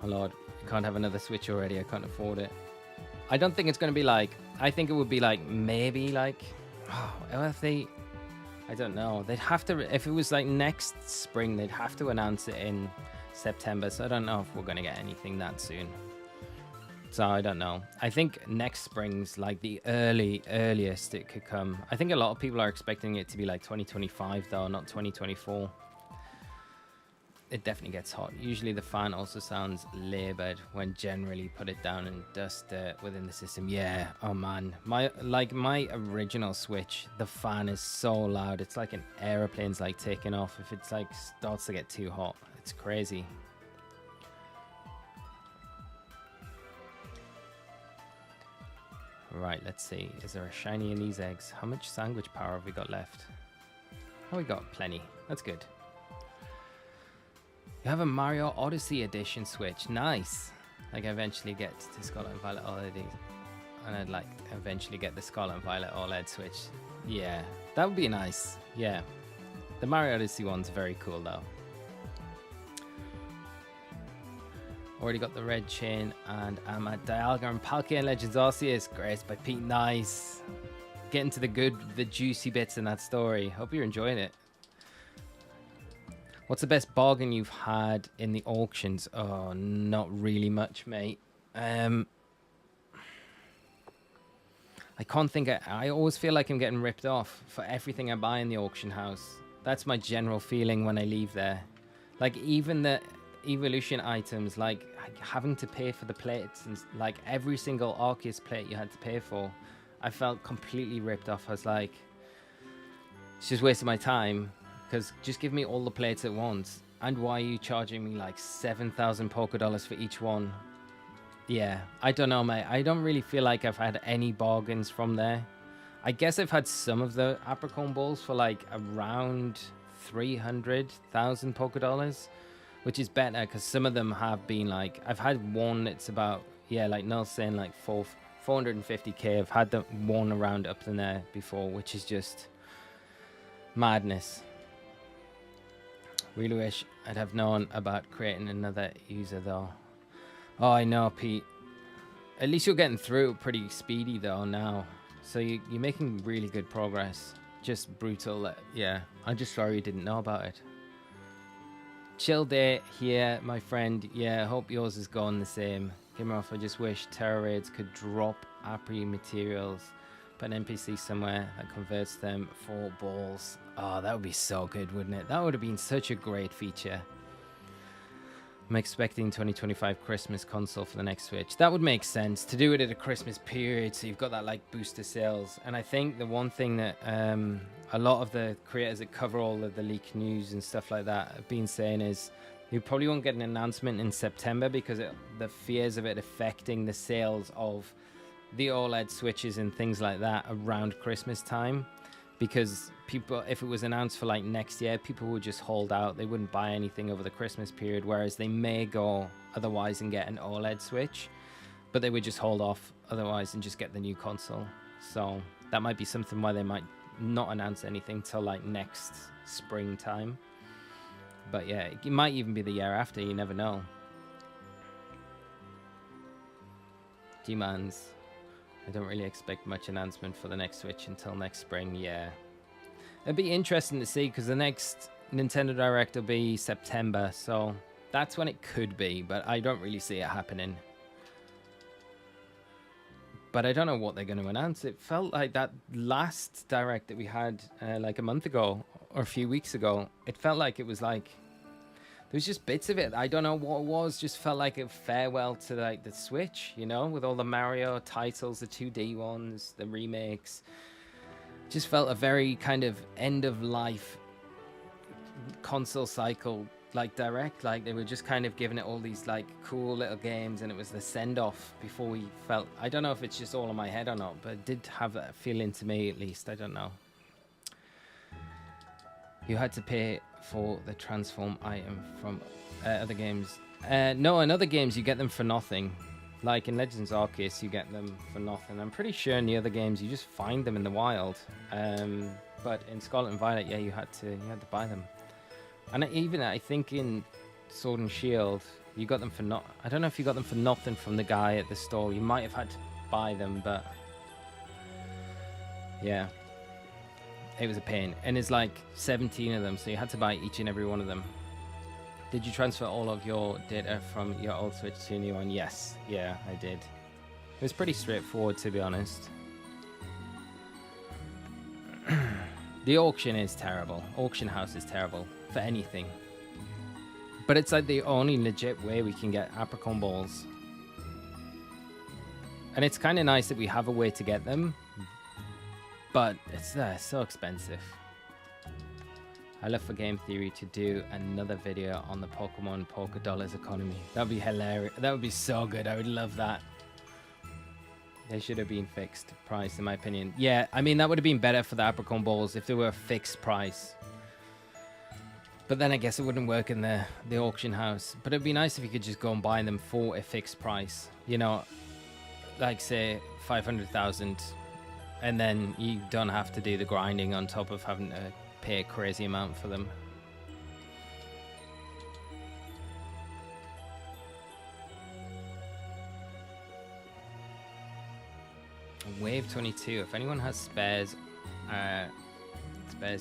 Oh lord, I can't have another Switch already. I can't afford it. I don't think it's going to be like, I think it would be like, maybe like, oh, if they, I don't know. They'd have to, if it was like next spring, they'd have to announce it in September. So I don't know if we're going to get anything that soon. So I don't know. I think next spring's like the earliest it could come. I think a lot of people are expecting it to be like 2025 though, not 2024. It definitely gets hot. Usually the fan also sounds labored when generally put it down and dust within the system. Yeah, oh man. My original Switch, the fan is so loud. It's like an aeroplane's like taking off if it's like starts to get too hot. It's crazy. Right, let's see. Is there a shiny in these eggs? How much sandwich power have we got left? Oh, we got plenty. That's good. You have a Mario Odyssey Edition Switch. Nice. Like, I eventually get to Scarlet and Violet OLED. And I'd like eventually get the Scarlet and Violet OLED Switch. Yeah, that would be nice. Yeah. The Mario Odyssey one's very cool, though. Already got the red chain, and I'm at Dialga and Palkia and Legends Arceus. Graced by Pete. Nice. Getting to the juicy bits in that story. Hope you're enjoying it. What's the best bargain you've had in the auctions? Oh, not really much, mate. I can't think. I always feel like I'm getting ripped off for everything I buy in the auction house. That's my general feeling when I leave there. Like, even the evolution items, like having to pay for the plates, and like every single Arceus plate you had to pay for, I felt completely ripped off. I was like, it's just wasting my time, because just give me all the plates at once. And why are you charging me like 7,000 Poké Dollars for each one? Yeah, I don't know, mate. I don't really feel like I've had any bargains from there. I guess I've had some of the Apricorn balls for like around 300,000 Poké Dollars, which is better, because some of them have been like, I've had one that's about, yeah, like Null's saying, like 450k. I've had the one around up in there before, which is just madness. Really wish I'd have known about creating another user though. Oh, I know, Pete. At least you're getting through pretty speedy though now. So you're making really good progress. Just brutal. Yeah, I'm just sorry you didn't know about it. Chill day here, my friend. Yeah, I hope yours is going the same. Kimroff, I just wish Terror Raids could drop Apri materials, put an NPC somewhere that converts them for balls. Oh, that would be so good, wouldn't it? That would have been such a great feature. I'm expecting 2025 Christmas console for the next Switch. That would make sense to do it at a Christmas period, so you've got that like booster sales. And I think the one thing that a lot of the creators that cover all of the leak news and stuff like that have been saying is You probably won't get an announcement in September because the fears of it affecting the sales of the OLED switches and things like that around Christmas time. Because people, if it was announced for like next year, people would just hold out. They wouldn't buy anything over the Christmas period, whereas they may go otherwise and get an OLED switch, but they would just hold off otherwise and just get the new console. So that might be something why they might not announce anything till like next springtime. But yeah, it might even be the year after. You never know. G-Mans. I don't really expect much announcement for the next Switch until next spring. Yeah. It'd be interesting to see because the next Nintendo Direct will be September. So that's when it could be. But I don't really see it happening. But I don't know what they're going to announce. It felt like that last Direct that we had like a month ago or a few weeks ago. It felt like it was like... There was just bits of it. I don't know what it was. Just felt like a farewell to like the Switch, you know, with all the Mario titles, the 2D ones, the remakes. Just felt a very kind of end of life console cycle, like Direct. Like they were just kind of giving it all these like cool little games, and it was the send off before we felt. I don't know if it's just all in my head or not, but it did have that feeling to me at least. I don't know. You had to pay for the transform item from other games. No, in other games you get them for nothing. Like in Legends Arceus, you get them for nothing. I'm pretty sure in the other games you just find them in the wild. But in Scarlet and Violet, yeah, you had to buy them. And even I think in Sword and Shield, you got them for not. I don't know if you got them for nothing from the guy at the stall. You might have had to buy them, but yeah. It was a pain. And there's like 17 of them, so you had to buy each and every one of them. Did you transfer all of your data from your old Switch to a new one? Yes. Yeah, I did. It was pretty straightforward, to be honest. The auction is terrible. Auction house is terrible for anything. But it's like the only legit way we can get apricot balls. And it's kind of nice that we have a way to get them. But it's so expensive. I love for Game Theory to do another video on the Pokemon Poké Dollars economy. That would be hilarious. That would be so good. I would love that. They should have been fixed price, in my opinion. Yeah, I mean, that would have been better for the apricot balls if they were a fixed price. But then I guess it wouldn't work in the auction house. But it'd be nice if you could just go and buy them for a fixed price. You know, like say 500,000. And then you don't have to do the grinding on top of having to pay a crazy amount for them. Wave 22. If anyone has spares,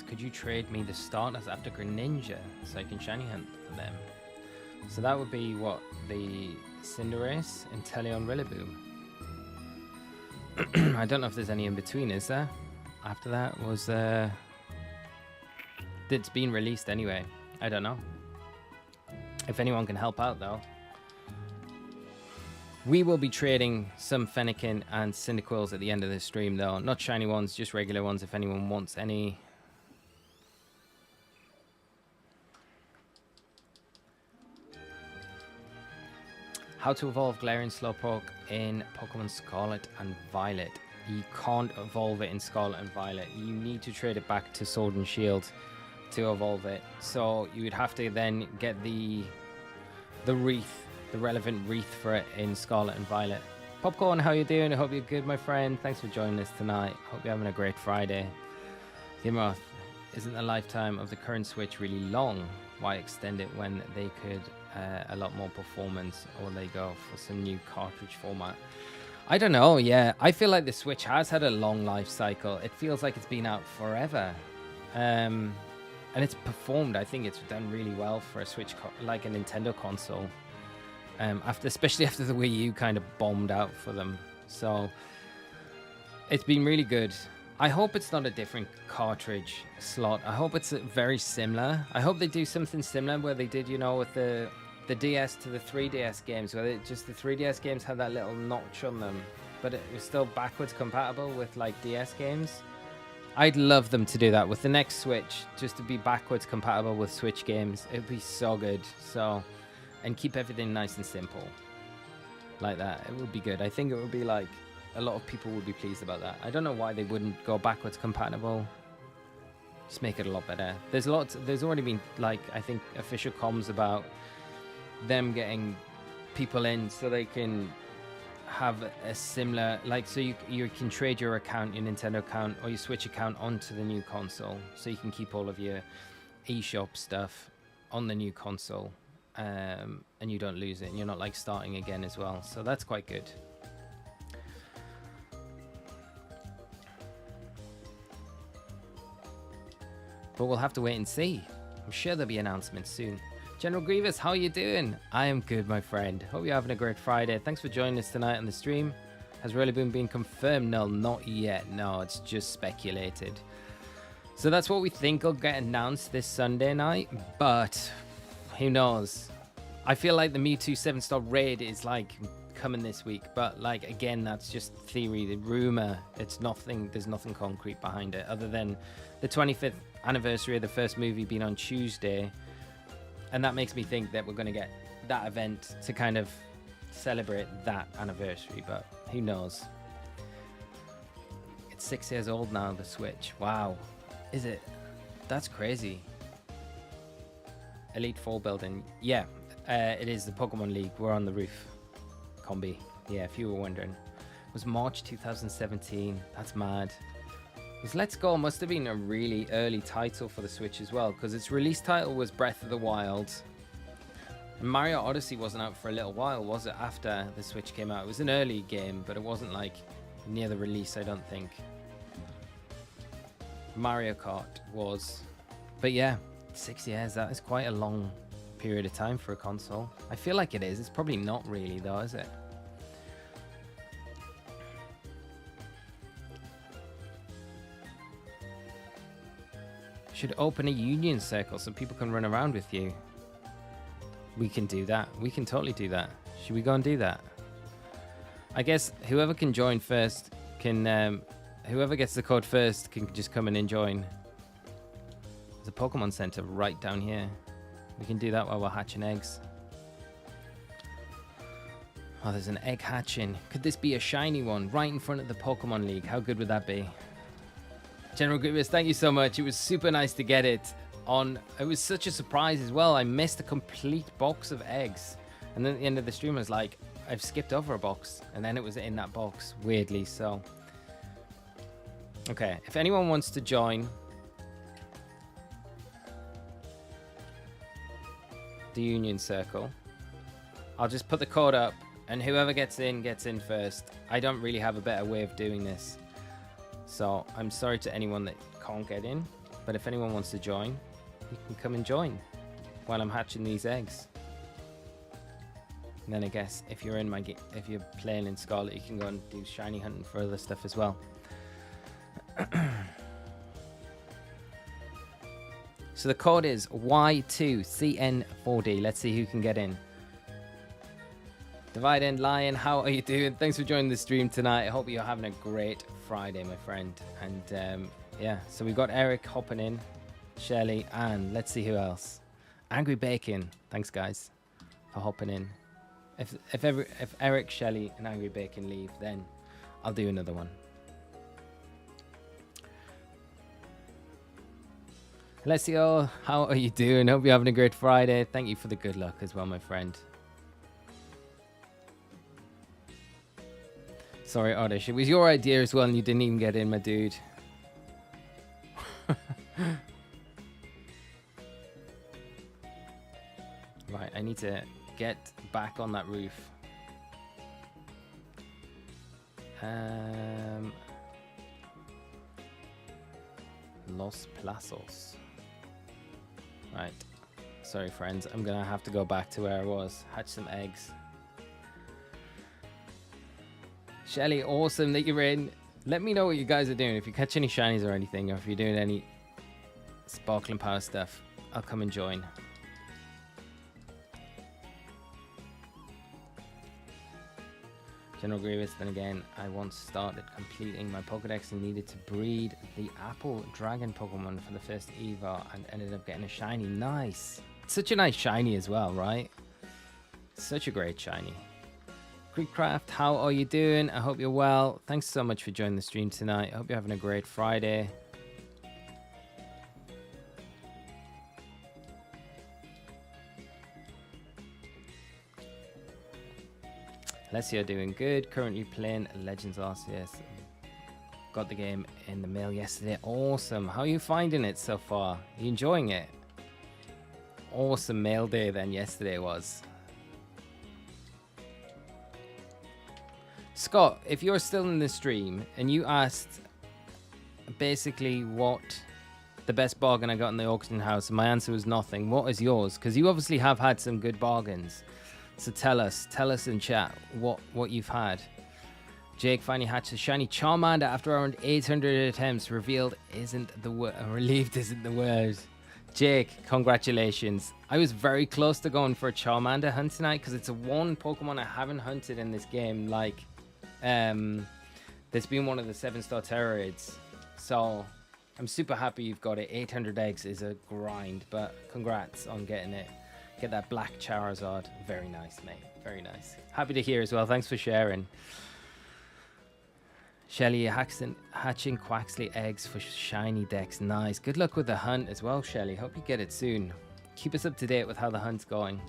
could you trade me the starters after Greninja so I can shiny hunt for them? So that would be what? The Cinderace, Inteleon, Rillaboom. I don't know if there's any in between, is there? After that was it's been released anyway. I don't know. If anyone can help out though. We will be trading some Fennekin and Cyndaquils at the end of the stream though. Not shiny ones, just regular ones if anyone wants any. How to evolve Galarian Slowpoke in Pokemon Scarlet and Violet. You can't evolve it in Scarlet and Violet. You need to trade it back to Sword and Shield to evolve it. So you would have to then get the wreath, the relevant wreath for it in Scarlet and Violet. Popcorn, how you doing? I hope you're good, my friend. Thanks for joining us tonight. Hope you're having a great Friday. Gimroth, isn't the lifetime of the current Switch really long? Why extend it when they could a lot more performance, or they go for some new cartridge format? I don't know. Yeah, I feel like the Switch has had a long life cycle. It feels like it's been out forever, and it's performed. I think it's done really well for a Switch, like a Nintendo console. Especially after the Wii U kind of bombed out for them, so it's been really good. I hope it's not a different cartridge slot. I hope it's very similar. I hope they do something similar where they did, you know, with the DS to the 3DS games, where just the 3DS games had that little notch on them, but it was still backwards compatible with like DS games. I'd love them to do that with the next Switch, just to be backwards compatible with Switch games. It'd be so good. So, and keep everything nice and simple. Like that. It would be good. I think it would be like, a lot of people would be pleased about that. I don't know why they wouldn't go backwards compatible. Just make it a lot better. There's already been, like, I think, official comms about them getting people in so they can have a similar, like, so you can trade your account, your Nintendo account or your Switch account onto the new console, so you can keep all of your eShop stuff on the new console, and you don't lose it, and you're not like starting again as well. So that's quite good. But we'll have to wait and see. I'm sure there'll be announcements soon. General Grievous, how are you doing? I am good, my friend. Hope you're having a great Friday. Thanks for joining us tonight on the stream. Has really been confirmed? No, not yet. No, it's just speculated. So that's what we think will get announced this Sunday night. But who knows? I feel like the Mewtwo 7-star raid is like coming this week. But like, again, that's just theory, the rumor. It's nothing. There's nothing concrete behind it other than the 25th anniversary of the first movie being on Tuesday. And that makes me think that we're going to get that event to kind of celebrate that anniversary, but who knows? It's 6 years old now, the Switch. Wow. Is it? That's crazy. Elite 4 building. Yeah, it is the Pokemon League. We're on the roof. Combi. Yeah, if you were wondering. It was March 2017. That's mad. Let's Go must have been a really early title for the Switch as well, because its release title was Breath of the Wild. Mario Odyssey wasn't out for a little while, was it, after the Switch came out? It was an early game, but it wasn't like near the release, I don't think. Mario Kart was. But yeah, 6 years, that is quite a long period of time for a console. I feel like it is. It's probably not really though, is it? Should open a union circle so people can run around with you. We can do that. We can totally do that. Should we go and do that? I guess whoever can join first can... whoever gets the code first can just come in and join. There's a Pokemon Center right down here. We can do that while we're hatching eggs. Oh, there's an egg hatching. Could this be a shiny one right in front of the Pokemon League? How good would that be? General Grievous, thank you so much. It was super nice to get it on. It was such a surprise as well. I missed a complete box of eggs. And then at the end of the stream, I was like, I've skipped over a box. And then it was in that box, weirdly. So, okay. If anyone wants to join the Union Circle, I'll just put the code up. And whoever gets in first. I don't really have a better way of doing this. So I'm sorry to anyone that can't get in, but if anyone wants to join, you can come and join while I'm hatching these eggs. And then I guess if you're in my game, if you're playing in Scarlet, you can go and do shiny hunting for other stuff as well. So the code is Y2CN4D. Let's see who can get in. Divide and Lion, how are you doing? Thanks for joining the stream tonight. I hope you're having a great Friday, my friend. And yeah, so we've got Eric hopping in, Shelley, and let's see who else. Angry Bacon. Thanks, guys, for hopping in. If Eric, Shelley, and Angry Bacon leave, then I'll do another one. Alessio, how are you doing? Hope you're having a great Friday. Thank you for the good luck as well, my friend. Sorry, Oddish. It was your idea as well, and you didn't even get in, my dude. Right, I need to get back on that roof. Los Plazos. Right. Sorry, friends. I'm going to have to go back to where I was. Hatch some eggs. Shelly, awesome that you're in. Let me know what you guys are doing. If you catch any shinies or anything, or if you're doing any sparkling power stuff, I'll come and join. General Grievous. Then again, I once started completing my Pokedex and needed to breed the Apple Dragon Pokemon for the first Evo and ended up getting a shiny. Nice. Such a nice shiny as well, right? Such a great shiny. Creekcraft, how are you doing? I hope you're well. Thanks so much for joining the stream tonight. I hope you're having a great Friday. Alessio doing good. Currently playing Legends Arceus. Got the game in the mail yesterday. Awesome. How are you finding it so far? Are you enjoying it? Awesome mail day then yesterday was. Scott, if you're still in the stream and you asked basically what the best bargain I got in the auction house, and my answer was nothing, what is yours? Because you obviously have had some good bargains. So tell us in chat what you've had. Jake finally hatched a shiny Charmander after around 800 attempts. Revealed isn't the word. Relieved isn't the word. Jake, congratulations. I was very close to going for a Charmander hunt tonight because it's a one Pokemon I haven't hunted in this game. Like, there's been one of the 7-star terror raids. So I'm super happy you've got it. 800 eggs is a grind, but congrats on getting it. Get that black Charizard. Very nice, mate. Very nice. Happy to hear as well. Thanks for sharing. Shelly, hatching Quaxley eggs for shiny decks. Nice. Good luck with the hunt as well, Shelly. Hope you get it soon. Keep us up to date with how the hunt's going.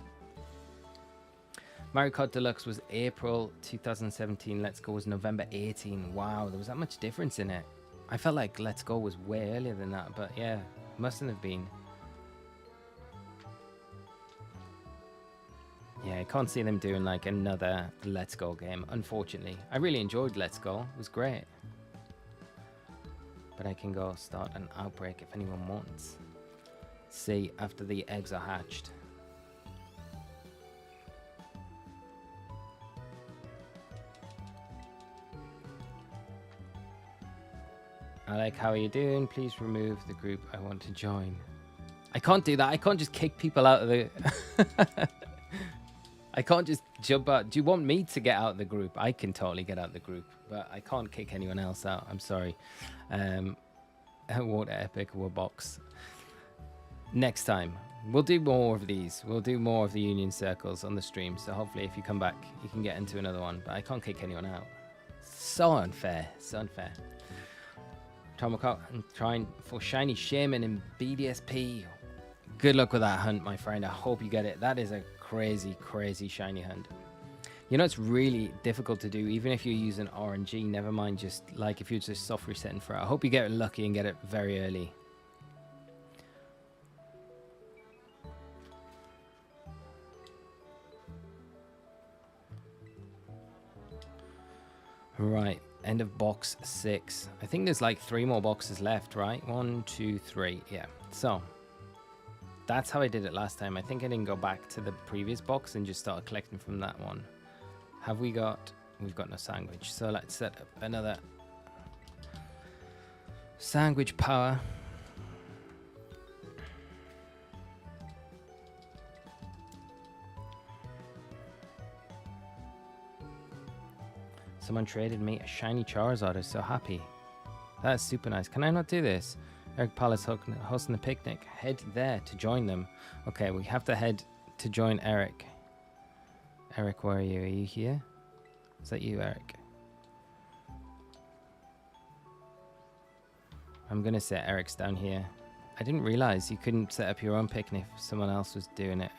Mario Kart Deluxe was April 2017. Let's Go was November 18. Wow, there was that much difference in it. I felt like Let's Go was way earlier than that, but yeah, mustn't have been. Yeah, I can't see them doing like another Let's Go game, unfortunately. I really enjoyed Let's Go. It was great. But I can go start an outbreak if anyone wants. See after the eggs are hatched. Alec, how are you doing? Please remove the group I want to join. I can't do that. I can't just kick people out of the... I can't just jump out. Do you want me to get out of the group? I can totally get out of the group, but I can't kick anyone else out. I'm sorry. Water Epic or box. Next time, we'll do more of these. We'll do more of the Union Circles on the stream. So hopefully if you come back, you can get into another one. But I can't kick anyone out. So unfair. So unfair. Tomahawk, I'm trying for Shiny Shaman in BDSP. Good luck with that hunt, my friend. I hope you get it. That is a crazy shiny hunt. You know, it's really difficult to do, even if you're using RNG, never mind just like if you're just soft resetting for it. I hope you get lucky and get it very early. Right, end of box 6. I think there's like 3 more boxes left, right? 1, 2, 3. Yeah, so that's how I did it last time. I think I didn't go back to the previous box and just start collecting from that one. Have we got... We've got no sandwich. So let's set up another sandwich power. Someone traded me a shiny Charizard. I'm so happy. That's super nice. Can I not do this? Eric Palace hosting a picnic. Head there to join them. Okay, we have to head to join Eric. Eric, where are you? Are you here? Is that you, Eric? I'm going to set Eric's down here. I didn't realize you couldn't set up your own picnic if someone else was doing it.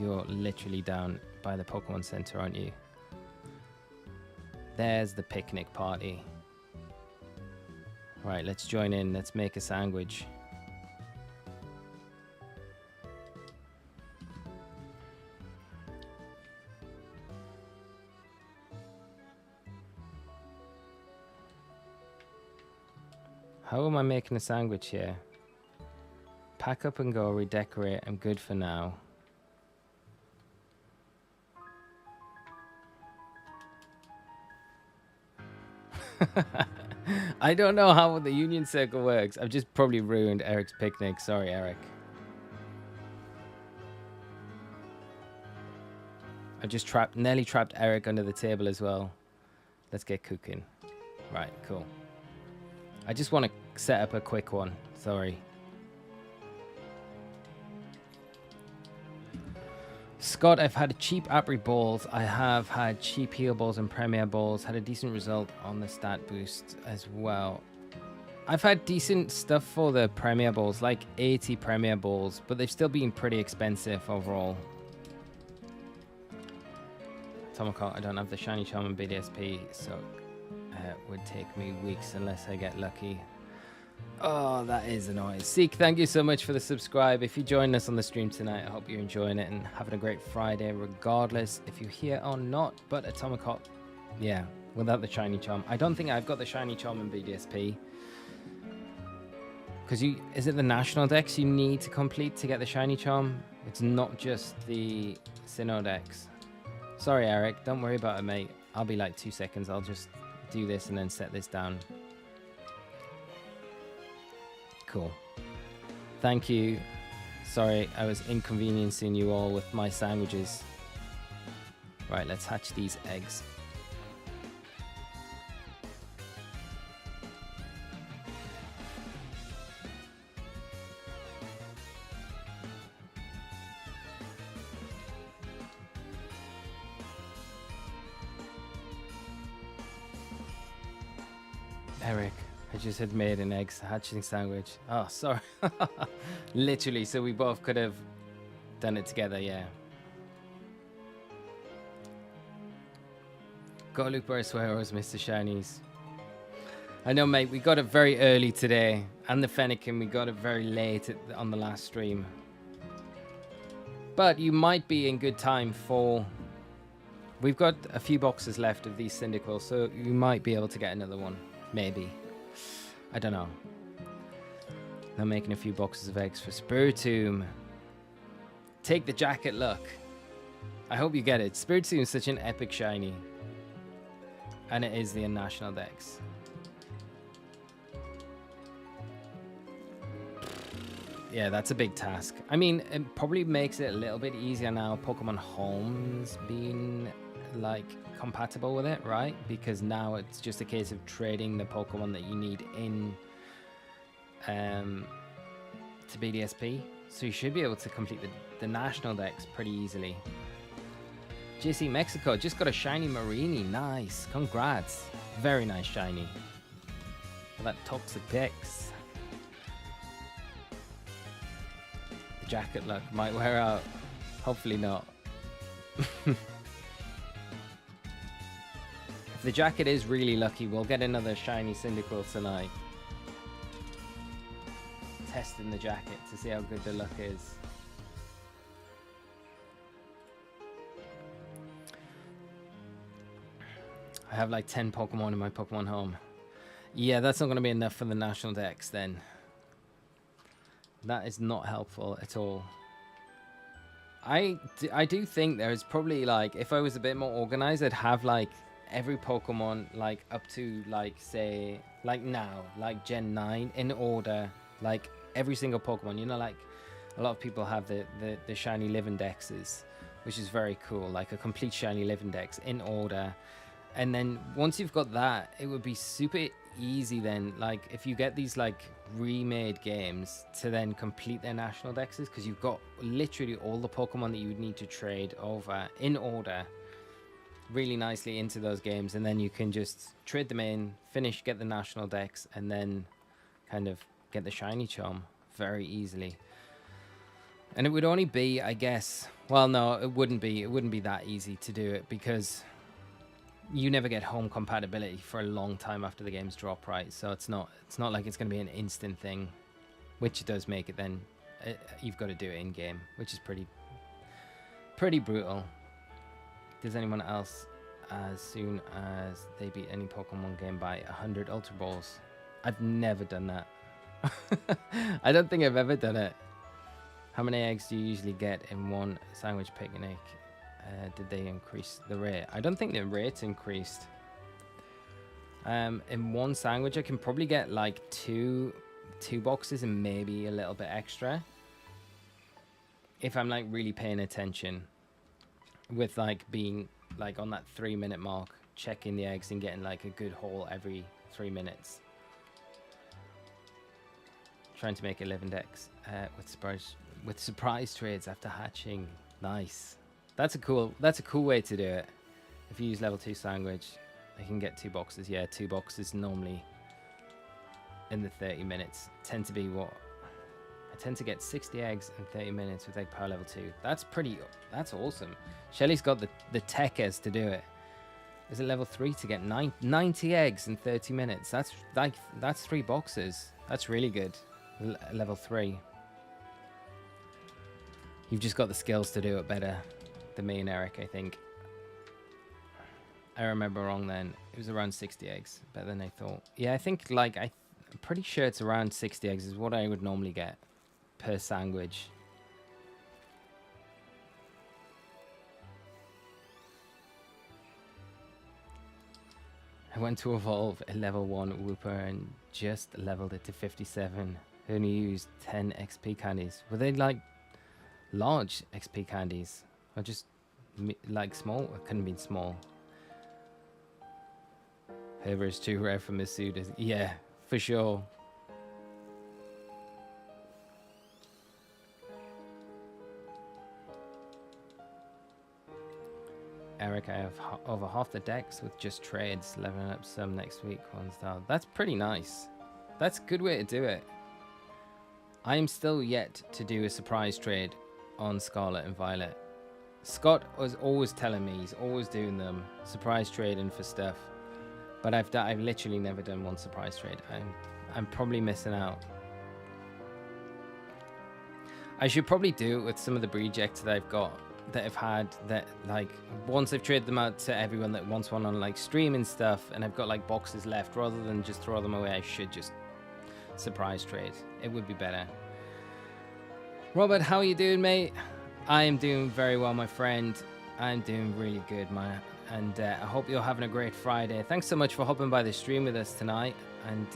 You're literally down by the Pokemon Center, aren't you? There's the picnic party. Right, let's join in. Let's make a sandwich. How am I making a sandwich here? Pack up and go, redecorate. I'm good for now. I don't know how the Union Circle works. I've just probably ruined Eric's picnic. Sorry, Eric. I just nearly trapped Eric under the table as well. Let's get cooking. Right, cool. I just want to set up a quick one. Sorry. Scott, I've had cheap Apri balls. I have had cheap heal balls and premier balls. Had a decent result on the stat boost as well. I've had decent stuff for the premier balls, like 80 premier balls, but they've still been pretty expensive overall. Tomahawk, I don't have the Shiny Charm and BDSP, so it would take me weeks unless I get lucky. Oh, that is annoying. Seek, thank you so much for the subscribe. If you joined us on the stream tonight, I hope you're enjoying it and having a great Friday, regardless if you're here or not. But Atomic Hawk, yeah, without the Shiny Charm. I don't think I've got the Shiny Charm and BDSP. Because is it the National Dex you need to complete to get the Shiny Charm? It's not just the Sinnoh Dex. Sorry, Eric. Don't worry about it, mate. I'll be like 2 seconds. I'll just do this and then set this down. Cool. Thank you. Sorry, I was inconveniencing you all with my sandwiches. Right, let's hatch these eggs. Eric, I just had made an egg hatching sandwich. Oh, sorry. Literally, so we both could have done it together, yeah. Go Luke, I swear I was Mr. Shinies. I know, mate, we got it very early today. And the Fennekin, we got it very late on the last stream. But you might be in good time for... We've got a few boxes left of these Cyndaquil, so you might be able to get another one. Maybe. I don't know. I'm making a few boxes of eggs for Spiritomb. Take the jacket, look. I hope you get it. Spiritomb is such an epic shiny. And it is the National Dex. Yeah, that's a big task. I mean, it probably makes it a little bit easier now. Pokemon Home's been, like, compatible with it, right? Because now it's just a case of trading the Pokemon that you need in to BDSP. So you should be able to complete the National Dex pretty easily. JC Mexico just got a shiny Marini. Nice. Congrats. Very nice shiny. For that Toxic Pix. The jacket look might wear out. Hopefully not. If the jacket is really lucky, we'll get another shiny Cyndaquil tonight. Testing the jacket to see how good the luck is. I have like 10 Pokemon in my Pokemon home. Yeah, that's not going to be enough for the National Dex then. That is not helpful at all. I do think there's probably like, if I was a bit more organized, I'd have like every Pokemon like up to like, say, like now, like Gen 9 in order, like every single Pokemon, you know, like a lot of people have the shiny living dexes, which is very cool, like a complete shiny living dex in order. And then once you've got that, it would be super easy then, like if you get these like remade games to then complete their national dexes, because you've got literally all the Pokemon that you would need to trade over in order really nicely into those games, and then you can just trade them in, finish, get the national dex, and then kind of get the shiny charm very easily. And it would only be, I guess, well, no, it wouldn't be that easy to do it, because you never get home compatibility for a long time after the games drop, right? So it's not like it's going to be an instant thing, which does make it then you've got to do it in game, which is pretty brutal. Does anyone else, as soon as they beat any Pokemon game, by 100 Ultra Balls? I've never done that. I don't think I've ever done it. How many eggs do you usually get in one sandwich picnic? Did they increase the rate? I don't think the rate's increased. In one sandwich, I can probably get like two boxes and maybe a little bit extra if I'm like really paying attention. with like being like on that 3-minute mark, checking the eggs and getting like a good haul every 3 minutes. Trying to make a living decks with surprise trades after hatching. Nice. That's a cool way to do it. If you use level 2 sandwich, I can get 2 boxes. Yeah, 2 boxes normally in the 30 minutes tend to be what I tend to get 60 eggs in 30 minutes with egg power level 2. That's awesome. Shelly's got the tech as to do it. Is it level 3 to get 90 eggs in 30 minutes? That's 3 boxes. That's really good. Level 3. You've just got the skills to do it better than me and Eric, I think. I remember wrong then. It was around 60 eggs. Better than I thought. Yeah, I think like I'm pretty sure it's around 60 eggs is what I would normally get per sandwich. I went to evolve a level 1 Wooper and just leveled it to 57. I only used 10 XP candies. Were they like large XP candies? Or just like small? It couldn't have been small. However, is too rare for Miss Suda. Yeah, for sure. Eric, I have over half the decks with just trades, leveling up some next week. 1 star. That's pretty nice. That's a good way to do it. I am still yet to do a surprise trade on Scarlet and Violet. Scott was always telling me he's always doing them, surprise trading for stuff. But I've literally never done one surprise trade. I'm probably missing out. I should probably do it with some of the rejects that I've got, that I've had, that like once I've traded them out to everyone that wants one on like stream and stuff, and I've got like boxes left, rather than just throw them away, I should just surprise trade. It would be better. Robert, how are you doing, mate? I am doing very well, my friend. I'm doing really good, man. And I hope you're having a great Friday. Thanks so much for hopping by the stream with us tonight. And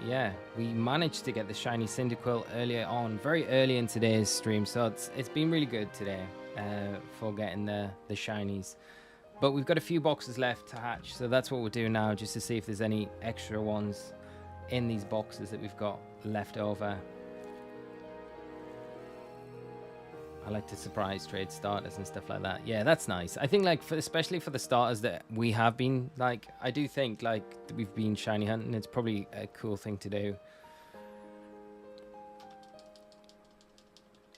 yeah, we managed to get the Shiny Cyndaquil earlier on, very early in today's stream. So it's been really good today for getting the shinies. But we've got a few boxes left to hatch. So that's what we're doing now, just to see if there's any extra ones in these boxes that we've got left over. I like to surprise trade starters and stuff like that. Yeah, that's nice. I think like especially for the starters that we have been like, I do think like we've been shiny hunting. It's probably a cool thing to do.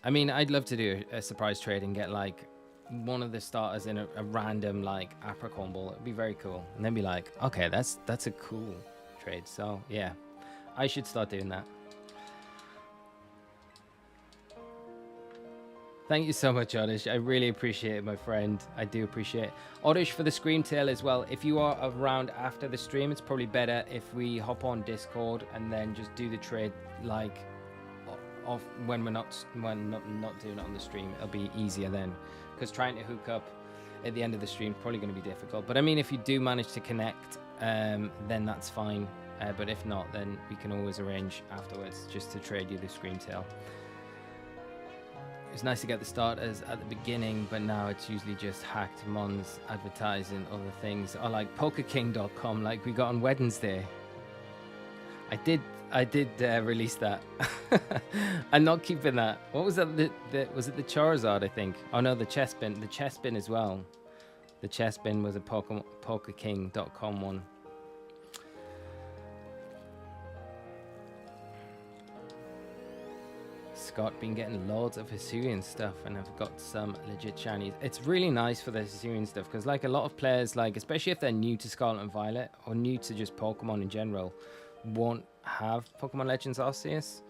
I mean, I'd love to do a surprise trade and get like one of the starters in a random like Apricorn ball. It'd be very cool. And then be like, okay, that's a cool trade. So yeah, I should start doing that. Thank you so much, Oddish. I really appreciate it, my friend. I do appreciate it. Oddish, for the screen tail as well. If you are around after the stream, it's probably better if we hop on Discord and then just do the trade like off when we're not doing it on the stream. It'll be easier then, because trying to hook up at the end of the stream is probably going to be difficult. But I mean, if you do manage to connect, then that's fine. But if not, then we can always arrange afterwards just to trade you the screen tail. It's nice to get the starters at the beginning, but now it's usually just hacked mons advertising other things, or like pokerking.com like we got on Wednesday. I did release that. I'm not keeping that. What was that? Was it the Charizard, I think? Oh no, the chess bin as well. The chess bin was a pokerking.com one. Scott been getting loads of Hisuian stuff, and I've got some legit shinies. It's really nice for the Hisuian stuff, because like a lot of players, like especially if they're new to Scarlet and Violet or new to just Pokemon in general, won't have Pokemon Legends Arceus.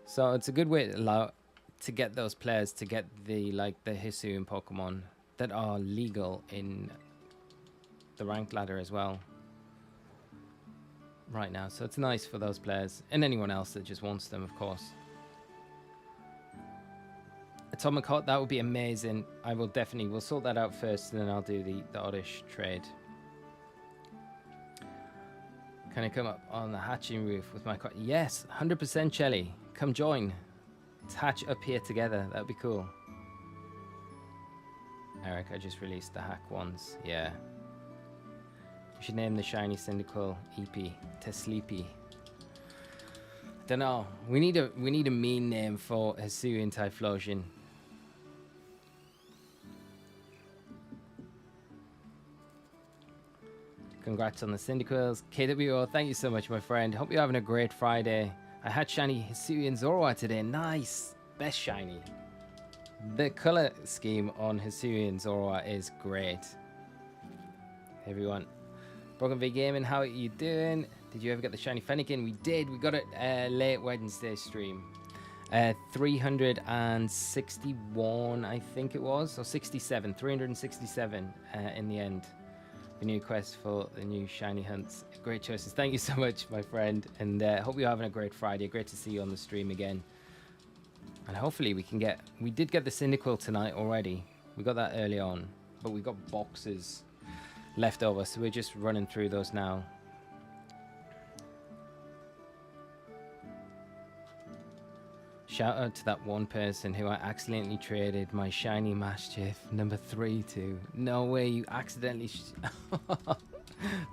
So it's a good way to get those players to get the Hisuian Pokemon that are legal in the ranked ladder as well right now. So it's nice for those players and anyone else that just wants them, of course. Atomic Hot, that would be amazing. I will definitely, we'll sort that out first, and then I'll do the Oddish trade. Can I come up on the hatching roof with my car? Yes, 100% Shelly. Come join. Let's hatch up here together. That would be cool. Eric, I just released the hack ones. Yeah. We should name the Shiny Cyndaquil EP Tesleepy. Dunno. We need a mean name for Hisuian Typhlosion. Congrats on the Cyndaquils. KWO, thank you so much, my friend. Hope you're having a great Friday. I had Shiny Hisuian Zorua today. Nice. Best shiny. The color scheme on Hisuian Zorua is great. Hey everyone. Broken V Gaming, how are you doing? Did you ever get the Shiny Fennekin? We did. We got it late Wednesday stream. 361, I think it was. Or 67. 367 in the end. The new quest for the new Shiny Hunts. Great choices. Thank you so much, my friend. And hope you're having a great Friday. Great to see you on the stream again. And hopefully we can get... We did get the Cyndaquil tonight already. We got that early on. But we got boxes left over. So we're just running through those now. Shout out to that one person who I accidentally traded my Shiny Mischief number 3 to. No way, you accidentally...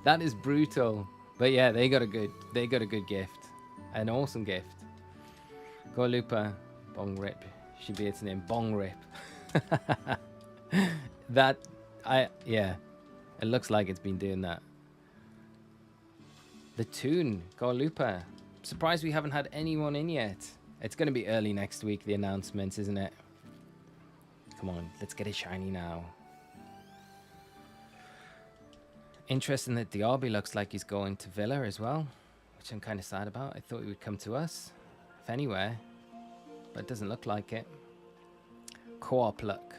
That is brutal. But yeah, they got a good gift. An awesome gift. Go Lupa. Bong Rip. Should be its name. Bong Rip. Yeah. It looks like it's been doing that. The Toon. Go Lupa. Surprised we haven't had anyone in yet. It's going to be early next week, the announcements, isn't it? Come on, let's get it shiny now. Interesting that Diaby looks like he's going to Villa as well, which I'm kind of sad about. I thought he would come to us, if anywhere, but it doesn't look like it. Co-op luck.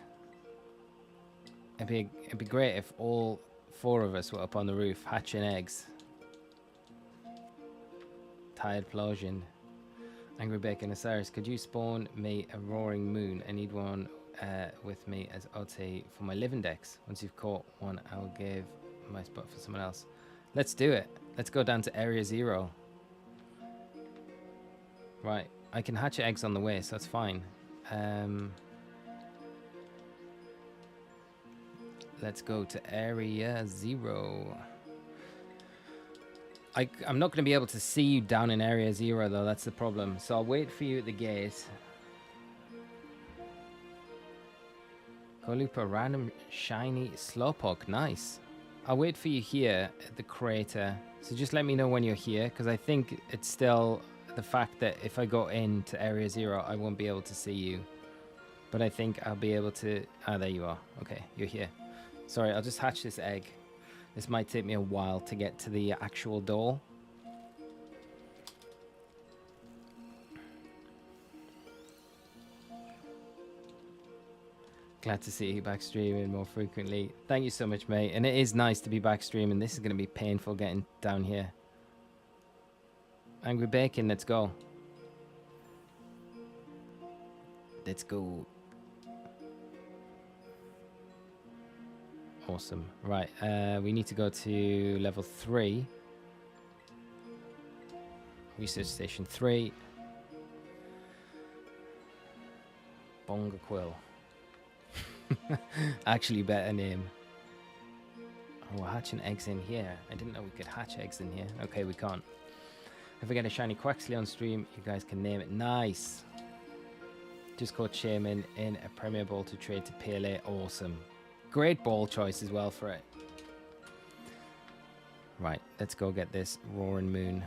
It'd be great if all 4 of us were up on the roof hatching eggs. Tired Plosion. Angry Bacon Osirus, could you spawn me a Roaring Moon? I need one with me as OT for my living decks. Once you've caught one, I'll give my spot for someone else. Let's do it. Let's go down to Area 0. Right, I can hatch eggs on the way, so that's fine. Let's go to Area 0. I'm not going to be able to see you down in Area 0, though. That's the problem. So I'll wait for you at the gate. Golupa, random shiny Slowpoke. Nice. I'll wait for you here at the crater. So just let me know when you're here, because I think it's still the fact that if I go into Area 0, I won't be able to see you. But I think I'll be able to... Ah, there you are. Okay, you're here. Sorry, I'll just hatch this egg. This might take me a while to get to the actual door. Glad to see you back streaming more frequently. Thank you so much, mate. And it is nice to be back streaming. This is going to be painful getting down here. Angry Bacon, let's go. Let's go. Awesome. Right, we need to go to level 3. Research Station 3. Bongaquil. Actually better name. Oh, we're hatching eggs in here. I didn't know we could hatch eggs in here. Okay, we can't. If we get a shiny Quaxley on stream, you guys can name it. Nice. Just caught Shaman in a Premier Ball to trade to PLA. Awesome. Great ball choice as well for it. Right, let's go get this Roaring Moon.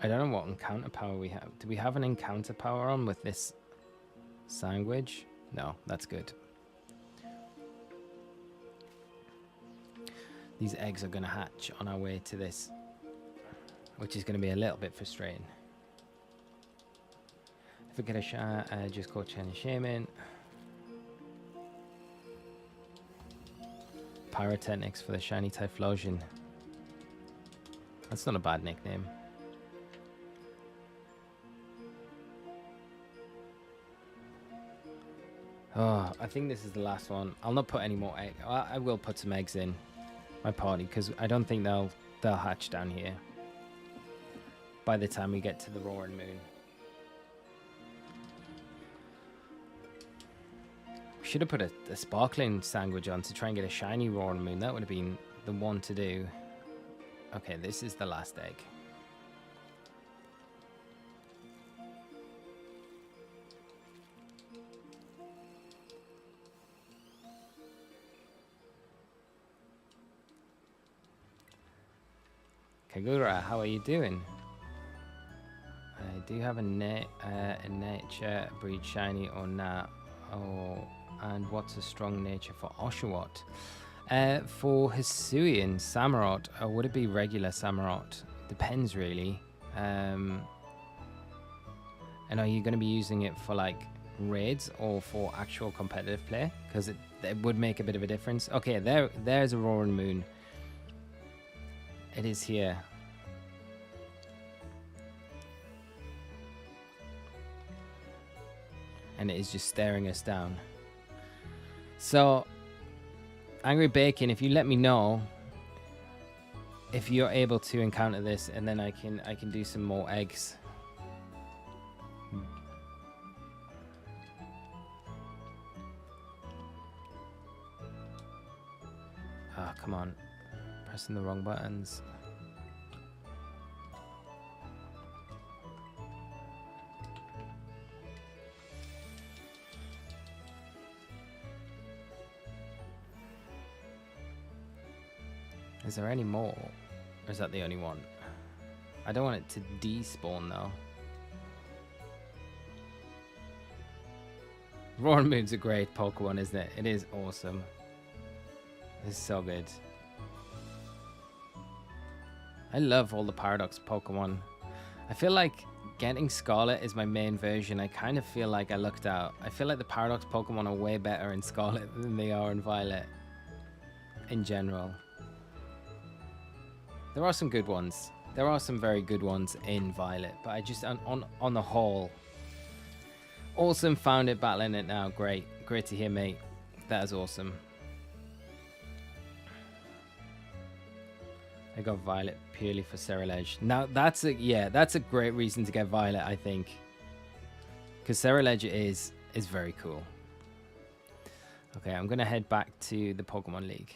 I don't know what encounter power we have. Do we have an encounter power on with this sandwich? No, that's good. These eggs are going to hatch on our way to this, which is going to be a little bit frustrating. If we get a shot, just call Shiny Shaman. Pyrotechnics for the Shiny Typhlosion. That's not a bad nickname. Oh, I think this is the last one. I'll not put any more eggs. I will put some eggs in my party because I don't think they'll hatch down here by the time we get to the Roaring Moon. Should have put a sparkling sandwich on to try and get a shiny Roaring Moon. That would have been the one to do. Okay, this is the last egg. Kagura, how are you doing? Do you have a nature breed shiny or not? Oh, and what's a strong nature for Oshawott? For Hisuian Samurott, or would it be regular Samurott? Depends really. And are you going to be using it for like raids or for actual competitive play? Because it would make a bit of a difference. Okay, there's a Roaring Moon. It is here. And it is just staring us down. So, Angry Bacon, if you let me know if you're able to encounter this, and then I can do some more eggs. Oh, come on. Pressing the wrong buttons. Is there any more? Or is that the only one? I don't want it to despawn though. Roaring Moon's a great Pokemon, isn't it? It is awesome. It's so good. I love all the Paradox Pokemon. I feel like getting Scarlet is my main version. I kind of feel like I lucked out. I feel like the Paradox Pokemon are way better in Scarlet than they are in Violet. In general. There are some good ones. There are some very good ones in Violet, but I just on the whole. Awesome, found it, battling it now. Great to hear, mate. That is awesome. I got Violet purely for Cerulege. Now that's a great reason to get Violet, I think, because Cerulege is very cool. Okay, I'm gonna head back to the Pokemon League.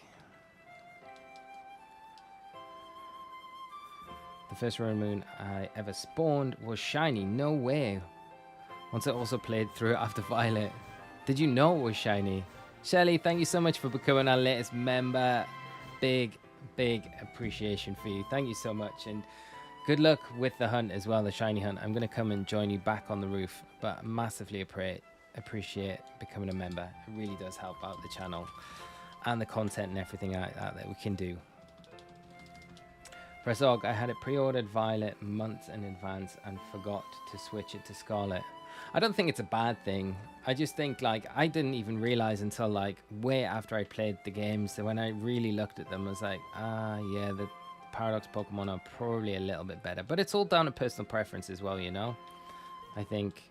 The first Roaring Moon I ever spawned was shiny. No way. Once I also played through it after Violet. Did you know it was shiny? Shelly, thank you so much for becoming our latest member. Big appreciation for you. Thank you so much. And good luck with the hunt as well, the shiny hunt. I'm going to come and join you back on the roof. But massively appreciate becoming a member. It really does help out the channel. And the content and everything like that we can do. Presog, I had it pre-ordered Violet months in advance and forgot to switch it to Scarlet. I don't think it's a bad thing. I just think, like, I didn't even realize until, like, way after I played the games. So when I really looked at them, I was like, yeah, the Paradox Pokemon are probably a little bit better. But it's all down to personal preference as well, you know? I think.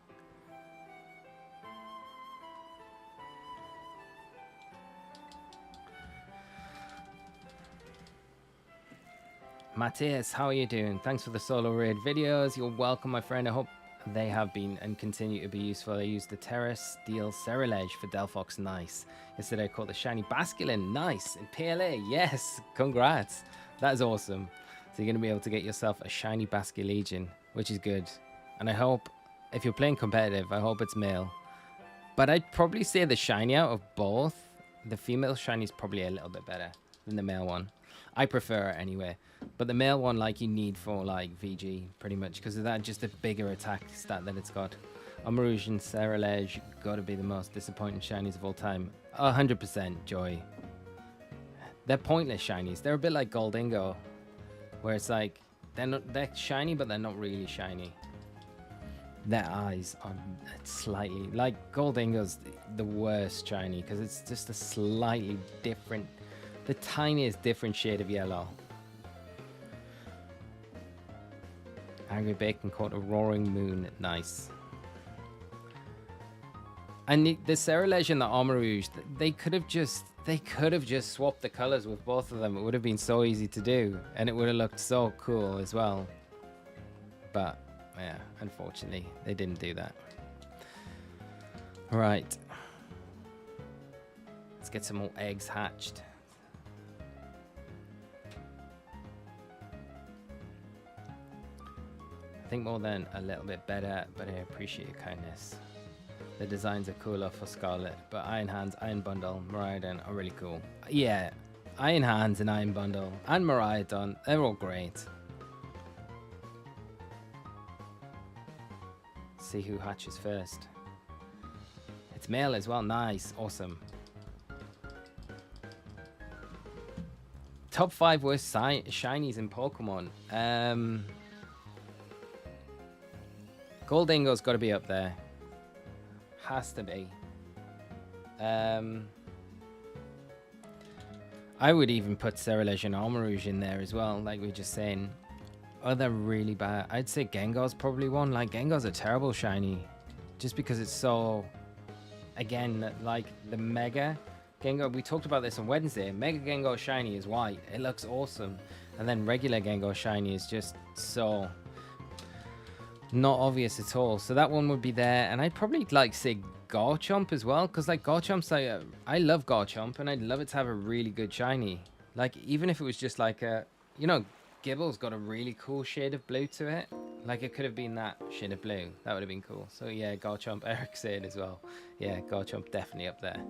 Matthias, how are you doing? Thanks for the solo raid videos. You're welcome, my friend. I hope they have been and continue to be useful. I used the Terra Steel Cerulege for Delphox. Nice. Yesterday I caught the Shiny Basculin. Nice. In PLA. Yes. Congrats. That is awesome. So you're going to be able to get yourself a Shiny Basculegion, which is good. And I hope, if you're playing competitive, I hope it's male. But I'd probably say the shiny out of both, the female shiny is probably a little bit better than the male one. I prefer it anyway. But the male one, like, you need for, like, VG, pretty much, because of that, just a bigger attack stat that it's got. Amarouge and Cerulege gotta be the most disappointing shinies of all time. 100%, Joy. They're pointless shinies. They're a bit like Goldingo, where it's like, they're shiny, but they're not really shiny. Their eyes are slightly, like, Goldingo's the worst shiny, because it's just a slightly different, the tiniest different shade of yellow. Angry Bacon caught a Roaring Moon. Nice. And the Cerulege and the Amarouge, they could have just swapped the colors with both of them. It would have been so easy to do, and it would have looked so cool as well. But yeah, unfortunately, they didn't do that. Right. Let's get some more eggs hatched. I think more than a little bit better, but I appreciate your kindness. The designs are cooler for Scarlet, but Iron Hands, Iron Bundle, Miraidon are really cool. Yeah, Iron Hands and Iron Bundle and Miraidon, they're all great. See who hatches first. It's male as well. Nice. Awesome. Top 5 worst shinies in Pokemon. Goldingo's got to be up there. Has to be. I would even put Ceruledge and Armarouge in there as well, like we were just saying. Oh, they're really bad. I'd say Gengar's probably one. Like, Gengar's a terrible shiny. Just because it's so... Again, like the Mega Gengar, we talked about this on Wednesday. Mega Gengar shiny is white. It looks awesome. And then regular Gengar shiny is just so not obvious at all. So that one would be there. And I'd probably like say Garchomp as well. Because like Garchomp's like, I love Garchomp and I'd love it to have a really good shiny. Like even if it was just like a, you know, Gibble's got a really cool shade of blue to it. Like it could have been that shade of blue. That would have been cool. So yeah, Garchomp, Eric said as well. Yeah, Garchomp definitely up there.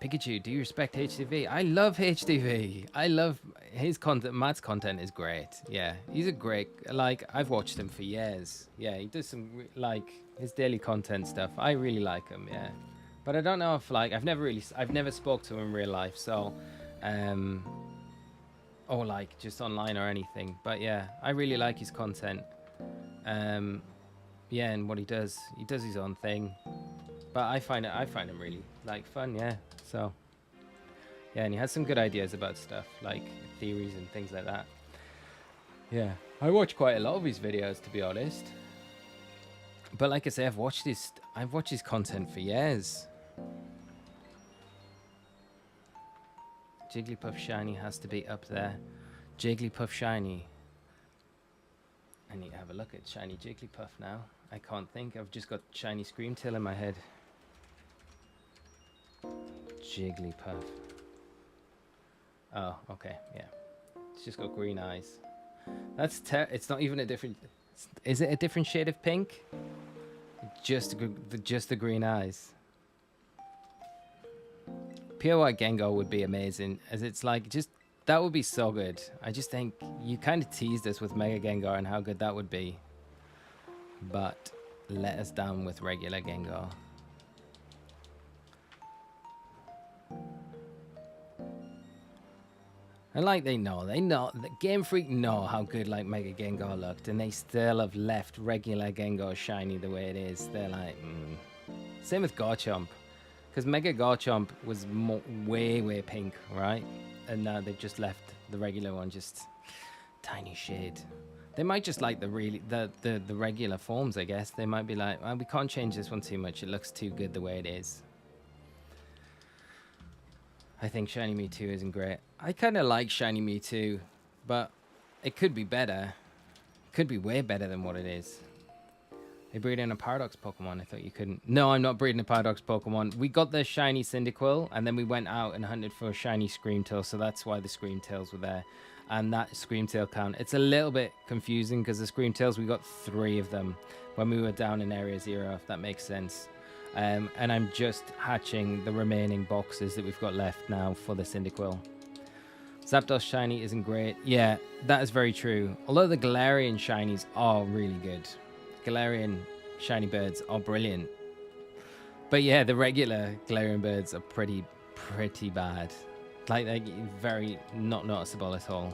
Pikachu, do you respect HDV? I love HDV. I love his content. Matt's content is great. Yeah, he's a great, like, I've watched him for years. Yeah, he does some, like, his daily content stuff. I really like him, yeah. But I don't know if, like, I've never spoke to him in real life, so, or, like, just online or anything. But, yeah, I really like his content. Yeah, and what he does his own thing. But I find him really, like, fun, yeah. So, yeah, and he has some good ideas about stuff, like theories and things like that. Yeah, I watch quite a lot of his videos, to be honest. But like I say, I've watched his content for years. Jigglypuff Shiny has to be up there. Jigglypuff Shiny. I need to have a look at Shiny Jigglypuff now. I can't think. I've just got Shiny Screamtail in my head. Jigglypuff. Oh, okay, yeah. It's just got green eyes. That's it's not even a different... Is it a different shade of pink? Just the green eyes. Pure White Gengar would be amazing, as it's like, just... That would be so good. I just think you kind of teased us with Mega Gengar and how good that would be. But let us down with regular Gengar. And like they know, the Game Freak know how good like Mega Gengar looked, and they still have left regular Gengar shiny the way it is. They're like, Same with Garchomp, because Mega Garchomp was way pink, right? And now they've just left the regular one just tiny shade. They might just like the regular forms, I guess. They might be like, well, we can't change this one too much. It looks too good the way it is. I think Shiny Mewtwo isn't great. I kind of like Shiny Mewtwo, but it could be better. It could be way better than what it is. They breed in a Paradox Pokemon. I thought you couldn't. No, I'm not breeding a Paradox Pokemon. We got the Shiny Cyndaquil, and then we went out and hunted for a Shiny Screamtail, so that's why the Screamtails were there. And that Screamtail count, it's a little bit confusing because the Screamtails, we got 3 of them when we were down in Area 0, if that makes sense. And I'm just hatching the remaining boxes that we've got left now for the Cyndaquil. Zapdos Shiny isn't great. Yeah, that is very true. Although the Galarian Shinies are really good. Galarian Shiny Birds are brilliant. But yeah, the regular Galarian Birds are pretty bad. Like, they're very not noticeable at all.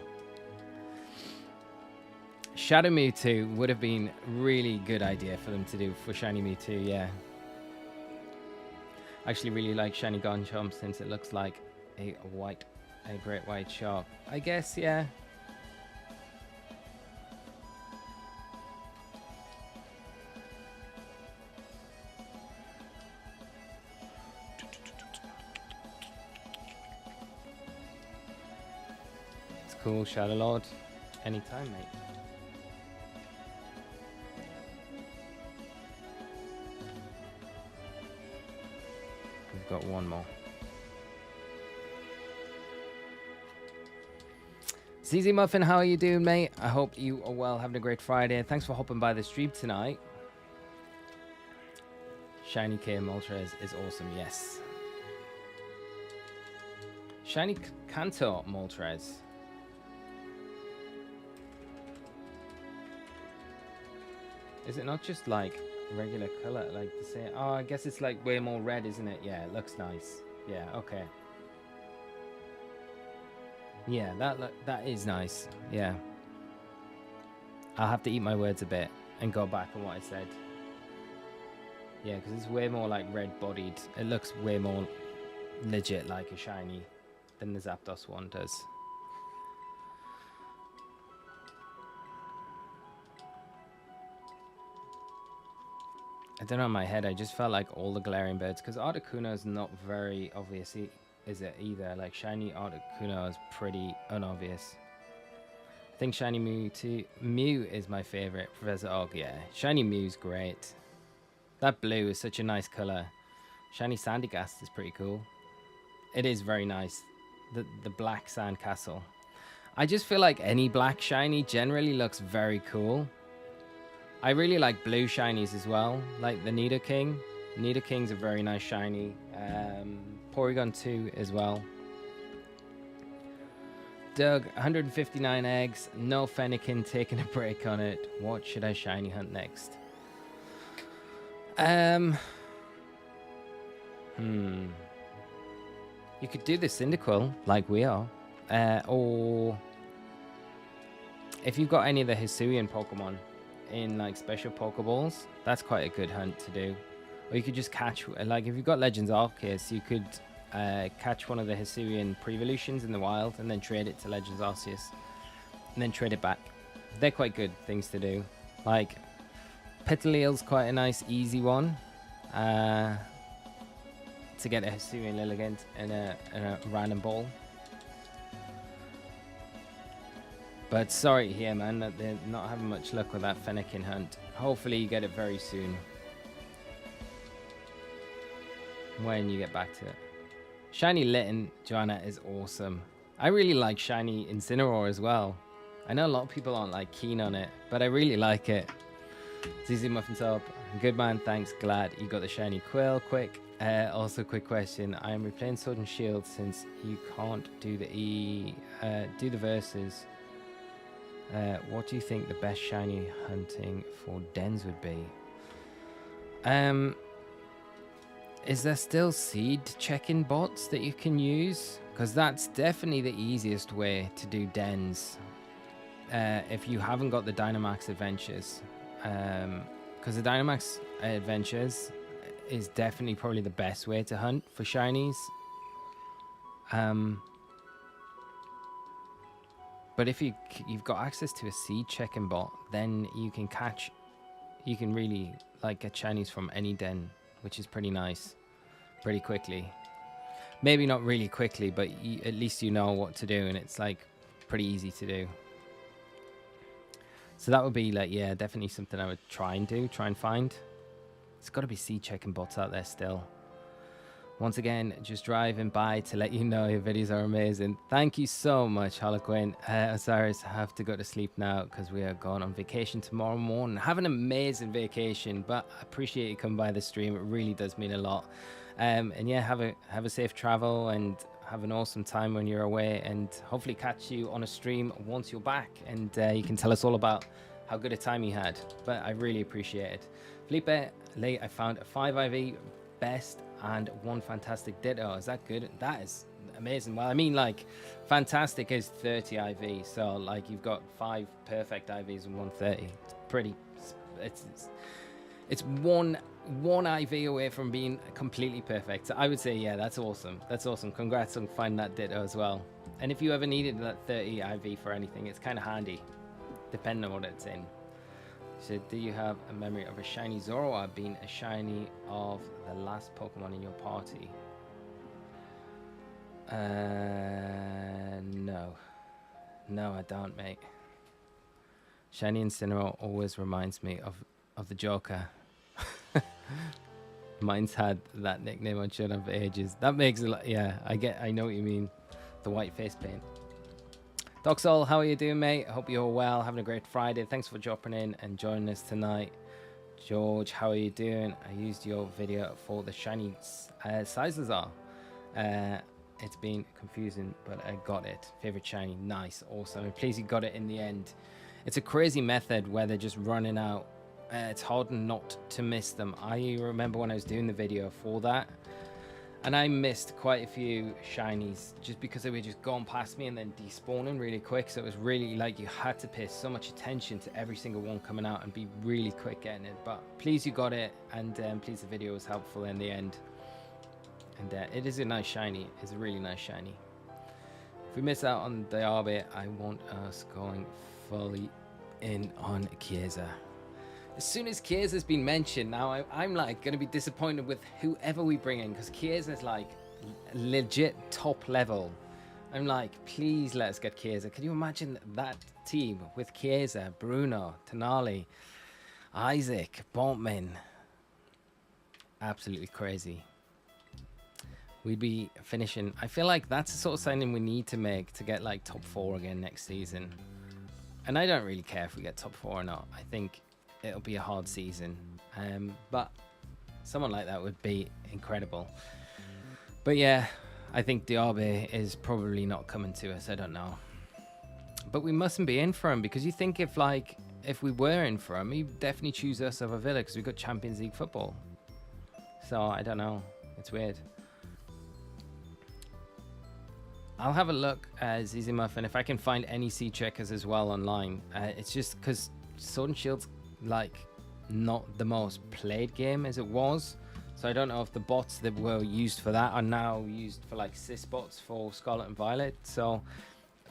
Shadow Mewtwo would have been a really good idea for them to do for Shiny Mewtwo, yeah. I actually really like Shiny Garchomp since it looks like a great white shark. I guess, yeah. It's cool, Shadow Lord. Anytime, mate. got one more. ZZ Muffin, how are you doing, mate? I hope you are well, having a great Friday. Thanks for hopping by the stream tonight. Shiny K Moltres is awesome, yes. Shiny Kanto Moltres. Is it not just like regular color, like the same? Oh, I guess it's like way more red, isn't it? Yeah, it looks nice. Yeah, okay. Yeah, that is nice. Yeah. I'll have to eat my words a bit and go back on what I said. Yeah, because it's way more like red-bodied. It looks way more legit like a shiny than the Zapdos one does. I don't know, in my head, I just felt like all the glaring birds, because Articuno is not very obvious, is it, either? Like, shiny Articuno is pretty unobvious. I think shiny Mew is my favorite. Professor Oak, yeah. Shiny Mew's great. That blue is such a nice color. Shiny Sandygast is pretty cool. It is very nice. The black sandcastle. I just feel like any black shiny generally looks very cool. I really like blue shinies as well, like the Nidoking. Nidoking's a very nice shiny. Porygon 2 as well. Doug, 159 eggs, no Fennekin, taking a break on it. What should I shiny hunt next? You could do the Cyndaquil, like we are. Or if you've got any of the Hisuian Pokemon in like special Pokeballs, that's quite a good hunt to do. Or you could just catch, like if you've got Legends Arceus, you could catch one of the Hisuian Prevolutions in the wild and then trade it to Legends Arceus and then trade it back. They're quite good things to do. Like Pitaleel's quite a nice easy one to get a Hisuian Lilligant in a random ball. But sorry here, man, that they're not having much luck with that Fennekin hunt. Hopefully you get it very soon. When you get back to it. Shiny Litten, Joanna, is awesome. I really like Shiny Incineroar as well. I know a lot of people aren't like keen on it, but I really like it. ZZ Muffins up. Good man, thanks. Glad you got the Shiny Quill quick. Also, quick question. I am replaying Sword and Shield since you can't do the verses. What do you think the best shiny hunting for dens would be? Is there still seed check-in bots that you can use? Because that's definitely the easiest way to do dens. If you haven't got the Dynamax Adventures. Because the Dynamax Adventures is definitely probably the best way to hunt for shinies. But if you've got access to a seed check-in bot, then you can really like get shinies from any den, which is pretty nice, pretty quickly. Maybe not really quickly, but at least you know what to do, and it's like pretty easy to do. So that would be like, yeah, definitely something I would try and find. There's got to be seed checking bots out there still. Once again, just driving by to let you know your videos are amazing. Thank you so much, Harlequin. Osirus, I have to go to sleep now because we are going on vacation tomorrow morning. Have an amazing vacation, but I appreciate you coming by the stream. It really does mean a lot. And yeah, have a safe travel and have an awesome time when you're away, and hopefully catch you on a stream once you're back, and you can tell us all about how good a time you had. But I really appreciate it. Felipe, late, I found a 5 IV best and 1 fantastic ditto. Is that good? That is amazing. Well, I mean, like, fantastic is 30 IV, so like you've got 5 perfect IVs and 1 30. It's pretty. It's one IV away from being completely perfect. So I would say, yeah, that's awesome. That's awesome. Congrats on finding that ditto as well. And if you ever needed that 30 IV for anything, it's kind of handy, depending on what it's in. So, do you have a memory of a shiny Zoroark being a shiny of the last Pokemon in your party? No. No, I don't, mate. Shiny Incineroar always reminds me of the Joker. Mine's had that nickname on Shut Up for ages. That makes a lot. Yeah, I know what you mean. The white face paint. Doxol, how are you doing, mate? I hope you're well. Having a great Friday. Thanks for dropping in and joining us tonight. George, how are you doing? I used your video for the shiny Sizazar. It's been confusing, but I got it. Favorite shiny. Nice. Awesome. I'm pleased you got it in the end. It's a crazy method where they're just running out. It's hard not to miss them. I remember when I was doing the video for that, and I missed quite a few shinies just because they were just going past me and then despawning really quick. So it was really like you had to pay so much attention to every single one coming out and be really quick getting it. But please you got it, and please the video was helpful in the end. And it is a nice shiny. It's a really nice shiny. If we miss out on the Arbe, I want us going fully in on Chiesa. As soon as Chiesa's been mentioned, now I'm like going to be disappointed with whoever we bring in, because Chiesa's like legit top level. I'm like, please let us get Chiesa. Can you imagine that team with Chiesa, Bruno, Tonali, Isaac, Bontman? Absolutely crazy. We'd be finishing. I feel like that's the sort of signing we need to make to get like top 4 again next season. And I don't really care if we get top 4 or not. I think it'll be a hard season, but someone like that would be incredible. But yeah, I think Diaby is probably not coming to us. I don't know, but we mustn't be in for him, because you think if we were in for him, he'd definitely choose us over Villa because we've got Champions League football. So I don't know, it's weird. I'll have a look at Zizi Muffin if I can find any sea checkers as well online. It's just because Sword and Shield's like not the most played game as it was, so I don't know if the bots that were used for that are now used for like sys bots for Scarlet and Violet, so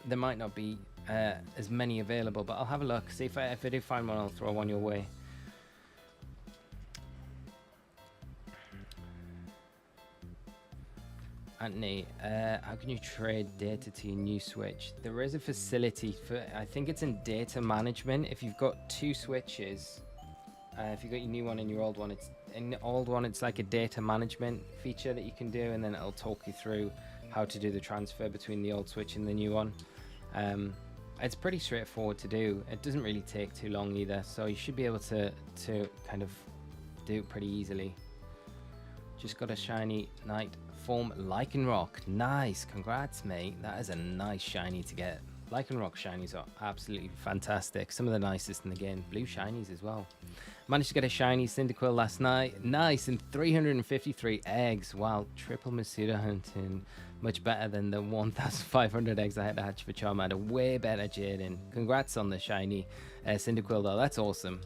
there might not be as many available, but I'll have a look, see if I do find one. I'll throw one your way. Anthony, how can you trade data to your new Switch? There is a facility for, I think it's in data management. If you've got 2 Switches, if you've got your new one and your old one, it's in the old one, it's like a data management feature that you can do, and then it'll talk you through how to do the transfer between the old Switch and the new one. It's pretty straightforward to do. It doesn't really take too long either, so you should be able to kind of do it pretty easily. Just got a shiny Night Form Lycanroc. Nice, congrats, mate. That is a nice shiny to get. Lycanroc shinies are absolutely fantastic. Some of the nicest in the game. Blue shinies as well. Managed to get a shiny Cyndaquil last night. Nice, and 353 eggs. Wow, triple Masuda hunting. Much better than the 1,500 eggs I had to hatch for Charmander. Way better, Jaden. Congrats on the shiny Cyndaquil though. That's awesome.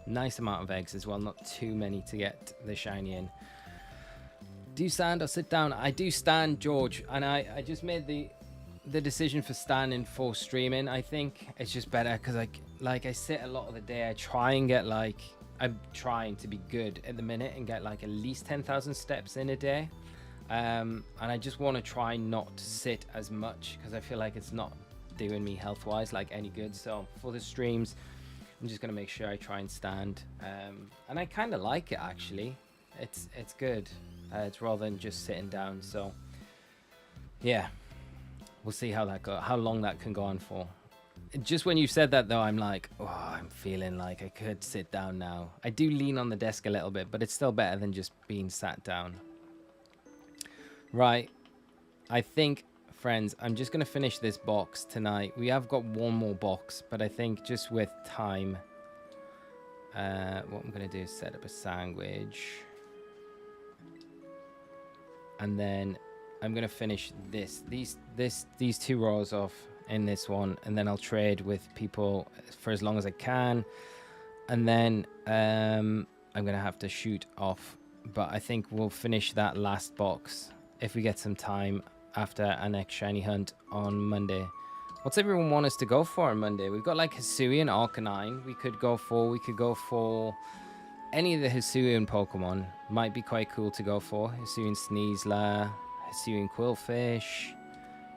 Nice amount of eggs as well. Not too many to get the shiny in. Do you stand or sit down? I do stand, George, and I just made the decision for standing for streaming. I think it's just better because I sit a lot of the day. I try and get I'm trying to be good at the minute and get at least 10,000 steps in a day, and I just want to try not to sit as much because I feel like it's not doing me health wise any good. So for the streams, I'm just gonna make sure I try and stand, and I kind of like it actually. It's good. It's rather than just sitting down. So yeah, we'll see how long that can go on for. Just when you said that though, I'm like, oh, I'm feeling like I could sit down now. I do lean on the desk a little bit, but it's still better than just being sat down. Right, I think, friends, I'm just gonna finish this box tonight. We have got one more box, but I think just with time, what I'm gonna do is set up a sandwich. And then I'm gonna finish these 2 rows off in this one, and then I'll trade with people for as long as I can, and then I'm gonna have to shoot off. But I think we'll finish that last box if we get some time after our next shiny hunt on Monday. What's everyone want us to go for on Monday? We've got Hisuian Arcanine. We could go for any of the Hisuian Pokemon. Might be quite cool to go for. Hisuian Sneasler, Hisuian Quillfish.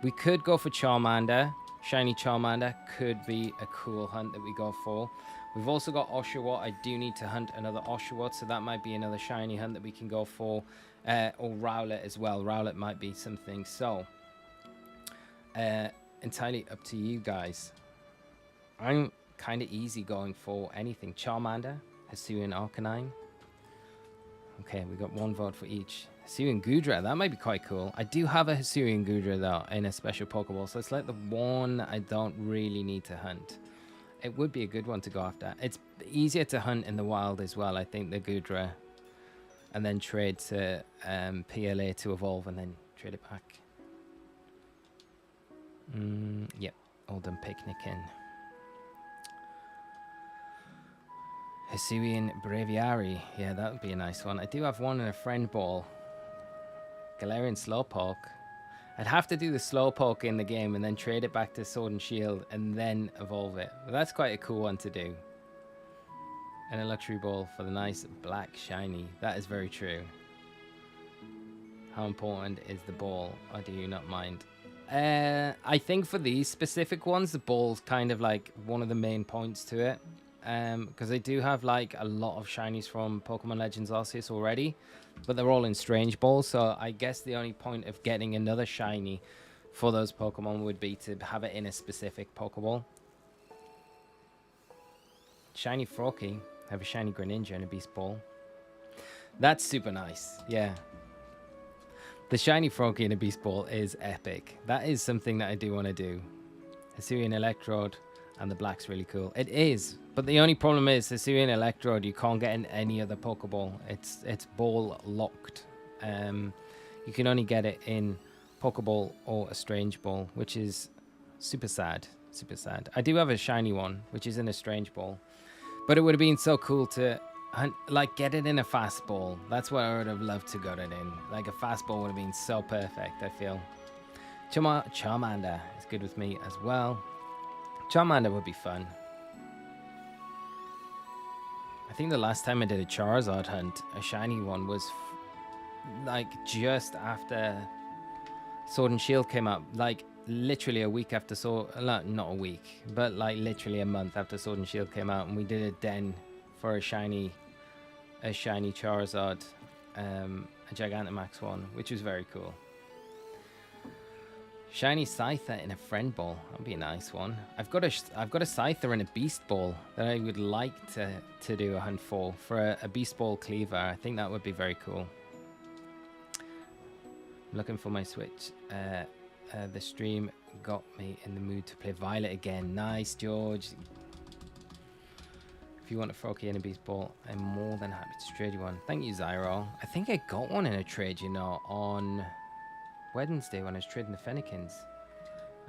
We could go for Charmander. Shiny Charmander could be a cool hunt that we go for. We've also got Oshawott. I do need to hunt another Oshawott, so that might be another shiny hunt that we can go for. Or Rowlet as well. Rowlet might be something. So, entirely up to you guys. I'm kind of easy going for anything. Charmander, Hisuian Arcanine. Okay, we got one vote for each. Hisuian Goodra, that might be quite cool. I do have a Hisuian Goodra though in a special Pokeball, so it's like the one I don't really need to hunt. It would be a good one to go after. It's easier to hunt in the wild as well, I think, the Goodra. And then trade to PLA to evolve and then trade it back. Yep, all done picnicking. Hisuian Braviary. Yeah, that would be a nice one. I do have one in a friend ball. Galarian Slowpoke. I'd have to do the Slowpoke in the game and then trade it back to Sword and Shield and then evolve it. But that's quite a cool one to do. And a luxury ball for the nice black shiny. That is very true. How important is the ball? Or do you not mind? I think for these specific ones, the ball's kind of like one of the main points to it. Because I do have like a lot of shinies from Pokemon Legends Arceus already, but they're all in strange balls, so I guess the only point of getting another shiny for those Pokemon would be to have it in a specific Pokeball. Shiny Froakie, have a shiny Greninja and a Beast Ball. That's super nice, yeah. The shiny Froakie and a Beast Ball is epic. That is something that I do want to do. Hisuian Electrode. And the black's really cool. It is, but the only problem is Hisuian Electrode you can't get in any other Pokeball. It's ball locked. You can only get it in Pokeball or a Strange Ball, which is super sad. Super sad. I do have a shiny one, which is in a Strange Ball, but it would have been so cool to hunt, like get it in a fast ball. That's what I would have loved to got it in. Like a fast ball would have been so perfect. I feel. Charmander is good with me as well. Charmander would be fun. I think the last time I did a Charizard hunt, a shiny one, was like just after Sword and Shield came out. Like literally a week after not a week, but like literally a month after Sword and Shield came out, and we did a den for a shiny Charizard, a Gigantamax one, which was very cool. Shiny Scyther in a friend ball. That'd be a nice one. I've got a Scyther and a Beast Ball that I would like to do a hunt for a Beast Ball Cleaver. I think that would be very cool. I'm looking for my Switch. The stream got me in the mood to play Violet again. Nice, George. If you want a Froakie and a Beast Ball, I'm more than happy to trade you one. Thank you, Zyro. I think I got one in a trade, you know, on Wednesday when I was trading the Fennekins.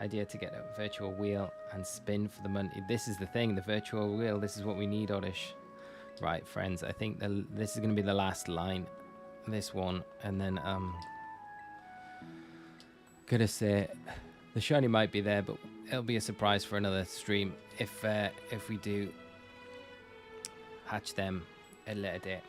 Idea to get a virtual wheel and spin for the money. This is the thing, the virtual wheel. This is what we need, Oddish. Right, friends. I think this is going to be the last line. This one, and then gonna say the shiny might be there, but it'll be a surprise for another stream if we do hatch them a later date.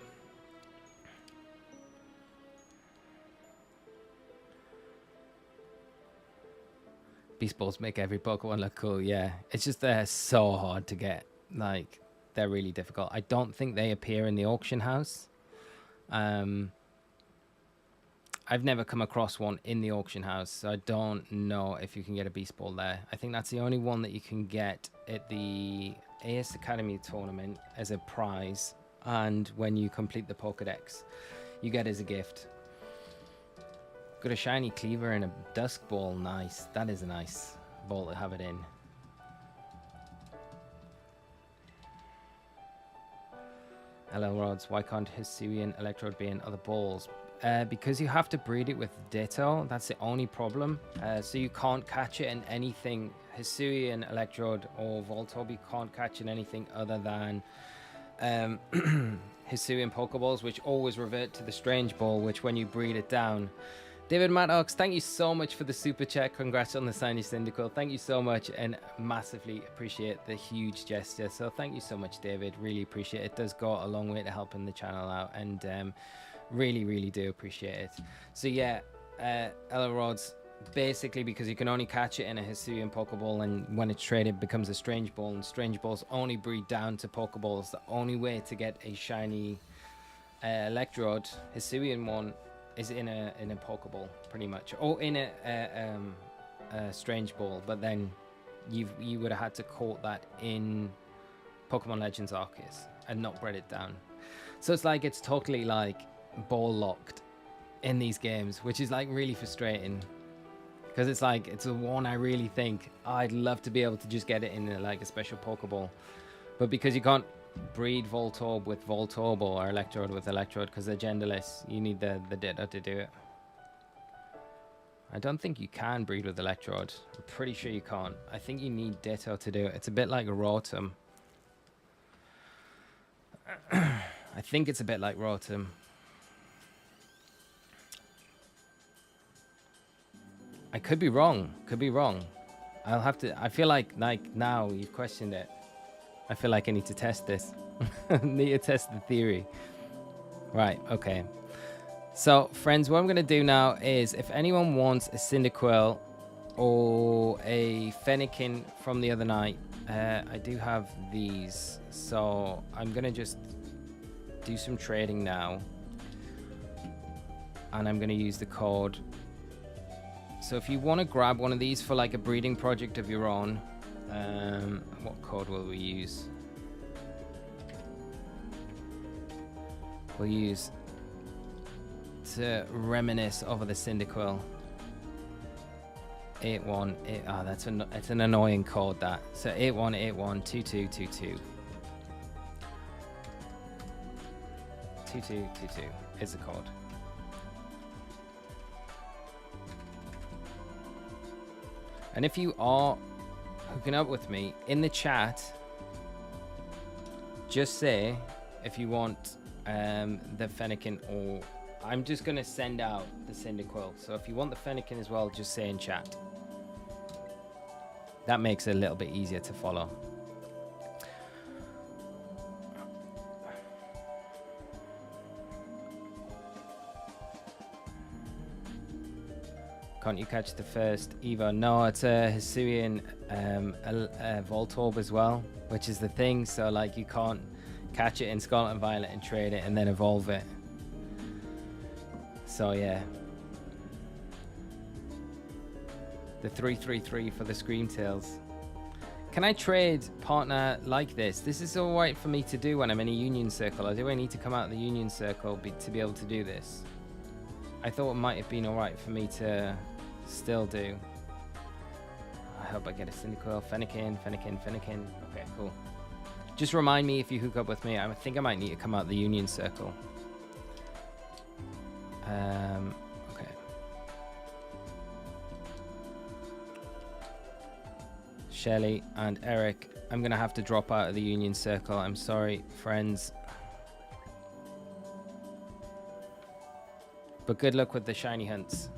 Beast Balls make every Pokemon look cool, yeah. It's just they're so hard to get. Like, they're really difficult. I don't think they appear in the auction house. I've never come across one in the auction house, so I don't know if you can get a Beast Ball there. I think that's the only one that you can get at the AS Academy tournament as a prize, and when you complete the Pokedex, you get as a gift. Got a shiny Cleaver and a Dusk Ball. Nice. That is a nice ball to have it in. Hello, Rods. Why can't Hisuian Electrode be in other balls? Because you have to breed it with Ditto. That's the only problem. So you can't catch it in anything. Hisuian Electrode or Voltorb, you can't catch in anything other than Hisuian Pokeballs, which always revert to the Strange Ball, which when you breed it down. David Maddox, thank you so much for the super chat. Congrats on the Shiny Cyndaquil. Thank you so much and massively appreciate the huge gesture. So thank you so much, David. Really appreciate it. It does go a long way to helping the channel out, and really, really do appreciate it. So yeah, Ella Rods, basically because you can only catch it in a Hisuian Pokeball, and when it's traded, it becomes a Strange Ball, and Strange Balls only breed down to Pokeballs. The only way to get a shiny Electrode Hisuian one is in a Pokeball, pretty much, or in a Strange Ball. But then you would have had to caught that in Pokemon Legends Arceus and not bred it down. So it's like it's totally like ball locked in these games, which is like really frustrating. Because it's like, it's the one I really think I'd love to be able to just get it in like a special Pokeball. But because you can't breed Voltorb with Voltorb or Electrode with Electrode because they're genderless, you need the Ditto to do it. I don't think you can breed with Electrode. I'm pretty sure you can't. I think you need Ditto to do it. It's a bit like a Rotom. I think it's a bit like Rotom. I could be wrong. Could be wrong. I'll have to. I feel like now you've questioned it. I feel like I need to test this. Need to test the theory. Right. Okay. So, friends, what I'm going to do now is, if anyone wants a Cyndaquil or a Fennekin from the other night, I do have these. So I'm going to just do some trading now. And I'm going to use the code. So if you want to grab one of these for like a breeding project of your own, what code will we use? We'll use to reminisce over the Cyndaquil. 81. Oh, that's an annoying code, that. So 81812222. 2222 is the code. And if you are hooking up with me in the chat, just say if you want the Fennekin, or I'm just going to send out the Cyndaquil. So if you want the Fennekin as well, just say in chat. That makes it a little bit easier to follow. Can't you catch the first Evo? No, it's a Hisuian Voltorb as well, which is the thing. So like you can't catch it in Scarlet and Violet and trade it and then evolve it. So yeah. The 333 for the Screamtails. Can I trade partner like this? This is all right for me to do when I'm in a Union Circle. Or do I need to come out of the Union Circle to be able to do this? I thought it might have been all right for me to still do. I hope I get a Cyndaquil, Fennekin. Okay, cool. Just remind me if you hook up with me. I think I might need to come out the Union Circle. Okay. Shelly and Eric, I'm gonna have to drop out of the Union Circle. I'm sorry, friends. But good luck with the shiny hunts.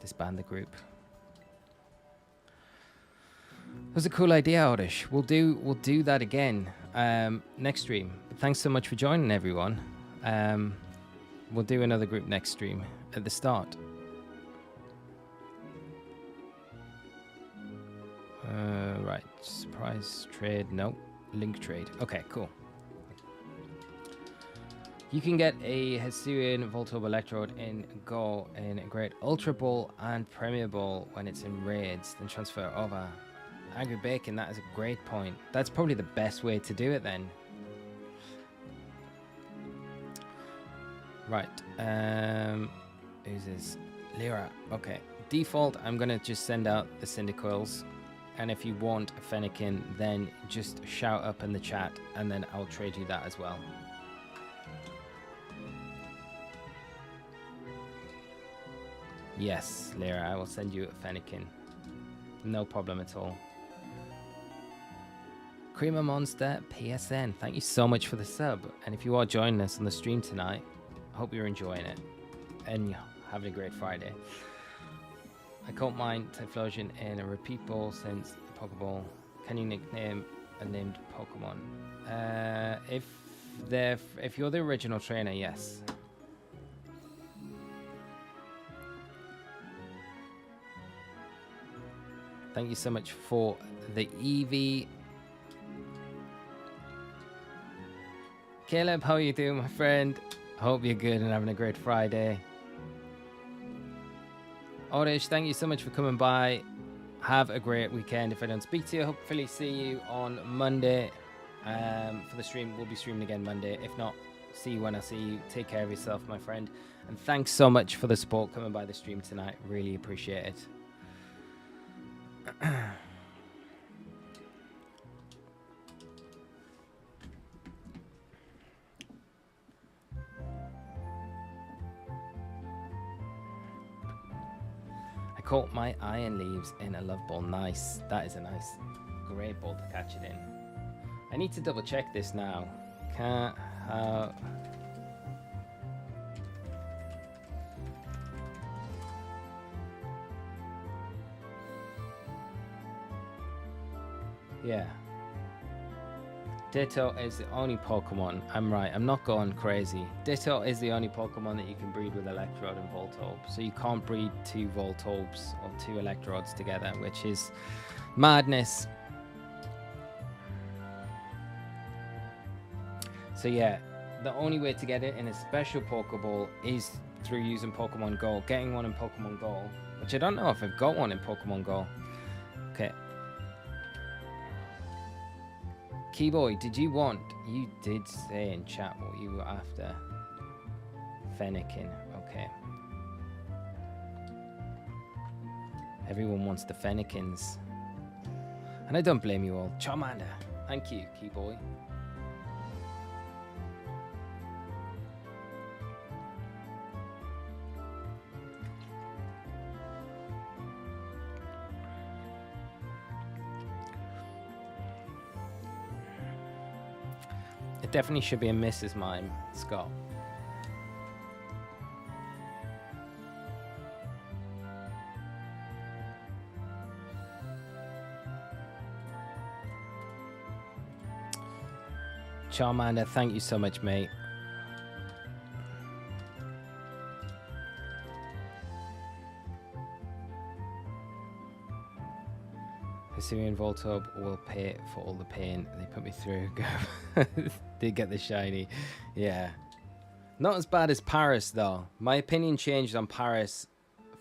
Disband the group. It was a cool idea, Oddish. We'll do that again next stream. But thanks so much for joining, everyone. We'll do another group next stream at the start. Right, surprise trade. Nope. Link trade. Okay, cool. You can get a Hisuian Voltorb Electrode in Go in Great Ultra Ball and Premier Ball when it's in raids, then transfer over. Angry Bacon, that is a great point. That's probably the best way to do it then. Right. Who's this? Lyra. Okay. Default, I'm going to just send out the Cyndaquils. And if you want a Fennekin, then just shout up in the chat and then I'll trade you that as well. Yes, Lyra, I will send you a Fennekin. No problem at all. Creamer Monster PSN, thank you so much for the sub. And if you are joining us on the stream tonight, I hope you're enjoying it and having a great Friday. I can't mind Typhlosion in a repeat ball since the Pokeball. Can you nickname a named Pokemon? If you're the original trainer, yes. Thank you so much for the Eevee. Caleb, how are you doing, my friend? Hope you're good and having a great Friday. Orish, thank you so much for coming by. Have a great weekend. If I don't speak to you, hopefully see you on Monday for the stream. We'll be streaming again Monday. If not, see you when I see you. Take care of yourself, my friend. And thanks so much for the support coming by the stream tonight. Really appreciate it. I caught my iron leaves in a love ball. Nice. That is a nice, great ball to catch it in. I need to double check this now. Can't have... Yeah. Ditto is the only Pokemon. I'm right. I'm not going crazy. Ditto is the only Pokemon that you can breed with Electrode and Voltorb. So you can't breed 2 Voltorbs or 2 Electrodes together, which is madness. So yeah, the only way to get it in a special Pokeball is through using Pokemon Go. Getting one in Pokemon Go, which I don't know if I've got one in Pokemon Go. Okay. Keyboy, did you want... You did say in chat what you were after. Fennekin. Okay. Everyone wants the Fennekins. And I don't blame you all. Charmander. Thank you, Keyboy. It definitely should be a Mrs. Mime, Scott. Charmander, thank you so much, mate. Hisuian Voltorb will pay for all the pain they put me through. Did get the shiny. Yeah. Not as bad as Paris, though. My opinion changed on Paris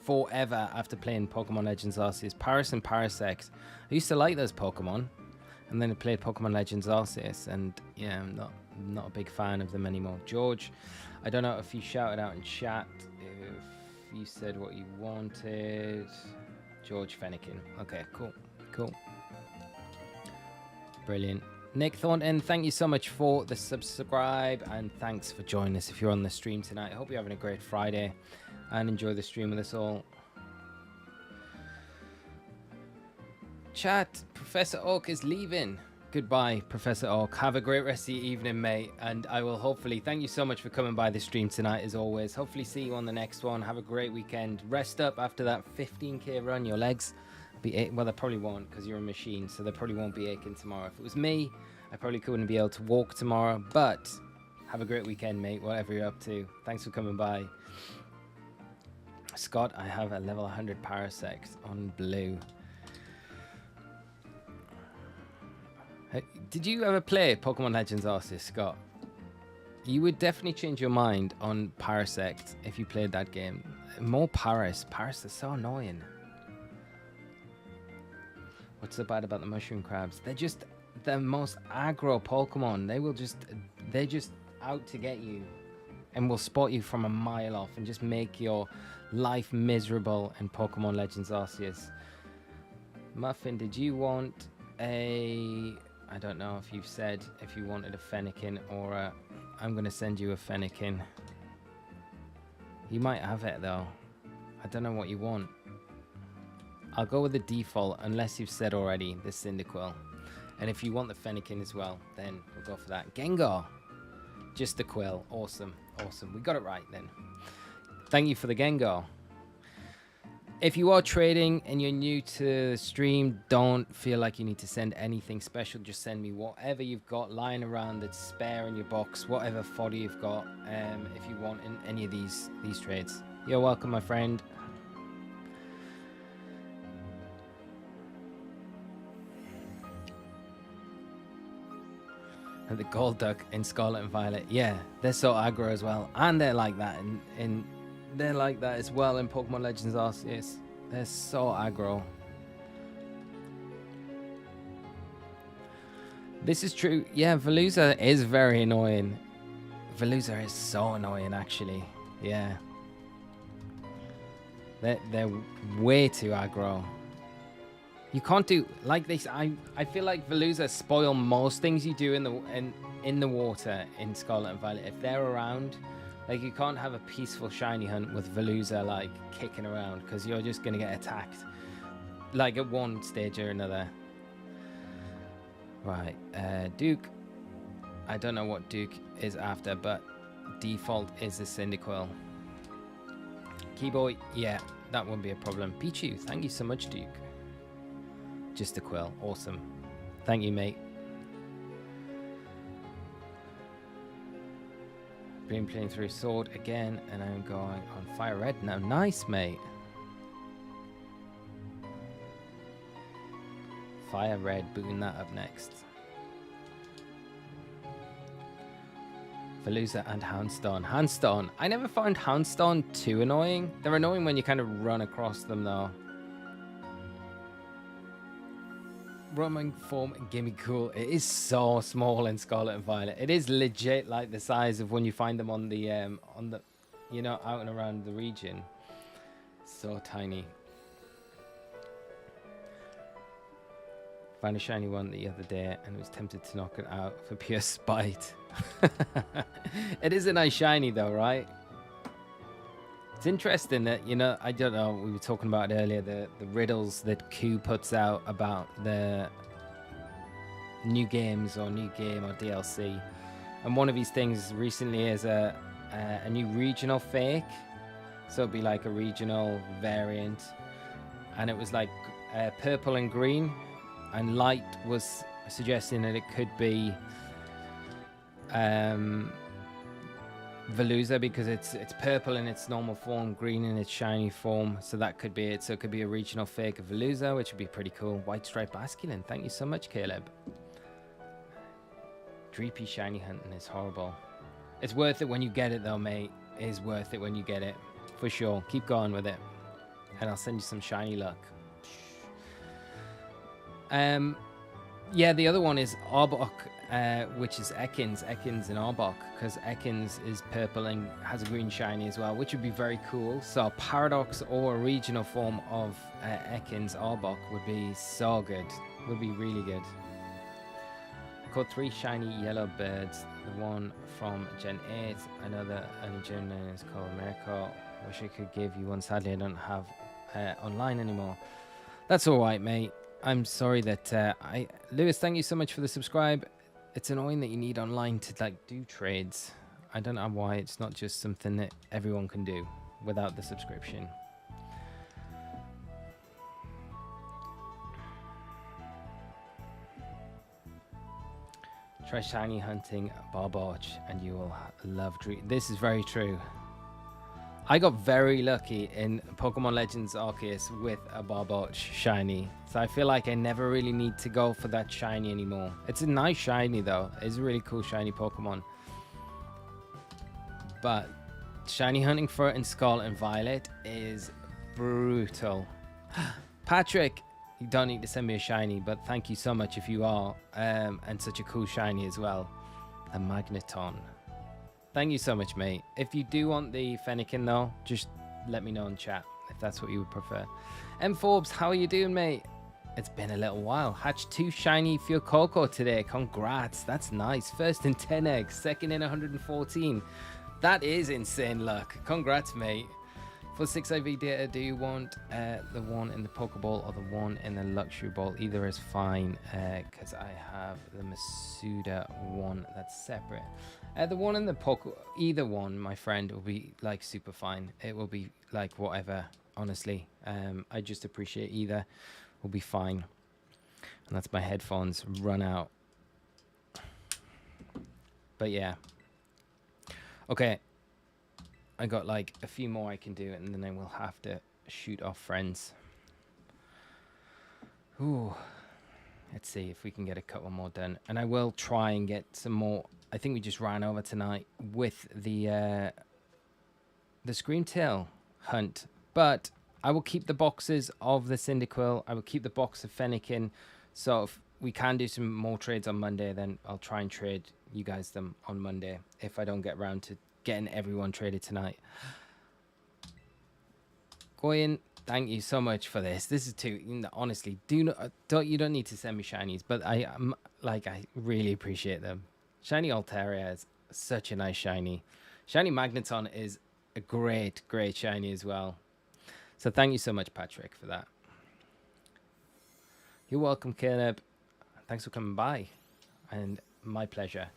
forever after playing Pokemon Legends Arceus. Paris and Parasect. I used to like those Pokemon. And then I played Pokemon Legends Arceus. And yeah, I'm not a big fan of them anymore. George, I don't know if you shouted out in chat. If you said what you wanted. George Fennekin. Okay, cool. Cool. Brilliant. Nick Thornton, thank you so much for the subscribe and thanks for joining us if you're on the stream tonight. I hope you're having a great Friday and enjoy the stream with us all. Chat, Professor Oak is leaving. Goodbye, Professor Oak. Have a great rest of your evening, mate. And I will hopefully, thank you so much for coming by the stream tonight as always. Hopefully see you on the next one. Have a great weekend. Rest up after that 15k run. Your legs be well, they probably won't because you're a machine, so they probably won't be aching tomorrow. If it was me, I probably couldn't be able to walk tomorrow, but have a great weekend, mate, whatever you're up to. Thanks for coming by. Scott, I have a level 100 Parasect on blue. Hey, did you ever play Pokemon Legends Arceus, Scott? You would definitely change your mind on Parasect if you played that game. More Paris. Paris is so annoying. What's so bad about the mushroom crabs? They're just the most aggro Pokemon. They're just out to get you and will spot you from a mile off and just make your life miserable in Pokemon Legends Arceus. Muffin, did you want a... I don't know if you've said if you wanted a Fennekin or a... I'm going to send you a Fennekin. You might have it though. I don't know what you want. I'll go with the default, unless you've said already, the Cyndaquil. And if you want the Fennekin as well, then we'll go for that. Gengar. Just the Quill. Awesome. Awesome. We got it right then. Thank you for the Gengar. If you are trading and you're new to the stream, don't feel like you need to send anything special. Just send me whatever you've got lying around that's spare in your box, whatever fodder you've got, if you want in any of these trades. You're welcome, my friend. The gold duck in Scarlet and Violet. Yeah, they're so aggro as well. And they're like that they're like that as well in Pokemon Legends Arceus. They're so aggro. This is true. Yeah, Veluza is very annoying. Veluza is so annoying, actually. Yeah. They're way too aggro. You can't do like this. I feel like Veluza spoil most things you do in the water in Scarlet and Violet. If they're around, like you can't have a peaceful shiny hunt with Veluza like kicking around because you're just gonna get attacked, like at one stage or another. Right, Duke. I don't know what Duke is after, but default is a Cyndaquil. Keyboy, yeah, that won't be a problem. Pichu, thank you so much, Duke. Just a quill, awesome. Thank you, mate. Been playing through Sword again, and I'm going on Fire Red now. Nice, mate. Fire Red, booting that up next. Veluza and Houndstone. Houndstone. I never found Houndstone too annoying. They're annoying when you kind of run across them, though. Roaming form, gimme cool. It is so small in Scarlet and Violet. It is legit like the size of when you find them on the, you know, out and around the region. So tiny. Found a shiny one the other day and was tempted to knock it out for pure spite. It is a nice shiny though, right? It's interesting that, you know, I don't know, we were talking about it earlier, the riddles that Q puts out about the new games or new game or DLC. And one of these things recently is a new regional fake. So it'd be like a regional variant. And it was like purple and green. And Light was suggesting that it could be Veluza because it's purple in its normal form, green in its shiny form, so that could be it. So it could be a regional fake of Veluza, which would be pretty cool. White Stripe Basculin, thank you so much, Caleb. Dreepy shiny hunting is horrible. It's worth it when you get it though, mate. It is worth it when you get it, for sure. Keep going with it, and I'll send you some shiny luck. Yeah, the other one is Arbok, which is Ekans and Arbok, because Ekans is purple and has a green shiny as well, which would be very cool. So a Paradox or a regional form of Ekans Arbok would be so good. Would be really good. Caught 3 shiny yellow birds. The one from Gen 8, another and Gen 9 is called Miracle. Wish I could give you one. Sadly, I don't have online anymore. That's all right, mate. I'm sorry that Lewis, thank you so much for the subscribe. It's annoying that you need online to like do trades. I don't know why it's not just something that everyone can do without the subscription. Try shiny hunting Barboach and you will love Dream. This is very true. I got very lucky in Pokemon Legends Arceus with a Barboach shiny. So I feel like I never really need to go for that shiny anymore. It's a nice shiny though. It's a really cool shiny Pokemon. But shiny hunting for it in Scarlet and Violet is brutal. Patrick, you don't need to send me a shiny, but thank you so much if you are. And such a cool shiny as well. The Magneton. Thank you so much, mate. If you do want the Fennekin, though, just let me know in chat if that's what you would prefer. M. Forbes, how are you doing, mate? It's been a little while. Hatched 2 shiny Fuecoco today. Congrats. That's nice. First in 10 eggs. Second in 114. That is insane luck. Congrats, mate. For 6 IV data, do you want the one in the Pokeball or the one in the Luxury Ball? Either is fine, because I have the Masuda one that's separate. The one in the either one, my friend, will be like super fine. It will be like whatever, honestly. I just appreciate either will be fine. And that's my headphones run out. But yeah. Okay. I got like a few more I can do and then I will have to shoot off friends. Ooh. Let's see if we can get a couple more done. And I will try and get some more. I think we just ran over tonight with the Screamtail hunt. But I will keep the boxes of the Cyndaquil. I will keep the box of Fennekin. So if we can do some more trades on Monday, then I'll try and trade you guys them on Monday if I don't get around to getting everyone traded tonight. Goyen, thank you so much for this. This is too, honestly, you don't need to send me shinies, but I really appreciate them. Shiny Altaria is such a nice shiny. Shiny Magneton is a great shiny as well. So thank you so much, Patrick, for that. You're welcome, Caleb. Thanks for coming by, and my pleasure.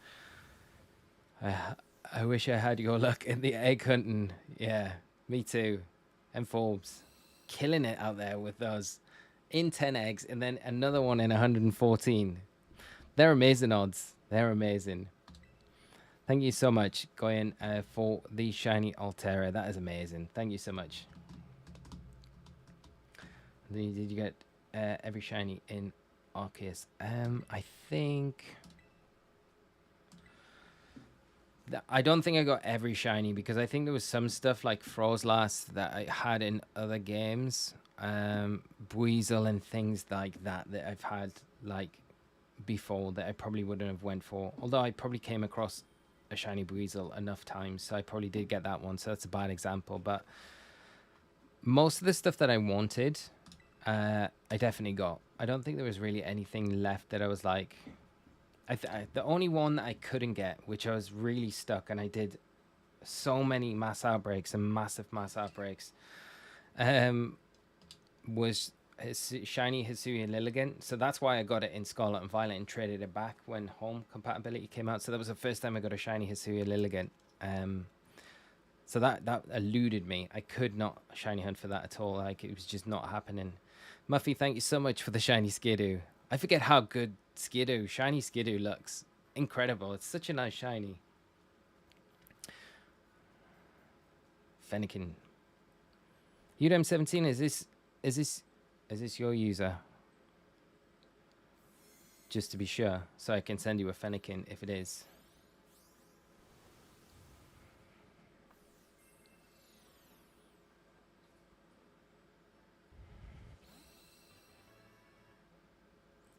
I wish I had your luck in the egg hunting. Yeah, me too. And Forbes, killing it out there with those in 10 eggs, and then another one in 114. They're amazing odds. They're amazing. Thank you so much, Goyen, for the shiny Altera. That is amazing. Thank you so much. Did you get every shiny in Arceus? I think... I don't think I got every shiny because I think there was some stuff like Frozlast that I had in other games. Buizel and things like that that I've had like before that I probably wouldn't have went for. Although I probably came across a shiny Buizel enough times, so I probably did get that one. So that's a bad example. But most of the stuff that I wanted, I definitely got. I don't think there was really anything left that I was like... the only one that I couldn't get, which I was really stuck, and I did so many mass outbreaks and massive mass outbreaks, was Shiny Hisuian Typhlosion. So that's why I got it in Scarlet and Violet and traded it back when home compatibility came out. So that was the first time I got a Shiny Hisuian Typhlosion. So that eluded me. I could not shiny hunt for that at all. Like, it was just not happening. Muffy, thank you so much for the shiny Skidoo. I forget how good shiny Skidoo looks. Incredible. It's such a nice shiny. Fennekin. UDM17, is this your user? Just to be sure, so I can send you a Fennekin if it is.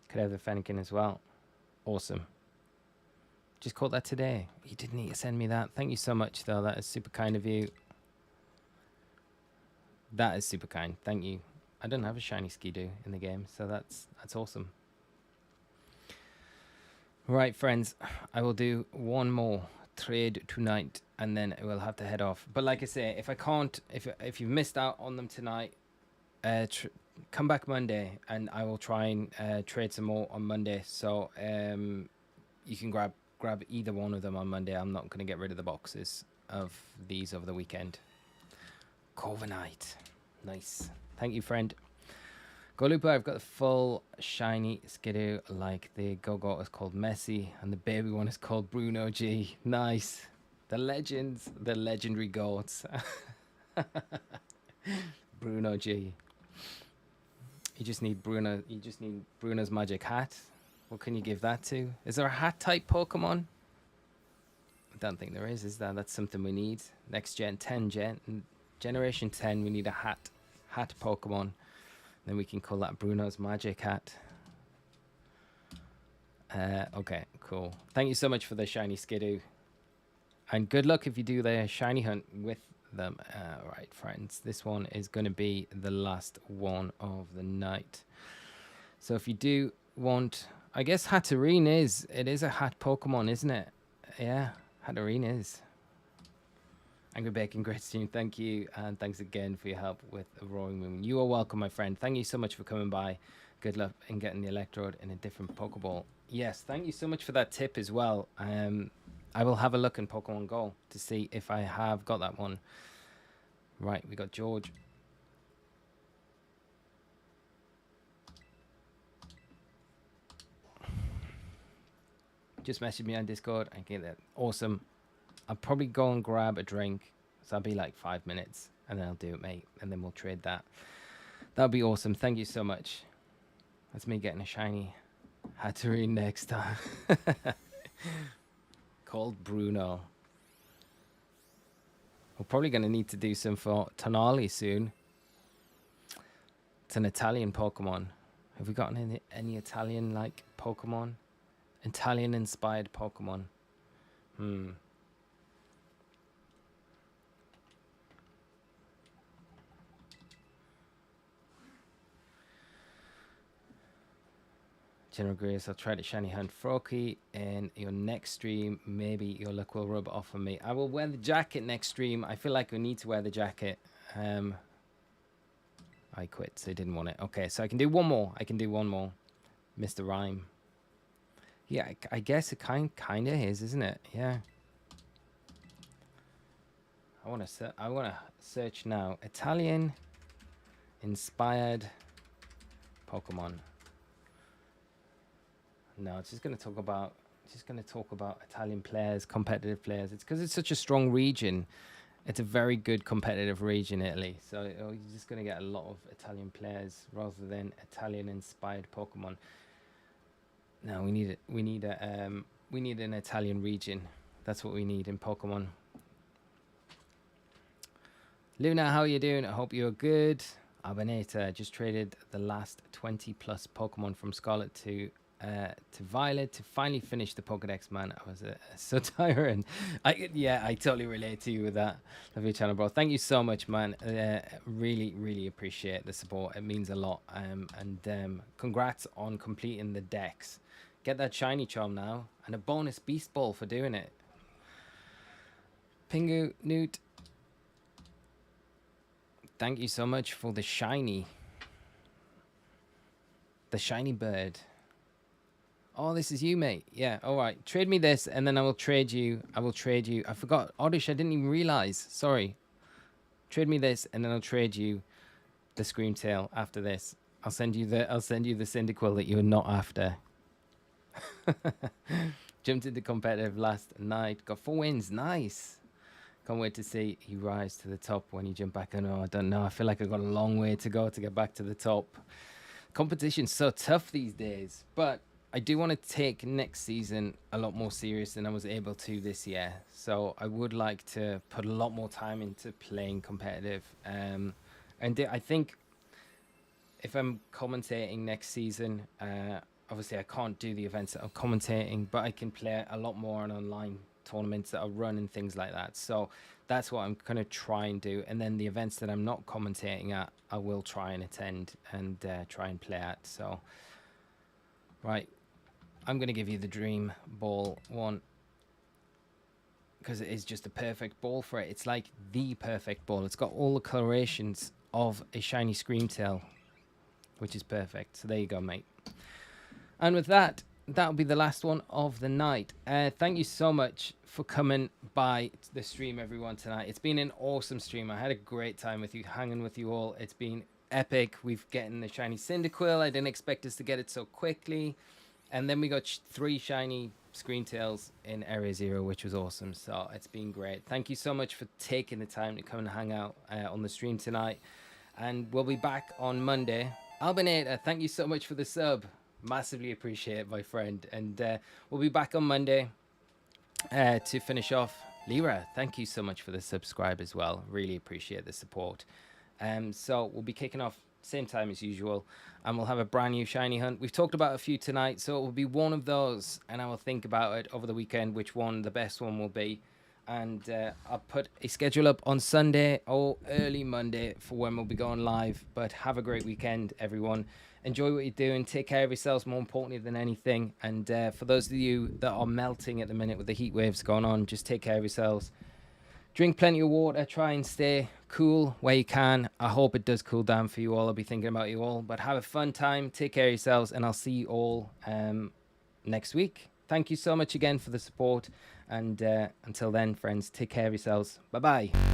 Could have the Fennekin as well. Awesome. Just caught that today. You didn't need to send me that. Thank you so much, though. That is super kind of you. That is super kind. Thank you. I don't have a shiny Skidoo in the game, so that's awesome. Right, friends. I will do one more trade tonight, and then we'll have to head off. But like I say, if I can't, if you've missed out on them tonight, come back Monday and I will try and trade some more on Monday. So you can grab either one of them on Monday. I'm not going to get rid of the boxes of these over the weekend. Corviknight. Nice. Thank you, friend. Golupa, I've got the full shiny Skidoo, like the Go-Go is called Messi and the baby one is called Bruno G. Nice. The legends, the legendary goats. Bruno G. You just need Bruno's magic hat. What can you give that to? Is there a hat type Pokemon? I don't think there is there? That's something we need. Next gen, generation 10, we need a hat Pokemon. Then we can call that Bruno's magic hat. Okay, cool. Thank you so much for the shiny Skidoo. And good luck if you do the shiny hunt with them. Right, friends, this one is going to be the last one of the night. So if you do want, I guess Hatterene is a hat Pokemon, isn't it? Yeah, Hatterene is. Angry Bacon, great stream, thank you, and thanks again for your help with the Roaring Moon. You are welcome, my friend. Thank you so much for coming by. Good luck in getting the Electrode in a different Pokeball. Yes, thank you so much for that tip as well. I will have a look in Pokemon Go to see if I have got that one. Right, we got George. Just message me on Discord. I get that. Awesome. I'll probably go and grab a drink. So I'll be like 5 minutes and then I'll do it, mate. And then we'll trade that. That'll be awesome. Thank you so much. That's me getting a shiny. Hatterene next time. Called Bruno. We're probably going to need to do some for Tonali soon. It's an Italian Pokemon. Have we gotten any Italian-like Pokemon? Italian-inspired Pokemon. General Grace, I'll try to Shiny Hunt Froakie in your next stream. Maybe your luck will rub off on me. I will wear the jacket next stream. I feel like we need to wear the jacket. I quit, so I didn't want it. Okay, so I can do one more. Mr. Rhyme. Yeah, I guess it kind of is, isn't it? Yeah. I want to search now. Italian inspired Pokemon. No, it's just going to talk about Italian players, competitive players. It's because it's such a strong region. It's a very good competitive region, Italy. So you're just going to get a lot of Italian players rather than Italian-inspired Pokemon. No, we need an Italian region. That's what we need in Pokemon. Luna, how are you doing? I hope you're good. Abaneta just traded the last 20 plus Pokemon from Scarlet to Violet to finally finish the Pokedex, man. I was so tired. I totally relate to you with that. Love your channel, bro. Thank you so much, man. Really appreciate the support. It means a lot. And congrats on completing the decks. Get that shiny charm now and a bonus beast ball for doing it. Pingu Newt, thank you so much for the shiny bird. Oh, this is you, mate. Yeah, all right. Trade me this, and then I will trade you. I forgot. Oddish, I didn't even realize. Sorry. Trade me this, and then I'll trade you the Screamtail after this. I'll send you the Cyndaquil that you were not after. Jumped into competitive last night. Got 4 wins. Nice. Can't wait to see you rise to the top when you jump back. I don't know. I feel like I've got a long way to go to get back to the top. Competition's so tough these days, but I do want to take next season a lot more serious than I was able to this year. So I would like to put a lot more time into playing competitive. And I think if I'm commentating next season, obviously I can't do the events that I'm commentating, but I can play a lot more on online tournaments that are run and things like that. So that's what I'm going to try and do. And then the events that I'm not commentating at, I will try and attend and try and play at. So, right. I'm going to give you the Dream Ball one because it is just a perfect ball for it. It's like the perfect ball. It's got all the colorations of a shiny Screamtail, which is perfect. So there you go, mate. And with that, that'll be the last one of the night. Thank you so much for coming by the stream, everyone, tonight. It's been an awesome stream. I had a great time with you, hanging with you all. It's been epic. We've gotten the shiny Cyndaquil. I didn't expect us to get it so quickly. And then we got 3 shiny Screamtails in Area 0, which was awesome. So it's been great. Thank you so much for taking the time to come and hang out on the stream tonight. And we'll be back on Monday. Albinator, thank you so much for the sub. Massively appreciate it, my friend. And we'll be back on Monday to finish off. Lyra, thank you so much for the subscribe as well. Really appreciate the support. So we'll be kicking off same time as usual, and we'll have a brand new shiny hunt. We've talked about a few tonight, so it will be one of those, and I will think about it over the weekend which one the best one will be. And I'll put a schedule up on Sunday or early Monday for when we'll be going live. But have a great weekend, everyone. Enjoy what you're doing. Take care of yourselves, more importantly than anything. And for those of you that are melting at the minute with the heat waves going on, just take care of yourselves. Drink plenty of water. Try and stay cool where you can. I hope it does cool down for you all. I'll be thinking about you all. But have a fun time. Take care of yourselves. And I'll see you all next week. Thank you so much again for the support. And until then, friends, take care of yourselves. Bye-bye.